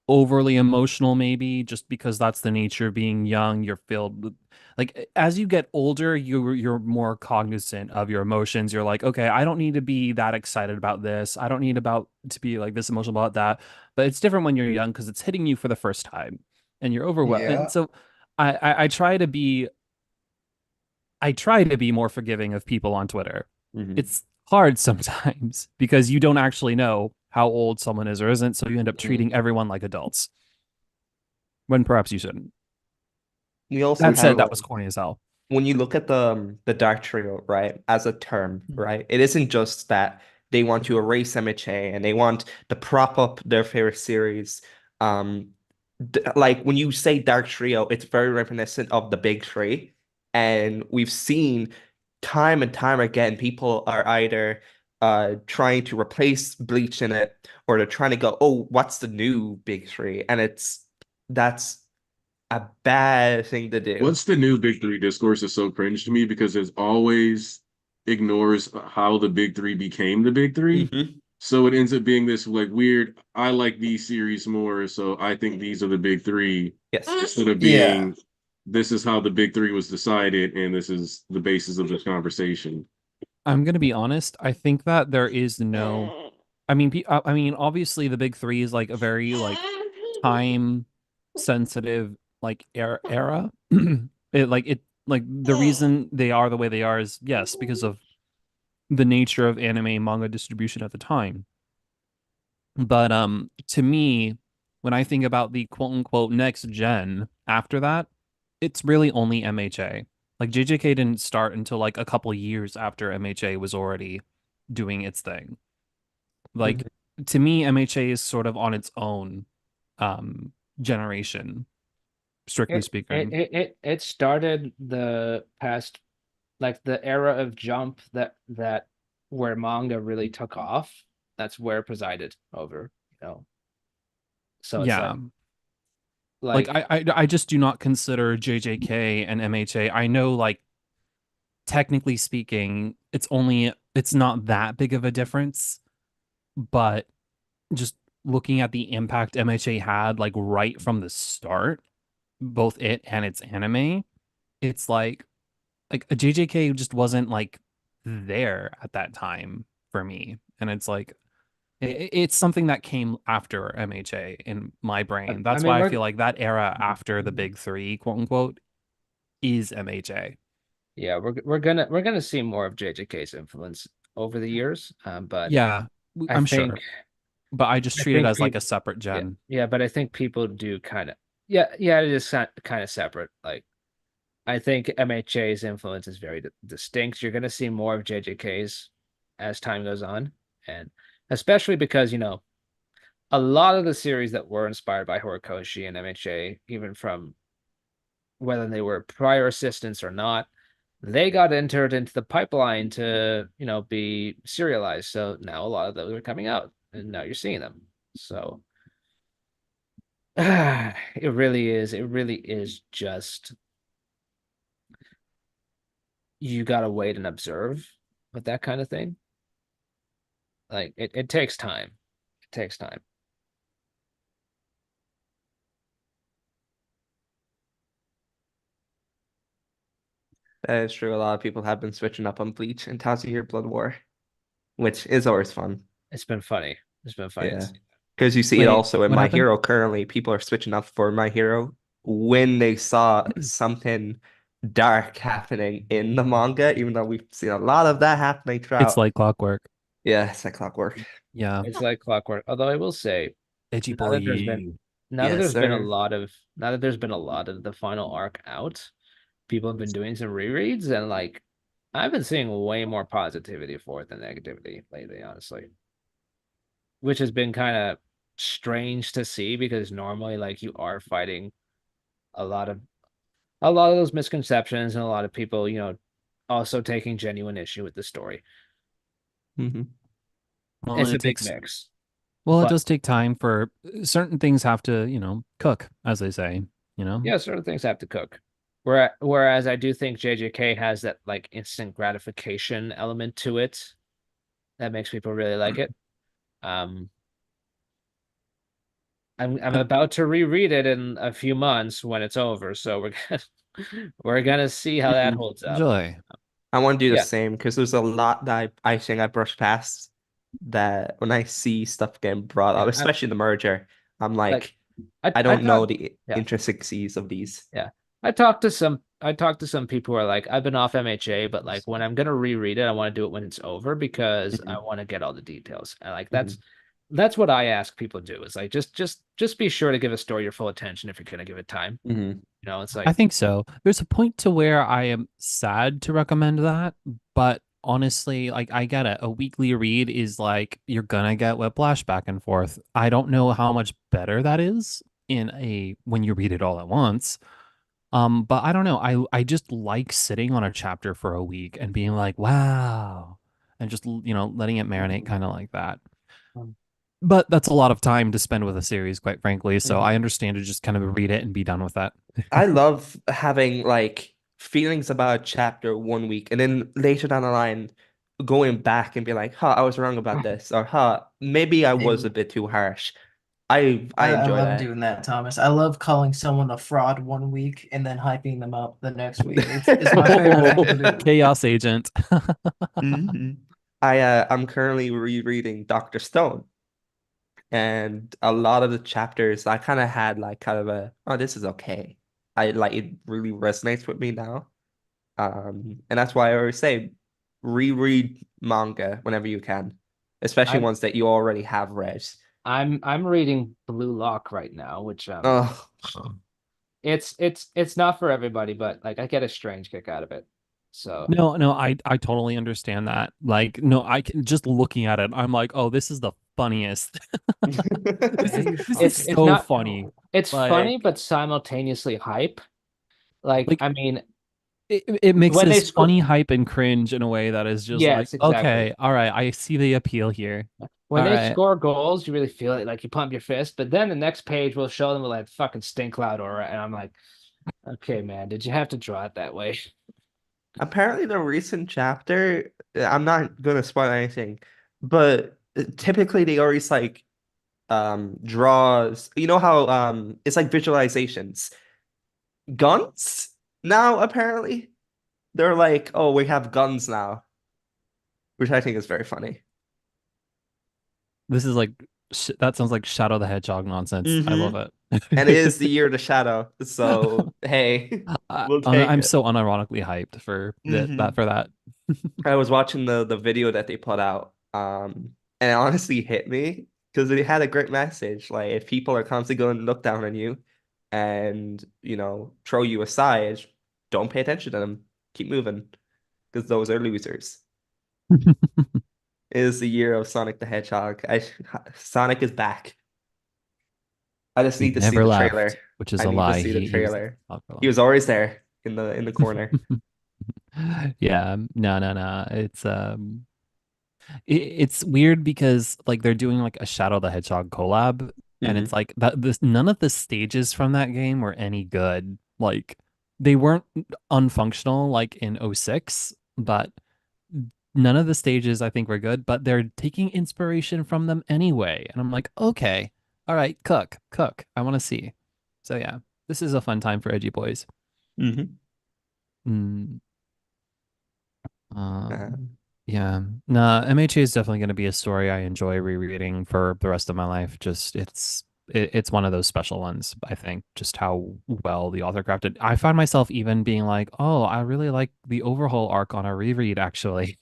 overly emotional, maybe just because that's the nature of being young. You're filled with like as you get older, you're more cognizant of your emotions. You're like, okay, I don't need to be that excited about this. I don't need about to be like this emotional about that. But it's different when you're young because it's hitting you for the first time and you're overwhelmed. And yeah. so I try to be more forgiving of people on Twitter. Hmm. It's hard sometimes because you don't actually know how old someone is or isn't, so you end up Hmm. treating everyone like adults when perhaps you shouldn't. We also That said, have, that was corny as hell. when you look at the Dark Trio, right, as a term, right, it isn't just that they want to erase MHA and they want to prop up their favorite series. Like when you say Dark Trio, it's very reminiscent of the big three, and we've seen time and time again people are either trying to replace Bleach in it, or they're trying to go, oh, what's the new big three, and that's a bad thing to do. What's the new big three discourse is so cringe to me because it always ignores how the big three became the big three. Hmm. So it ends up being this like weird, I like these series more, so I think these are the big three, Yes. instead of Yeah. being this is how the big three was decided and this is the basis of this conversation. I'm gonna be honest. I think that there is no. I mean, obviously, the big three is like a very like time sensitive like era. it like the reason they are the way they are is yes because of the nature of anime manga distribution at the time. But to me, when I think about the quote unquote next gen after that, it's really only MHA. Like JJK didn't start until like a couple years after MHA was already doing its thing. Like to me, MHA is sort of on its own generation, strictly speaking. It started the past, like the era of Jump that where manga really took off. That's where it presided over, you know. So it's Yeah. Like like I just do not consider JJK and MHA. I know like technically speaking, it's not that big of a difference, but just looking at the impact MHA had like right from the start, both it and its anime, it's like a JJK just wasn't like there at that time for me. And it's like it's something that came after MHA in my brain. I That's mean why I feel like that era after the big three, quote unquote, is MHA. yeah, we're gonna see more of JJK's influence over the years. But Yeah, I I'm think sure. But I just I treat it think as like people a separate yeah, gen. yeah, but I think people do kind of yeah, it is kind of separate. Like I think MHA's influence is very distinct. You're gonna see more of JJK's as time goes on, and especially because a lot of the series that were inspired by Horikoshi and MHA, even from whether they were prior assistants or not, they got entered into the pipeline to, be serialized. So now a lot of those are coming out, and now you're seeing them. So it really is just you gotta wait and observe with that kind of thing. Like it takes time. It takes time. That is true. A lot of people have been switching up on Bleach and Tatsuhiro Blood War, which is always fun. It's been funny. It's been funny. Yeah. Because you see it Wait, also in what My happened? Hero currently. People are switching up for My Hero when they saw something dark happening in the manga, even though we've seen a lot of that happening It's throughout. like clockwork. Yeah, it's like clockwork. Yeah. It's like clockwork. Although I will say, Edgy now that there's been boy. now that Yes, there's been a sir. lot of now that there's been a lot of the final arc out, people have been doing some rereads, and like I've been seeing way more positivity for it than negativity lately, honestly. Which has been kind of strange to see because normally like you are fighting a lot of those misconceptions and a lot of people, also taking genuine issue with the story. Hmm. Well, It's and a it big takes mix. well, it But does take time for certain things have to, cook, as they say, you know? yeah, certain things have to cook. Whereas I do think JJK has that like instant gratification element to it that makes people really like it. Um, I'm about to reread it in a few months when it's over, so we're gonna see how that holds up. Joy. I want to do the Yeah, same because there's a lot that I think I brushed past that when I see stuff getting brought up, yeah. especially the merger, I'm Like like, I I I don't know talked the yeah. intricacies of these. Yeah. I talked to some people who are like, I've been off MHA, but like when I'm gonna reread it, I want to do it when it's over because I Mhm, want to get all the details. And like mhm, that's what I ask people to do is like just be sure to give a story your full attention if you're gonna give it time. mhm. It's I like think so. There's a point to where I am sad to recommend that, but honestly, like I get it. A weekly read is like you're gonna get whiplash back and forth. I don't know how much better that is in a when you read it all at once. But I don't know. I just like sitting on a chapter for a week and being like, wow, and just letting it marinate kind of like that. um, But that's a lot of time to spend with a series, quite frankly. So I Mhm. understand to just kind of read it and be done with that. I love having like feelings about a chapter 1 week and then later down the line going back and be like, huh, I was wrong about this, or huh, maybe I was a Same. bit too harsh. I I enjoy love that. doing that, Thomas. I love calling someone a fraud 1 week and then hyping them up the next week. It's my favorite thing to do. Chaos agent. Mhm. I'm currently rereading Dr. Stone, and a lot of the chapters I kind of had like kind of a, oh, this is okay. I like it really resonates with me now. And that's why I always say reread manga whenever you can, especially I'm ones that you already have read. I'm reading Blue Lock right now, which Oh, it's not for everybody, but like I get a strange kick out of it. So No, no, I totally understand that. Like, no, I can just looking at it, I'm like, oh, this is the funniest. This is very this is it's funny. it's so not funny. it's funny Like, but simultaneously hype. Like like I mean, it when they mixes score, funny hype and cringe in a way that is just like, yes, exactly. okay, all right, I see the appeal here. When All they right. score goals, you really feel it, like you pump your fist. But then the next page will show them with like fucking stink cloud aura, and I'm like, okay, man, did you have to draw it that way? apparently the recent chapter, I'm not gonna spoil anything, but typically they always like draws, you know how it's like visualizations. Guns now apparently. They're like, oh, we have guns now, which I think is very funny. This is like that sounds like Shadow the Hedgehog nonsense. I love Mm-hmm. And it is it. the year of the shadow. So hey, we'll take I'm it. so unironically hyped for that Mm-hmm. for that. I was watching the video that they put out, and it honestly hit me because it had a great message. Like if people are constantly going to look down on you and throw you aside, don't pay attention to them. Keep moving because those are losers. It is the year of Sonic the Hedgehog. Sonic is back. I just He need to see never the left, trailer. which is I a need to lie. see the He was trailer. not for He was always there in the corner. long. Yeah, no, no, no. It's weird because like they're doing like a Shadow the Hedgehog collab, and it's Hmm. like that this none of the stages from that game were any good. Like they weren't unfunctional like in '06, but none of the stages I think were good, but they're taking inspiration from them anyway. And I'm like, okay, all right, cook, cook. I want to see. So yeah, this is a fun time for edgy boys. Hmm. Mm, Uh, yeah. No, MHA is definitely going to be a story I enjoy rereading for the rest of my life. Just it's one of those special ones, I think, just how well the author crafted. I find myself even being like, "Oh, I really like the overhaul arc on a reread actually."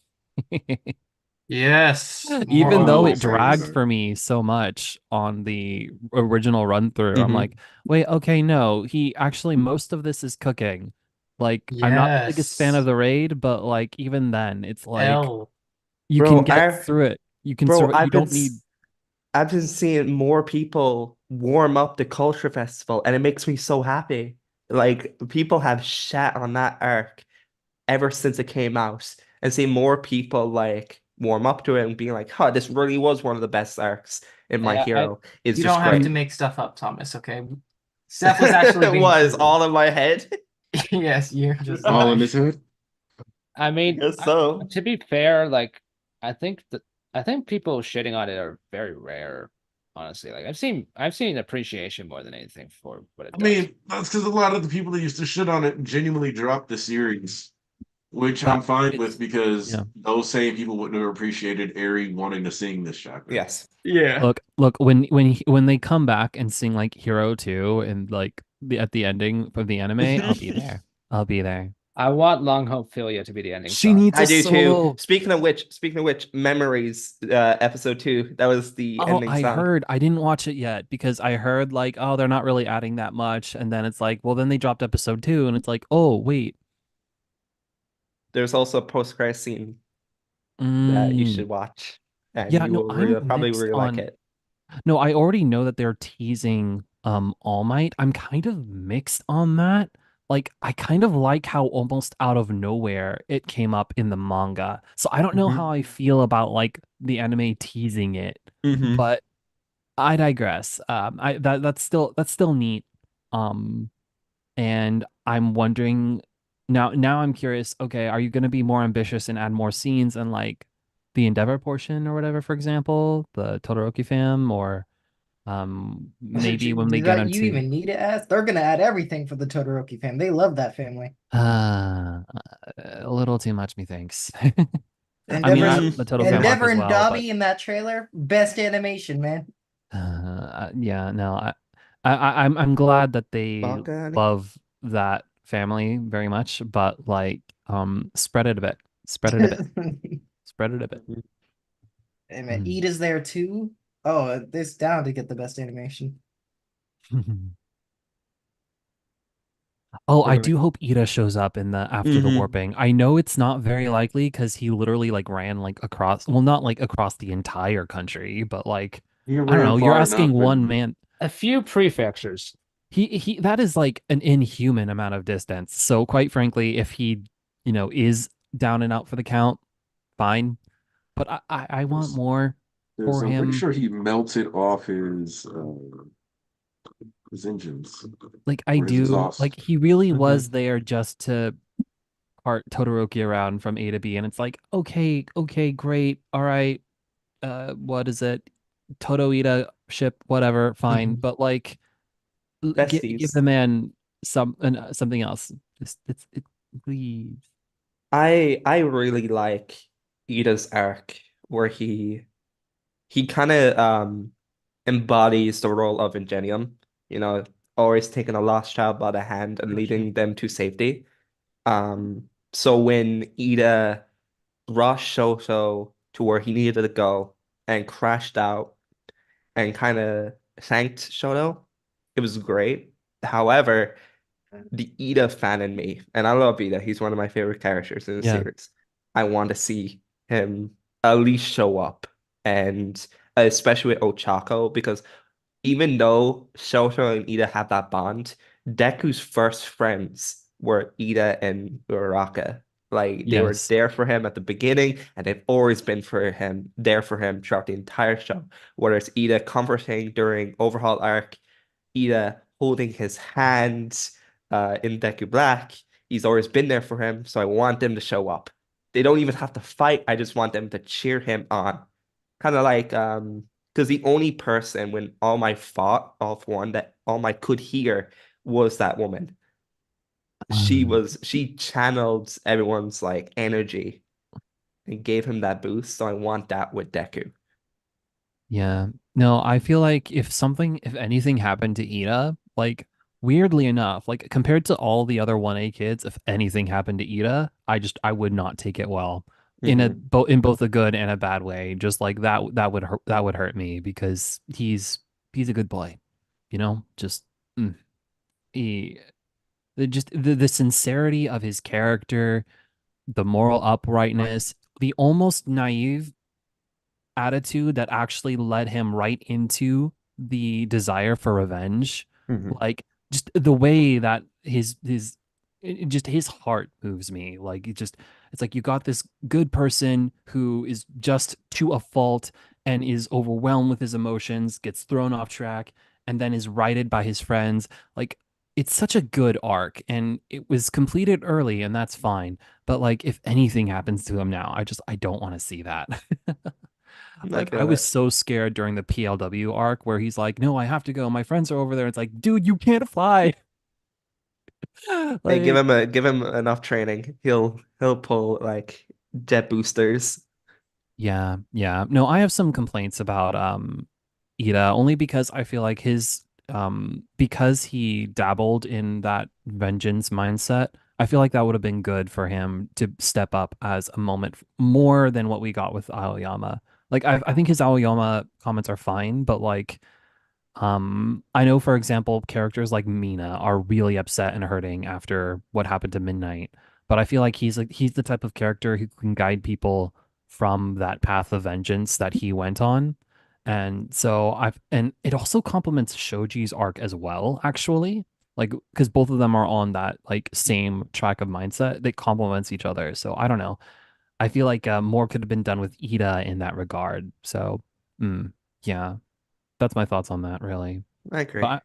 Yes. Even More though Oh, it Ultra. dragged okay. for me so much on the original run through, I'm Mhm. like, wait, okay, no, he actually most of this is cooking. Like, I'm not the biggest fan of Yes. the raid, but like even then, it's like L. you can Bro, get through it. You can bro, you don't need. I've been seeing more people warm up the culture festival, and it makes me so happy. Like people have shat on that arc ever since it came out, and seeing more people like warm up to it and being like, "Huh, this really was one of the best arcs in My Yeah, Hero." Is You just don't have to great. make stuff up, Thomas, okay? Stuff was actually It being was true. all in my head. Yes, you're just All in lying. his head. I I mean, guess so. to be fair, like I think that I think people shitting on it are very rare, honestly. Like I've seen appreciation more than anything for what it I does. mean, that's because a lot of the people that used to shit on it genuinely dropped the series, which I'm That fine with it's because yeah. those same people wouldn't have appreciated Eri wanting to sing this chapter. Yes. Yeah. Look, when they come back and sing like Hero 2 and like at the ending of the anime, I'll be there. I'll be there. I want Long Hope Philia to be the ending She song. needs I a do too. solo. Speaking of which, Memories, episode 2, that was the Oh, ending I song. heard. I didn't watch it yet because I heard like, oh, they're not really adding that much, and then it's like, well, then they dropped episode 2, and it's like, oh, wait. There's also a post-credit scene that you Mm. should watch, and Yeah, you no, will I'm probably mixed really like on. it. No, I already know that they're teasing All Might. I'm kind of mixed on that. Like I kind of like how almost out of nowhere it came up in the manga. So I don't know Mhm. how I feel about like the anime teasing it, Mhm. but I digress. I that's still neat. Um, and I'm wondering now I'm curious, okay, are you going to be more ambitious and add more scenes and like the Endeavor portion or whatever, for example, the Todoroki fam, or maybe when we Do get that you into even need to ask? They're gonna add everything for the Todoroki fam. They love that family. uh a little too much, methinks. I mean, I Endeavor's love Mm, the Toto fam arc Endeavor as and well, but Dobby in that trailer, best animation, man. yeah, no, I'm glad that they Baka, honey. love that family very much, but like spread it a bit. Spread it a bit. And Spread it a bit. Mm. Ida's there too. Oh, this down to get the best animation. Oh, I do hope Ida shows up in the after the Mhm. warping. I know it's not very likely because he literally like ran like across, well, not like across the entire country, but like He I don't ran know. You're far asking enough, one and man. A few prefectures. He that is like an inhuman amount of distance. So quite frankly, if he, is down and out for the count, fine. But I want more for I'm pretty him. sure he melted off his engines Like I or his do. Like exhaust. he really Mhm. was there just to cart Todoroki around from A to B, and it's like, okay, great, all right. What is it? Totoida ship, whatever, fine. Mhm. But like, give Besties. the man something else. Please. I really like Ida's arc where he kind of embodies the role of Ingenium, you know, always taking a lost child by the hand and leading them to safety. So when Ida rushed Shoto to where he needed to go and crashed out and kind of thanked Shoto, it was great. However, the Ida fan in me, and I love Ida, he's one of my favorite characters in the Yeah. series. I want to see him at least show up, and especially with Ochako, because even though Shoto and Ida have that bond, Deku's first friends were Ida and Uraraka. Like they were Yes. there for him at the beginning, and they've always been there for him throughout the entire show. Whether it's Ida comforting during Overhaul arc, Ida holding his hand in Deku Black, he's always been there for him. So I want them to show up. They don't even have to fight. I just want them to cheer him on. Kind of like because the only person when All Might fought off one that All Might could hear was that woman. She channeled everyone's like energy and gave him that boost. So I want that with Deku. Yeah. No, I feel like if anything happened to Ida, like weirdly enough, like compared to all the other 1A kids, if anything happened to Ida, I would not take it well. in a Mhm. in both a good and a bad way. Just like that would hurt me because he's a good boy, you know. Just he just the sincerity of his character, the moral uprightness, the almost naive attitude that actually led him right into the desire for revenge. Mhm. Like just the way that just his heart moves me. Like it's like you got this good person who is just to a fault and is overwhelmed with his emotions, gets thrown off track, and then is righted by his friends. Like it's such a good arc and it was completed early and that's fine. But like if anything happens to him now, I don't want to see that. I Like I feel was it. so scared during the PLW arc where he's like, "No, I have to go. My friends are over there." It's like, "Dude, you can't fly." Hey, Like, give him enough training. He'll pull like jet boosters. yeah, yeah. No, I have some complaints about Ida only because I feel like his because he dabbled in that vengeance mindset. I feel like that would have been good for him to step up as a moment more than what we got with Aoyama. Like I think his Aoyama comments are fine, but like I know, for example, characters like Mina are really upset and hurting after what happened to Midnight. But I feel like he's the type of character who can guide people from that path of vengeance that he went on. And so and it also complements Shoji's arc as well, actually. Like, because both of them are on that like same track of mindset. They complements each other. So I don't know. I feel like more could have been done with Ida in that regard. So, yeah, that's my thoughts on that, really. I agree. But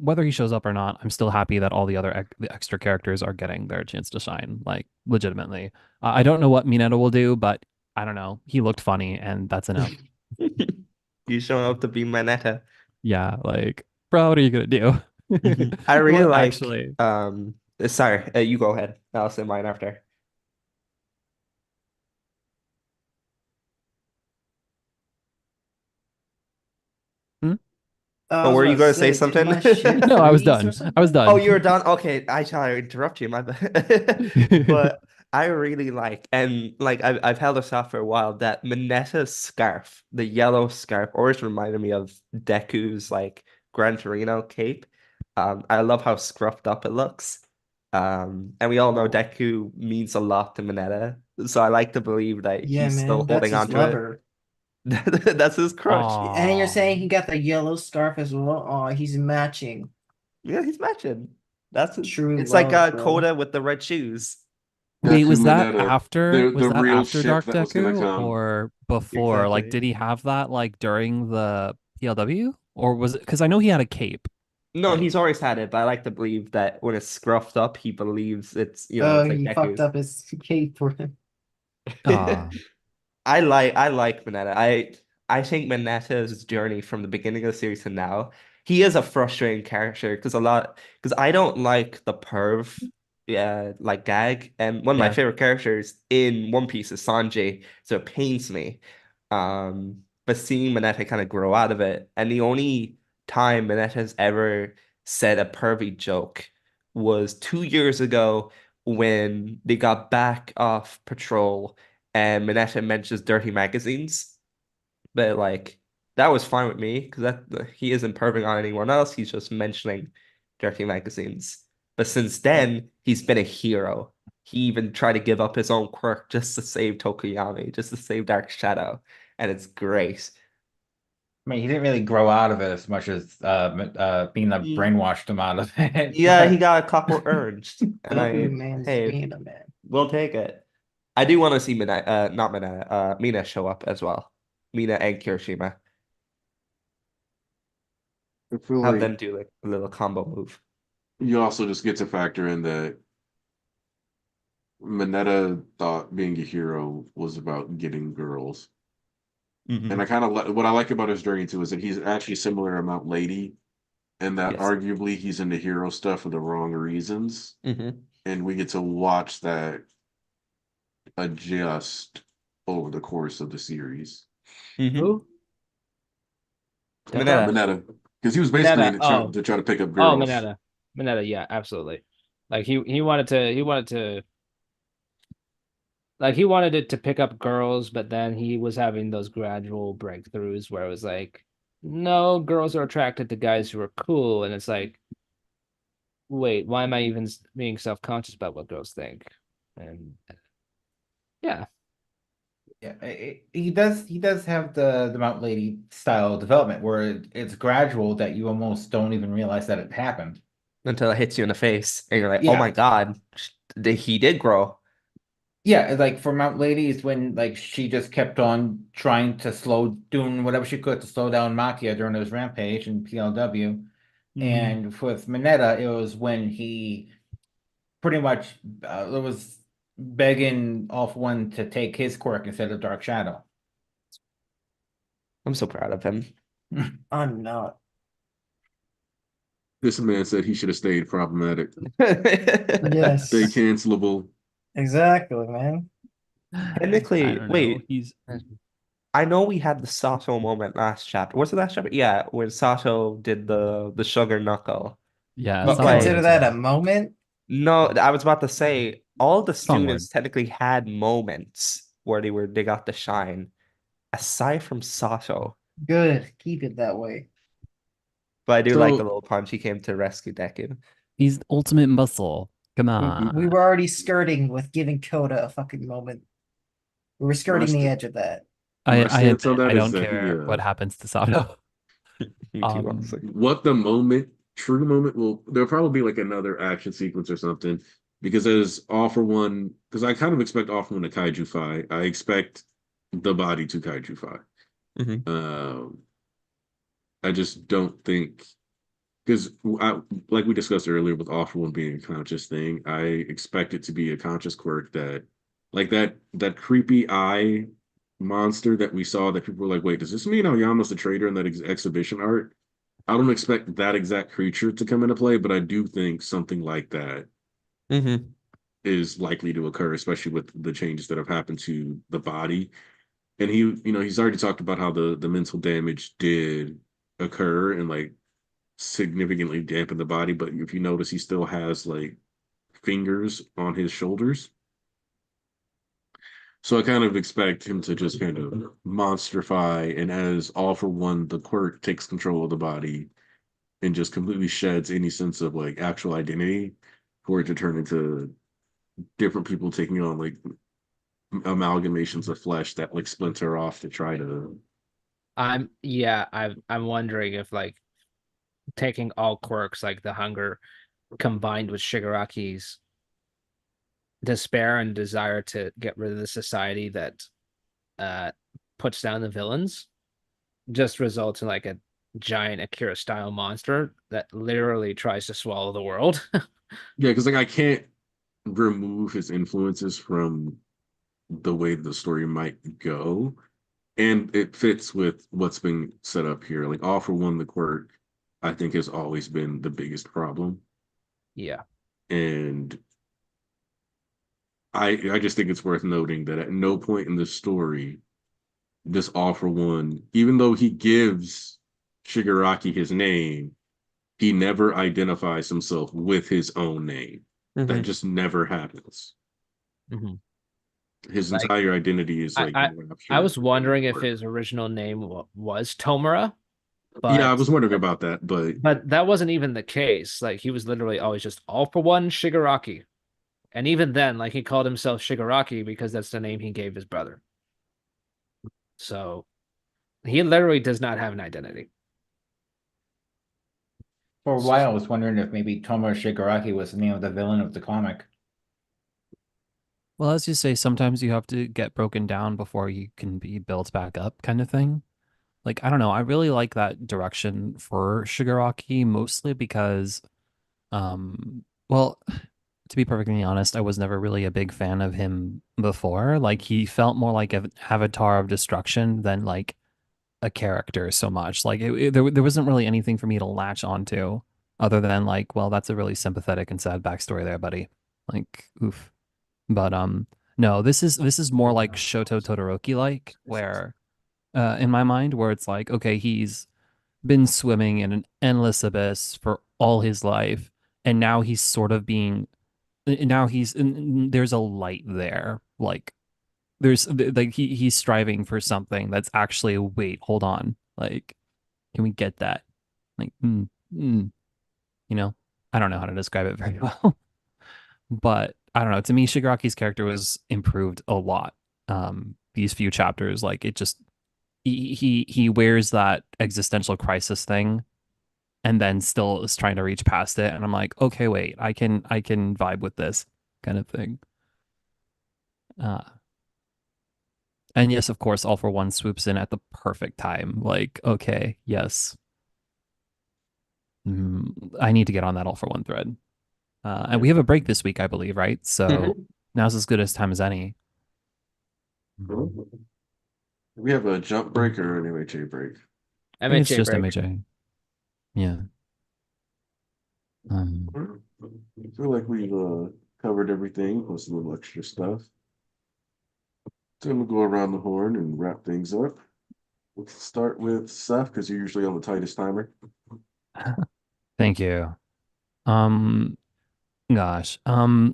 whether he shows up or not, I'm still happy that all the other the extra characters are getting their chance to shine, like legitimately. I don't know what Mineta will do, but I don't know. He looked funny, and that's enough. You showing up to be Manetta. Yeah, like, bro, what are you gonna do? I really Well, like actually, sorry, you go ahead. I'll say mine after. hmm? I Oh, was were about you to gonna say say, did something? my shit No, I was freeze or done. I was something? Oh, done. you were done? Okay, I shall interrupt you, my bad. But I really like, and like I've held this off for a while, that Minetta's scarf, the yellow scarf, always reminded me of Deku's like Gran Torino cape. I love how scruffed up it looks. And we all know Deku means a lot to Minetta, so I like to believe that Yeah, he's still man, that's holding his on to it. lover. That's his crush. And you're Oh, saying he got the yellow scarf as well? Oh, he's matching. Yeah, he's matching. That's True it's like love, bro. Coda with the red shoes. wait, Deku Mineta, was the that real after ship Dark that was gonna Deku come. or before? Like, Exactly. did he have that like during the PLW, or was it? Because I know he had a cape. No, Like, he's always had it, but I like to believe that when it's scruffed up, he believes it's, Oh, it's like he fucked Deku's. up his cape for him. ah, I like Mineta. I think Mineta's journey from the beginning of the series to now, he is a frustrating character because I don't like the perv, yeah, like gag. And one of my yeah. favorite characters in One Piece is Sanji, so it pains me. But seeing Mineta kind of grow out of it, and the only time Mineta's ever said a pervy joke was 2 years ago when they got back off patrol and Mineta mentions dirty magazines. But like that was fine with me because that he isn't perving on anyone else. He's just mentioning dirty magazines. But since then, he's been a hero. He even tried to give up his own quirk just to save Tokuyami, just to save Dark Shadow, and it's great. I mean, he didn't really grow out of it as much as being Ye- brainwashed him out of it. Yeah, he got a couple urged, and Goku, I man, is hey, being a man. we'll take it. I do want to see not Mina, Mina show up as well. Mina and Kirishima. I feel Have like them do like a little combo move. you also just get to factor in that Mineta thought being a hero was about getting girls. And I Hmm. kind of what I like about his journey too is that he's actually similar amount lady, and that Yes. arguably he's into hero stuff for the wrong reasons. Hmm. And we get to watch that adjust over the course of the series. Hmm. Who? Deco? Mineta. Mineta, because he was basically Mineta. in Oh, to try to pick up oh, girls. Mineta. Mineta. Yeah, absolutely. Like he wanted to Like he wanted it to pick up girls, but then he was having those gradual breakthroughs where it was like, no, girls are attracted to guys who are cool, and it's like, wait, why am I even being self-conscious about what girls think? And yeah, Yeah, he does have the Mount Lady style development where it's gradual that you almost don't even realize that it happened. Until it hits you in the face, and you're like, oh Yeah. my God, he did grow. Yeah, like for Mount Lady is when like she just kept on trying to doing whatever she could to slow down Makia during his rampage and PLW. And with Mineta, it was when he pretty much it was begging off one to take his quirk instead of Dark Shadow. I'm so proud of him. I'm not. This man said he should have stayed problematic. Yes. Stay cancelable. Exactly, man. Technically, I don't know. wait. He's I know we had the Sato moment last chapter. Was it last chapter? Yeah, when Sato did the sugar knuckle. yeah. But You Sato like, consider was that a moment? no, I was about to say all the Strong students technically had moments where they got to shine, aside from Sato. Good. Keep it that way. But I do like the So little punch he came to rescue Deku. he's the ultimate muscle. Come We on. were already skirting with giving Coda a fucking moment. We were skirting the st- edge of that. my I stance on admit I that is don't that he care what happens to Sato. Me too, honestly. what the moment, true moment will there'll probably be like another action sequence or something. Because as All for One, because I kind of expect All for One to Kaiju Fi. I expect the body to Kaiju Fi. Mhm. I just don't think because like we discussed earlier with All for One being a conscious thing, I expect it to be a conscious quirk that like that creepy eye monster that we saw that people were like, wait, does this mean Aoyama's the traitor in that exhibition art? I don't expect that exact creature to come into play, but I do think something like that Mhm. is likely to occur, especially with the changes that have happened to the body. And he's already talked about how the mental damage did occur and like significantly dampen the body. But if you notice, he still has like fingers on his shoulders. So I kind of expect him to just kind of monsterify, and as All for One, the quirk takes control of the body and just completely sheds any sense of like actual identity for it to turn into different people taking on like amalgamations of flesh that like splinter off to try to. I'm wondering if like taking all quirks like the hunger combined with Shigaraki's despair and desire to get rid of the society that uh puts down the villains just results in like a giant Akira style monster that literally tries to swallow the world. Yeah, because like I can't remove his influences from the way the story might go. And it fits with what's been set up here. Like All for One, the quirk, I think has always been the biggest problem. Yeah. And I just think it's worth noting that at no point in the story, this All for One, even though he gives Shigaraki his name, he never identifies himself with his own name. That Mhm. just never happens. Mhm. His Like entire identity is like I enraptured was within the wondering if quirk. his original name was Tomura, Yeah, I but was wondering about that, but that wasn't even the case. Like he was literally always just all for one Shigaraki. And even then, like he called himself Shigaraki because that's the name he gave his brother. So he literally does not have an identity. For a while, I was wondering if maybe Tomo Shigaraki was the name of the villain of the comic. Well, as you say, sometimes you have to get broken down before you can be built back up, kind of thing. Like, I don't know. I really like that direction for Shigaraki, mostly because, well, to be perfectly honest, I was never really a big fan of him before. Like, he felt more like an avatar of destruction than like a character so much. Like, there wasn't really anything for me to latch onto other than like, well, that's a really sympathetic and sad backstory there, buddy. Like, oof. But no, this is more like Shoto Todoroki like, where in my mind, where it's like, okay, he's been swimming in an endless abyss for all his life, and now he's sort of being now there's a light there, like there's like he's striving for something that's actually, wait, hold on, like, can we get that? Like, you know, I don't know how to describe it very well, but I don't know. To me, Shigaraki's character was improved a lot. These few chapters, like it just he wears that existential crisis thing and then still is trying to reach past it. And I'm like, okay, wait, I can vibe with this kind of thing. Uh, and yes, of course, All for One swoops in at the perfect time. Like, okay, yes, I need to get on that All for One thread. And we have a break this week, I believe, right? So now's as good as time as any. We have a jump break or an MHA break. I think it's MHA just break. MHA. Yeah. I feel like we've covered everything plus a little extra stuff. So we'll go around the horn and wrap things up. Let's start with Seth because you're usually on the tightest timer. Thank you. Um, Gosh.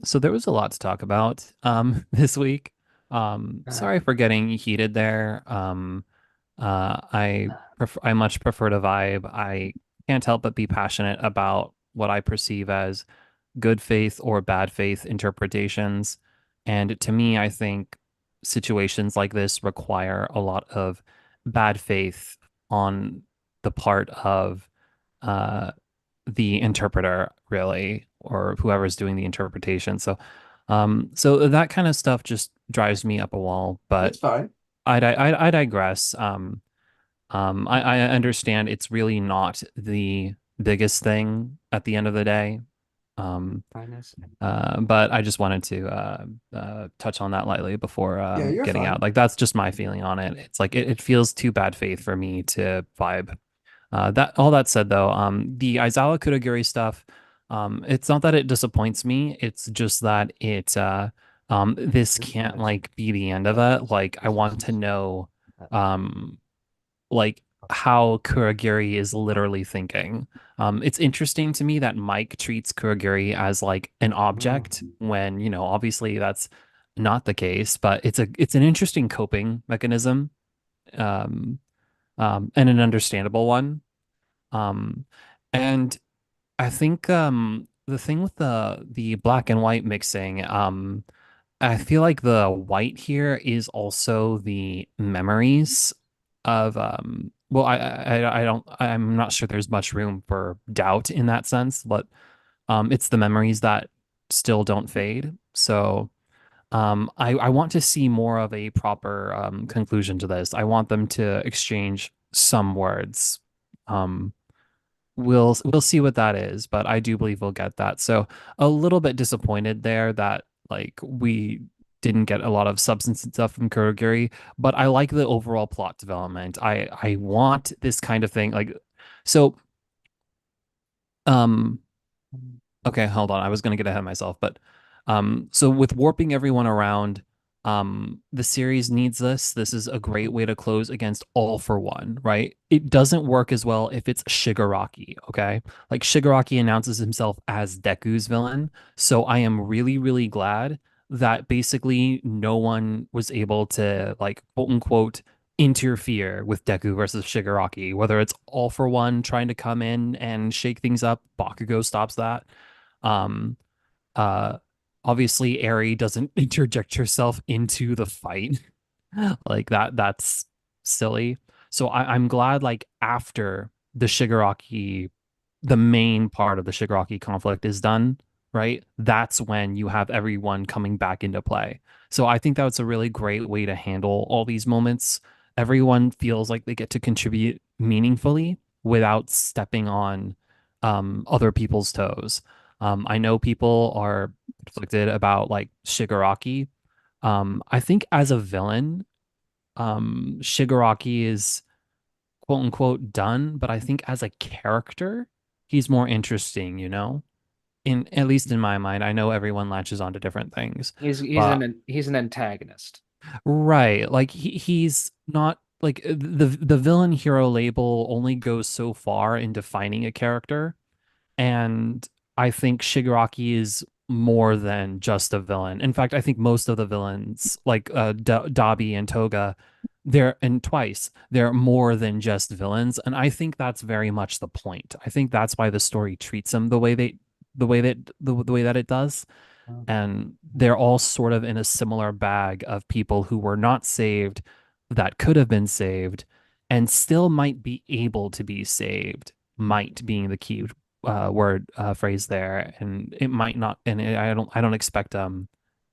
So there was a lot to talk about this week. Sorry for getting heated there. I much prefer to vibe. I can't help but be passionate about what I perceive as good faith or bad faith interpretations. And to me, I think situations like this require a lot of bad faith on the part of uh the interpreter, really, or whoever's doing the interpretation. So that kind of stuff just drives me up a wall. But It's fine. I digress. I understand it's really not the biggest thing at the end of the day. But I just wanted to touch on that lightly before Yeah, you're getting fine. out. Like that's just my feeling on it. It's like it feels too bad faith for me to vibe. That all that said though, the Aizawa Kurogiri stuff, it's not that it disappoints me, it's just that this can't like be the end of it. Like I want to know, like how Kurogiri is literally thinking. It's interesting to me that Mike treats Kurogiri as like an object when, obviously that's not the case, but it's an interesting coping mechanism, um, and an understandable one. Um, and I think the thing with the black and white mixing, I feel like the white here is also the memories of well, I'm not sure there's much room for doubt in that sense, but it's the memories that still don't fade. So I want to see more of a proper conclusion to this. I want them to exchange some words. Um, we'll see what that is, but I do believe we'll get that. So a little bit disappointed there that like we didn't get a lot of substance and stuff from Kurogiri, but I like the overall plot development. I want this kind of thing. Like so um okay, hold on. I was gonna get ahead of myself, but so with warping everyone around, the series needs this. This is a great way to close against All for One, right? It doesn't work as well if it's Shigaraki, okay? Like Shigaraki announces himself as Deku's villain, so I am really, really glad that basically no one was able to like quote unquote interfere with Deku versus Shigaraki, whether it's All for One trying to come in and shake things up, Bakugo stops that. Um, uh, Obviously, Eri doesn't interject herself into the fight like that. That's silly. So I'm glad, like after the main part of the Shigaraki conflict is done, right? That's when you have everyone coming back into play. So I think that's a really great way to handle all these moments. Everyone feels like they get to contribute meaningfully without stepping on other people's toes. I know people are conflicted about like Shigaraki. I think as a villain, Shigaraki is quote unquote done, but I think as a character, he's more interesting, In at least in my mind. I know everyone latches onto different things. But He's an antagonist. right, like he's not like the villain hero label only goes so far in defining a character. And I think Shigaraki is more than just a villain. In fact, I think most of the villains, like Dobby and Toga, and Twice, they're more than just villains, and I think that's very much the point. I think that's why the story treats them the way that it does, and they're all sort of in a similar bag of people who were not saved, that could have been saved, and still might be able to be saved. Might being the key word phrase there, and it might not. And I don't expect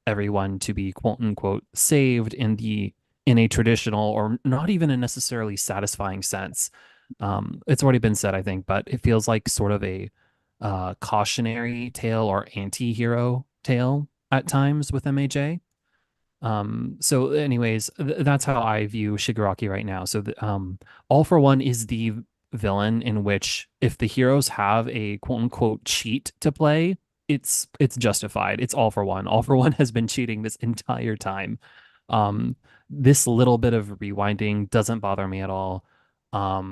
everyone to be quote unquote saved in a traditional or not even a necessarily satisfying sense. It's already been said, I think, but it feels like sort of a cautionary tale or anti-hero tale at times with MHA. So anyways, that's how I view Shigaraki right now. So All for One is the villain in which if the heroes have a quote unquote cheat to play, it's justified. It's All for One. All for One has been cheating this entire time. This little bit of rewinding doesn't bother me at all. I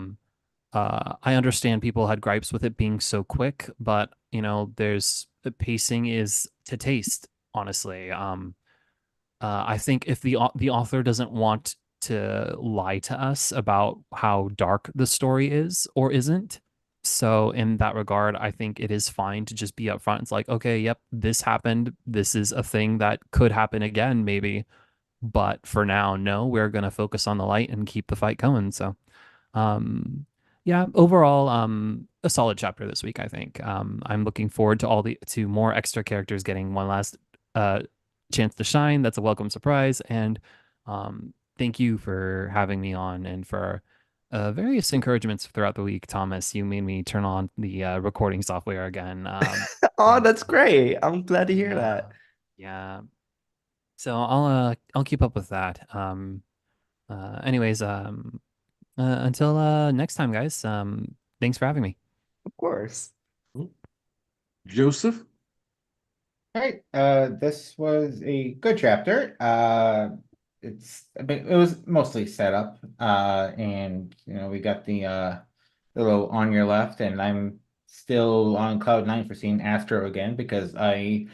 understand people had gripes with it being so quick, but there's the pacing is to taste, honestly. I think if the author doesn't want to lie to us about how dark the story is or isn't, so in that regard, I think it is fine to just be upfront. It's like, okay, yep, this happened. This is a thing that could happen again, maybe. But for now, no, we're gonna focus on the light and keep the fight going. So, yeah, overall, a solid chapter this week, I think. I'm looking forward to more extra characters getting one last chance to shine. That's a welcome surprise. And thank you for having me on and for various encouragements throughout the week, Thomas. You made me turn on the recording software again. Oh, that's great. I'm glad to hear yeah, that. yeah. So I'll keep up with that. Anyways, until next time, guys. Thanks for having me. Of course. Joseph? All right. This was a good chapter. It was mostly set up. And we got the little on your left, and I'm still on cloud nine for seeing Astro again because I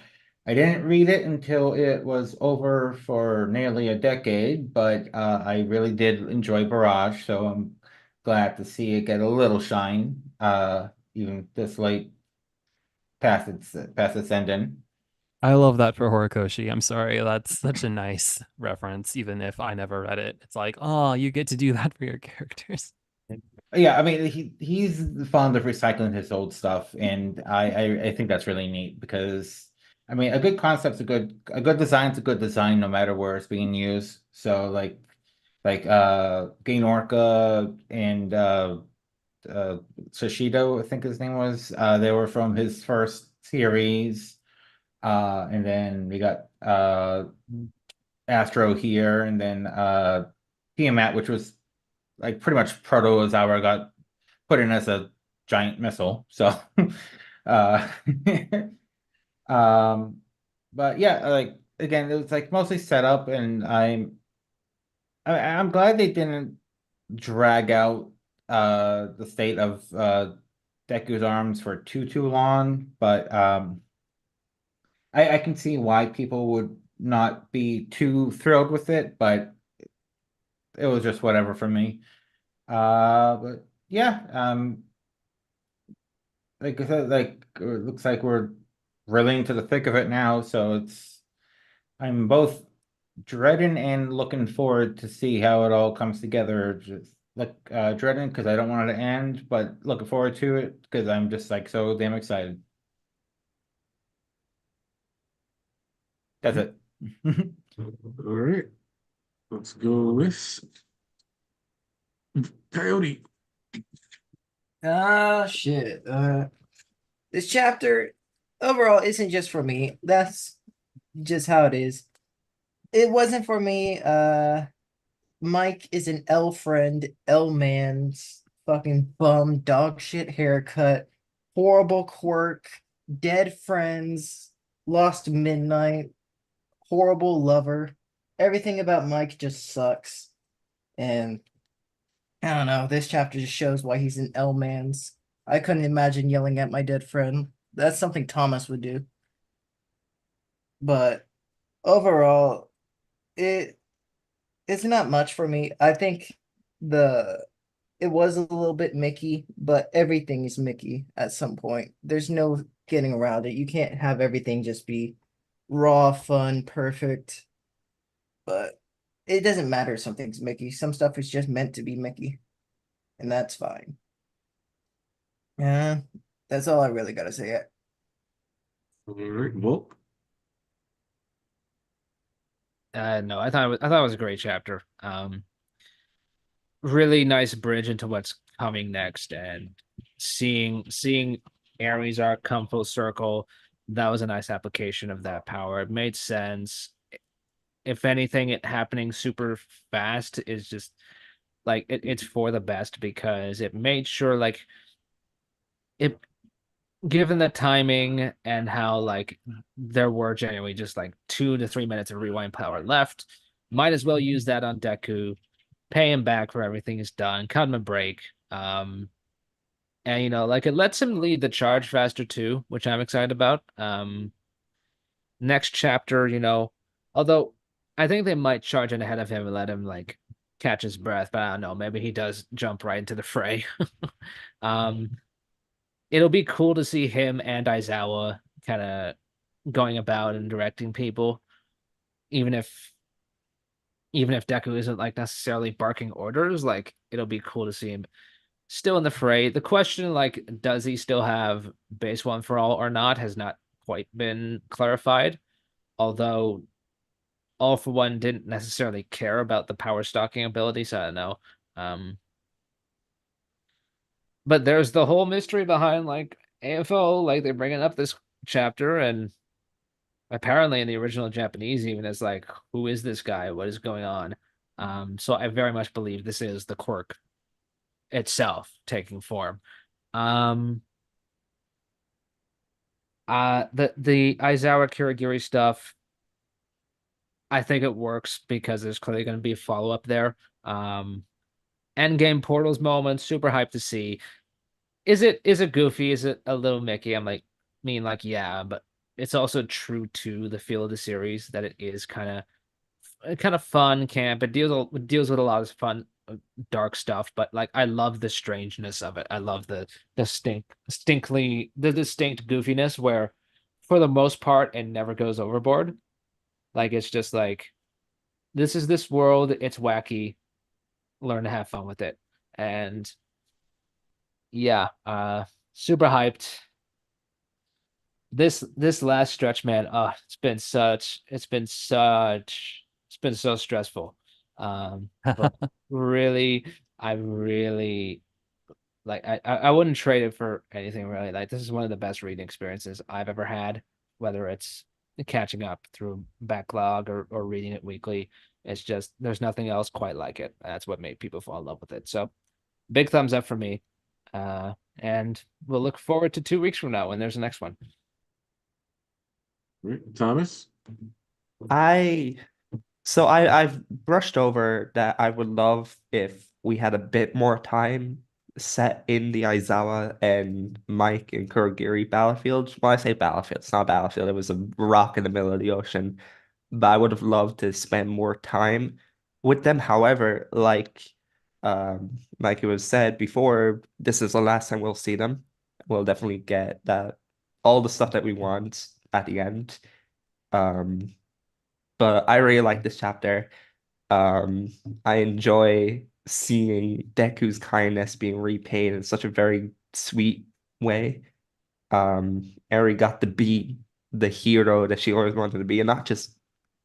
didn't read it until it was over for nearly a decade, but I really did enjoy Barrage, so I'm glad to see it get a little shine, even this late past its ending. I love that for Horikoshi. I'm sorry, that's such a nice reference, even if I never read it. It's like, oh, you get to do that for your characters. Yeah, I mean he's fond of recycling his old stuff, and I think that's really neat because I mean a good concept's a good design's a good design no matter where it's being used. So like Gainorka and Shishido, I think his name was, they were from his first series. And then we got Astro here, and then Tiamat, which was like pretty much Proto Ozawa got put in as a giant missile. So uh um but yeah, like again, it was like mostly set up, and I'm glad they didn't drag out the state of Deku's arms for too long, but I can see why people would not be too thrilled with it, but it was just whatever for me. But yeah, like I said, like it looks like we're really into the thick of it now, so I'm both dreading and looking forward to see how it all comes together. Just like dreading because I don't want it to end, but looking forward to it because I'm just like so damn excited. That's it. All right. Let's go with Coyote. Ah, shit. This chapter overall isn't just for me. That's just how it is. It wasn't for me. Mike is an L friend, L man's fucking bum, dog shit haircut, horrible quirk, dead friends, lost midnight, horrible lover. Everything about Mike just sucks. And I don't know, this chapter just shows why he's an L man's. I couldn't imagine yelling at my dead friend. That's something Thomas would do. but overall, it it's not much for me. I think the it was a little bit Mickey, but everything is Mickey at some point. There's no getting around it. You can't have everything just be raw, fun, perfect. But it doesn't matter if something's Mickey. Some stuff is just meant to be Mickey, and that's fine. Yeah, that's all I really gotta say. All right. Well, No, I thought it was a great chapter. Really nice bridge into what's coming next, and seeing Ares arc come full circle. That was a nice application of that power. It made sense. If anything, it happening super fast is just like it's for the best because it made sure like it given the timing and how like there were genuinely just like 2 to 3 minutes of rewind power left, might as well use that on Deku, pay him back for everything he's done, cut him a break. And like it lets him lead the charge faster too, which I'm excited about. Next chapter, although I think they might charge in ahead of him and let him like catch his breath, but I don't know, maybe he does jump right into the fray. um it'll be cool to see him and Aizawa kind of going about and directing people, even if Deku isn't like necessarily barking orders. Like it'll be cool to see him still in the fray. The question, like, does he still have base one for all or not, has not quite been clarified. Although All for One didn't necessarily care about the power stalking ability, so I don't know. But there's the whole mystery behind like AFO, like they're bringing up this chapter, and apparently in the original Japanese, even it's like, who is this guy? What is going on? So I very much believe this is the quirk itself taking form. Um, the Aizawa Kirigiri stuff, I think it works because there's clearly going to be a follow up there. Endgame Portals moment, super hyped to see. Is it goofy? Is it a little Mickey? I'm like, like yeah, but it's also true to the feel of the series that it is kind of fun camp. It deals with a lot of fun dark stuff, but like I love the strangeness of it. I love the distinct goofiness where for the most part it never goes overboard. Like it's just like this is this world, it's wacky, learn to have fun with it. And yeah, super hyped. This last stretch, man, it's been so stressful. But really, I really like I wouldn't trade it for anything really. Like this is one of the best reading experiences I've ever had, whether it's catching up through backlog or reading it weekly. It's just there's nothing else quite like it. That's what made people fall in love with it. So big thumbs up for me. And we'll look forward to 2 weeks from now when there's the next one. right. Thomas. I I've brushed over that I would love if we had a bit more time set in the Aizawa and Mike and Kurogiri battlefield. When I say battlefield, it's not a battlefield, it was a rock in the middle of the ocean. But I would have loved to spend more time with them. However, like it was said before, this is the last time we'll see them. We'll definitely get that all the stuff that we want at the end. Um, but I really like this chapter. Um, I enjoy seeing Deku's kindness being repaid in such a very sweet way. Eri got to be the hero that she always wanted to be, and not just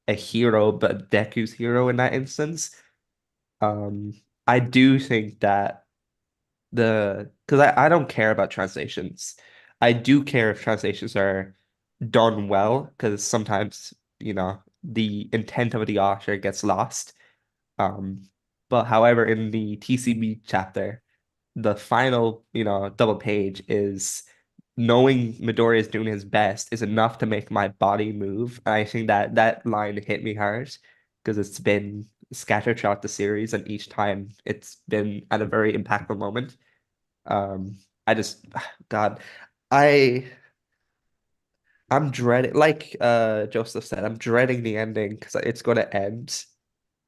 a hero, but Deku's hero in that instance. Um, I do think that because I don't care about translations. I do care if translations are done well, because sometimes, the intent of the author gets lost. Um, but however, in the TCB chapter, the final, double page is knowing Midoriya is doing his best is enough to make my body move. And I think that that line hit me hard because it's been scattered throughout the series, and each time it's been at a very impactful moment. I just, God, I I'm dreading, like Joseph said, I'm dreading the ending because it's going to end,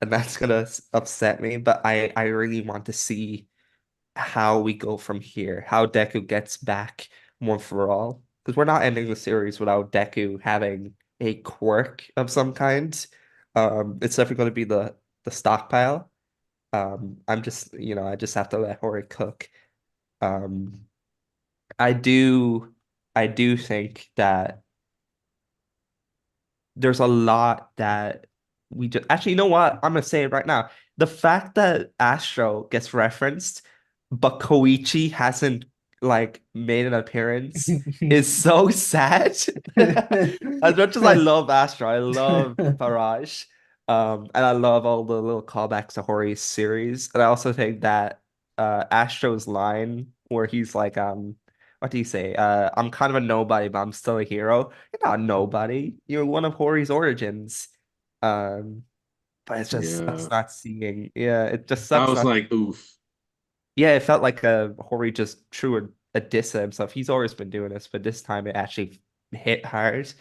and that's gonna upset me. But I really want to see how we go from here, how Deku gets back one for all. Because we're not ending the series without Deku having a quirk of some kind. It's definitely going to be the stockpile. I'm just, I just have to let Hori cook. Um, I do, I do think that there's a lot that we just actually, you know what? I'm gonna say it right now. The fact that Astro gets referenced, but Koichi hasn't like made an appearance is so sad. As much as I love Astro, I love Faraj. And I love all the little callbacks to Hori's series. And I also think that Astro's line where he's like, what do you say? I'm kind of a nobody, but I'm still a hero. You're not nobody. You're one of Hori's origins. Um, but it just Yeah. sucks not seeing. Yeah, it just I sucks was not. like, oof. Yeah, it felt like Hori just threw a diss at himself. He's always been doing this, but this time it actually hit hard.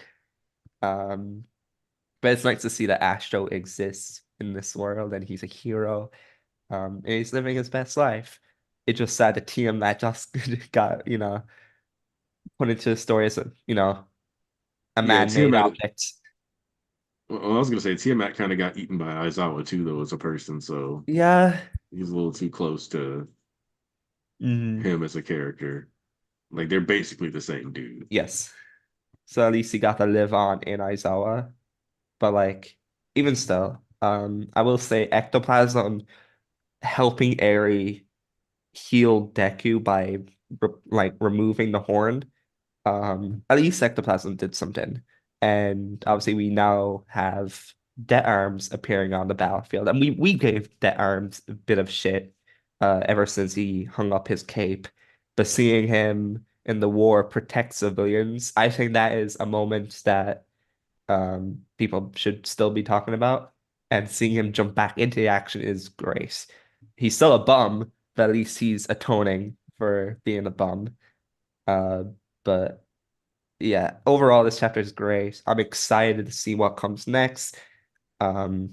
Um, but it's nice to see that Astro exists in this world and he's a hero. And he's living his best life. It's just sad to see him that just got, put into the story as a Yeah, man-made Tiamat. object. Well, I was gonna say Tiamat kind of got eaten by Aizawa too, though, as a person. So Yeah. he's a little too close to Mhm. him as a character. Like they're basically the same dude. Yes. So at least he got to live on in Aizawa. But like, even still, I will say ectoplasm helping Eri heal Deku by removing the horn. At least ectoplasm did something. And obviously we now have Dead Arms appearing on the battlefield. And we gave Dead Arms a bit of shit ever since he hung up his cape. But seeing him in the war protect civilians, I think that is a moment that people should still be talking about. And seeing him jump back into the action is great. He's still a bum, but at least he's atoning for being a bum. Uh, but yeah, overall, this chapter is great. I'm excited to see what comes next. Um,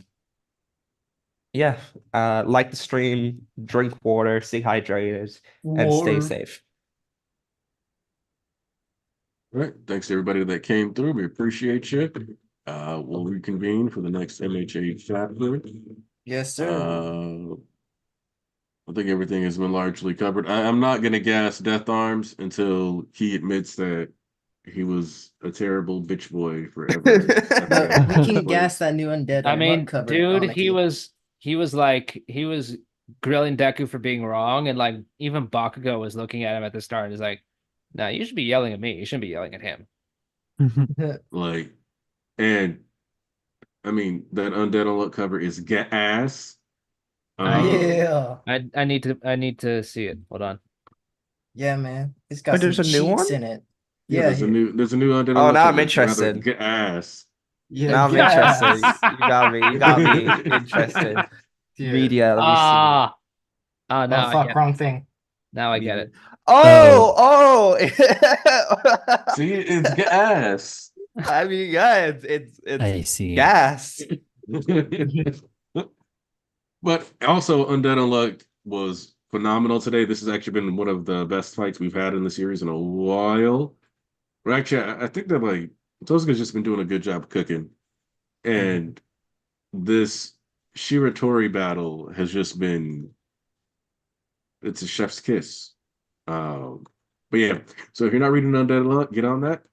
yeah, like the stream, drink water, stay hydrated, and stay Water. safe. All right. Thanks to everybody that came through. We appreciate you. We'll reconvene for the next MHA chapter. Yes, sir. I think everything has been largely covered. I'm not going to gas Death Arms until he admits that he was a terrible bitch boy forever. But we can But- gas that new undead I on mean, what cover, dude, Aniki. he was grilling Deku for being wrong, and like even Bakugo was looking at him at the start and is like, "No, you should be yelling at me. You shouldn't be yelling at him." like, and I mean, that Undead Unlock cover is gas. Yeah. I need to see it. Hold on. Yeah, man. It's got But some there's a new cheats one? in it. Yeah, Yeah, there's a new Undead Oh, Unlock now I'm cover. It's rather interested. gas. yeah. Now I'm Yes. interested. You got me interested. Yeah. Media, let me see. Ah, Oh, now I fuck, get wrong thing. now I get it. Oh. See, it's gas. I mean, yeah, it's I see. gas. But also, Undead Unluck was phenomenal today. This has actually been one of the best fights we've had in the series in a while. Or actually, I think that like Tosuke's just been doing a good job cooking, and this Shiratori battle has just been it's a chef's kiss. But yeah, so if you're not reading Undead Unluck, get on that.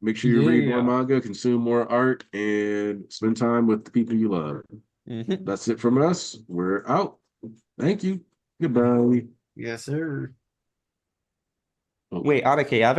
Make sure you read more Yeah. manga, consume more art, and spend time with the people you love. Mhm. That's it from us. We're out. Thank you. Goodbye. Yes, sir. Oh. Wait, Annika, you have